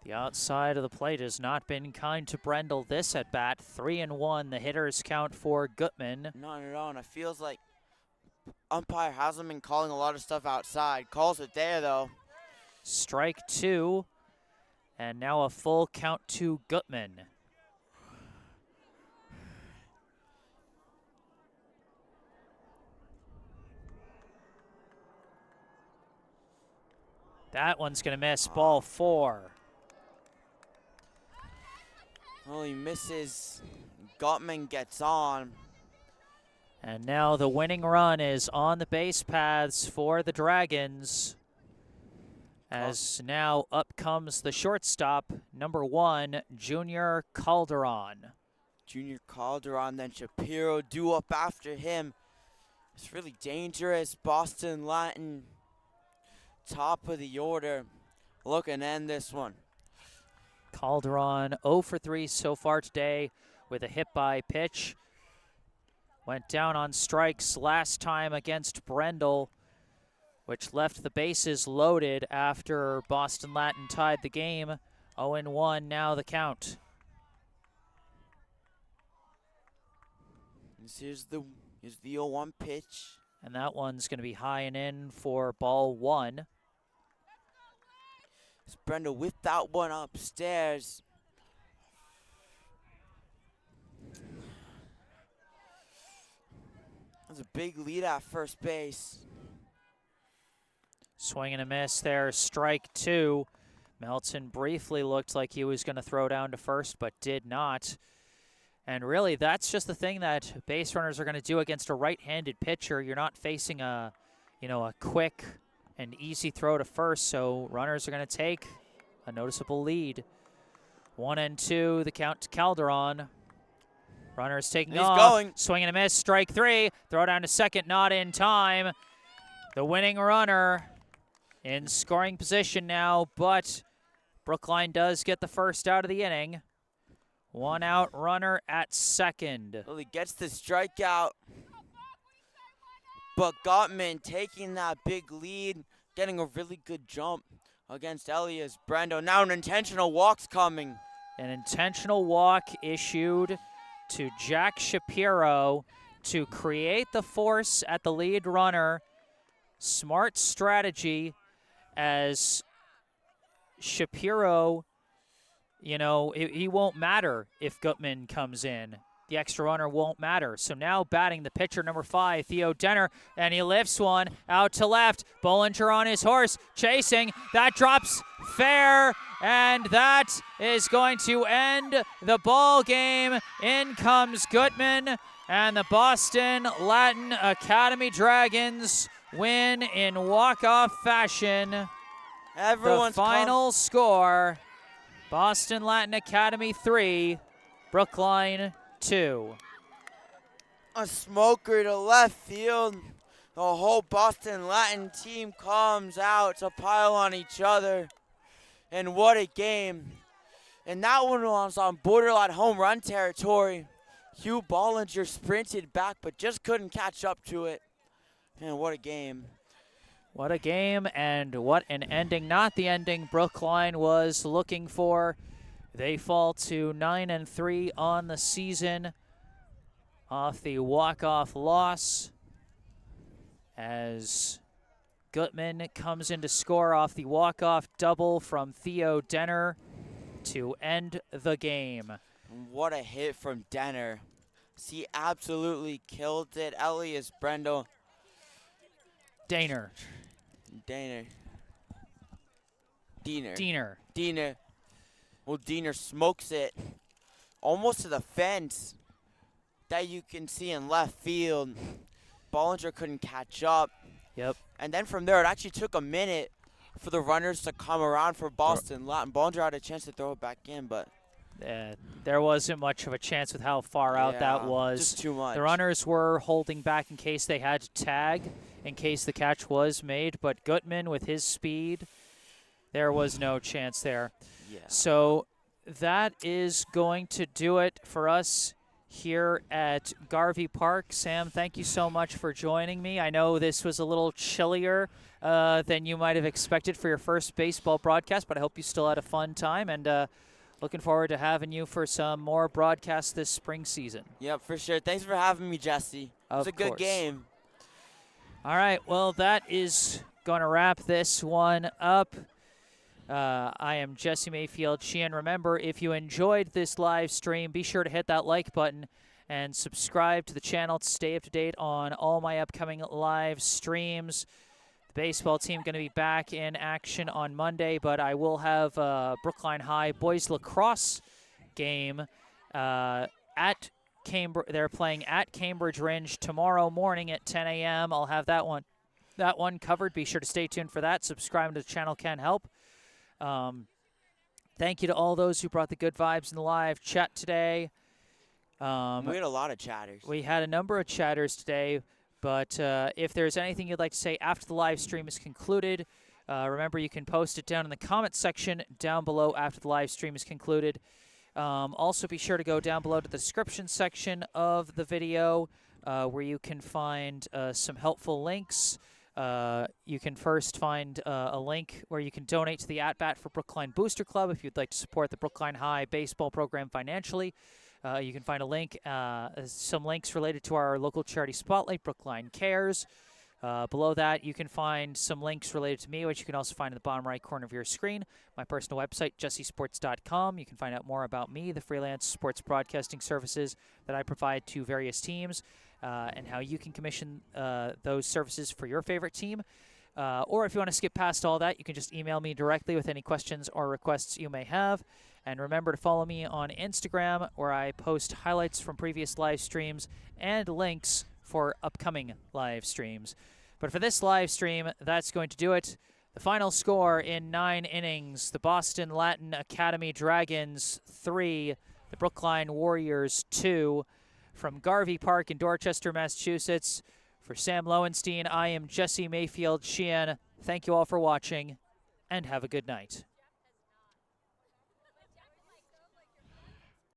The outside of the plate has not been kind to Brendel this at bat. 3-1, the hitters count for Gutman. Not at all, and it feels like umpire hasn't been calling a lot of stuff outside. Calls it there though. Strike 2, and now a full count to Gutman. That one's gonna miss, ball 4. Well, he misses. Gutman gets on. And now the winning run is on the base paths for the Dragons. As now up comes the shortstop, number 1, Junior Calderon. Junior Calderon, then Shapiro due up after him. It's really dangerous. Boston Latin, top of the order. Looking to end this one. Calderon 0 for 3 so far today with a hit-by pitch. Went down on strikes last time against Brendel, which left the bases loaded after Boston Latin tied the game. 0-1 now the count. Here's the 0-1 pitch. And that one's going to be high and in for ball 1. Brendel with that one upstairs. That's a big lead at first base. Swing and a miss there, strike 2. Melton briefly looked like he was going to throw down to first, but did not. And really, that's just the thing that base runners are going to do against a right-handed pitcher. You're not facing a quick and easy throw to first, so runners are going to take a noticeable lead. 1-2, the count to Calderon. Runners taking off. Going. Swing and a miss, strike 3. Throw down to second, not in time. The winning runner in scoring position now, but Brookline does get the first out of the inning. 1 out runner at second. Well, he gets the strikeout. But Gutman taking that big lead, getting a really good jump against Elias Brendel. Now an intentional walk's coming. An intentional walk issued to Jack Shapiro to create the force at the lead runner. Smart strategy as Shapiro, he won't matter if Gutman comes in. the extra runner won't matter. So now batting the pitcher, number 5, Theo Denner, and he lifts one out to left. Bollinger on his horse, chasing. That drops fair, and that is going to end the ball game. In comes Gutman, and the Boston Latin Academy Dragons win in walk-off fashion. Everyone's the final score, Boston Latin Academy 3, Brookline 2. A smoker to left field. The whole Boston Latin team comes out to pile on each other. And what a game. And that one was on borderline home run territory. Hugh Bollinger sprinted back but just couldn't catch up to it. And what a game. What a game, and what an ending. Not the ending Brookline was looking for. They fall to 9-3 on the season off the walk-off loss as Gutman comes in to score off the walk-off double from Theo Denner to end the game. What a hit from Denner. He absolutely killed it. Elias Brendel. Diener. Well, Diener smokes it almost to the fence that you can see in left field. Bollinger couldn't catch up. Yep. And then from there, it actually took a minute for the runners to come around for Boston Latin. Bollinger had a chance to throw it back in, but there wasn't much of a chance with how far out that was. Just too much. The runners were holding back in case they had to tag, in case the catch was made, but Gutman with his speed, there was no chance there. Yeah. So that is going to do it for us here at Garvey Park. Sam, thank you so much for joining me. I know this was a little chillier than you might have expected for your first baseball broadcast, but I hope you still had a fun time, and looking forward to having you for some more broadcasts this spring season. Yep, for sure. Thanks for having me, Jesse. It was a good game. All right, well, that is going to wrap this one up. I am Jesse Mayfield-Sheehan. Remember, if you enjoyed this live stream, be sure to hit that like button and subscribe to the channel to stay up to date on all my upcoming live streams. The baseball team going to be back in action on Monday, but I will have a Brookline High boys lacrosse game at Cambridge. They're playing at Cambridge Range tomorrow morning at 10 a.m. I'll have that one covered. Be sure to stay tuned for that. Subscribing to the channel can help. Thank you to all those who brought the good vibes in the live chat today. We had a lot of chatters. We had a number of chatters today, but if there's anything you'd like to say after the live stream is concluded, remember you can post it down in the comments section down below after the live stream is concluded. Also, be sure to go down below to the description section of the video where you can find some helpful links. You can first find a link where you can donate to the At-Bat for Brookline Booster Club if you'd like to support the Brookline High baseball program financially. You can find a link, some links related to our local charity spotlight, Brookline Cares. Below that, you can find some links related to me, which you can also find in the bottom right corner of your screen. My personal website, jessesports.com. You can find out more about me, the freelance sports broadcasting services that I provide to various teams, and how you can commission those services for your favorite team. Or if you want to skip past all that, you can just email me directly with any questions or requests you may have. And remember to follow me on Instagram, where I post highlights from previous live streams and links for upcoming live streams. But for this live stream, that's going to do it. The final score in 9 innings, the Boston Latin Academy Dragons 3, the Brookline Warriors 2. From Garvey Park in Dorchester, Massachusetts, for Sam Lowenstein, I am Jesse Mayfield-Sheehan. Thank you all for watching, and have a good night.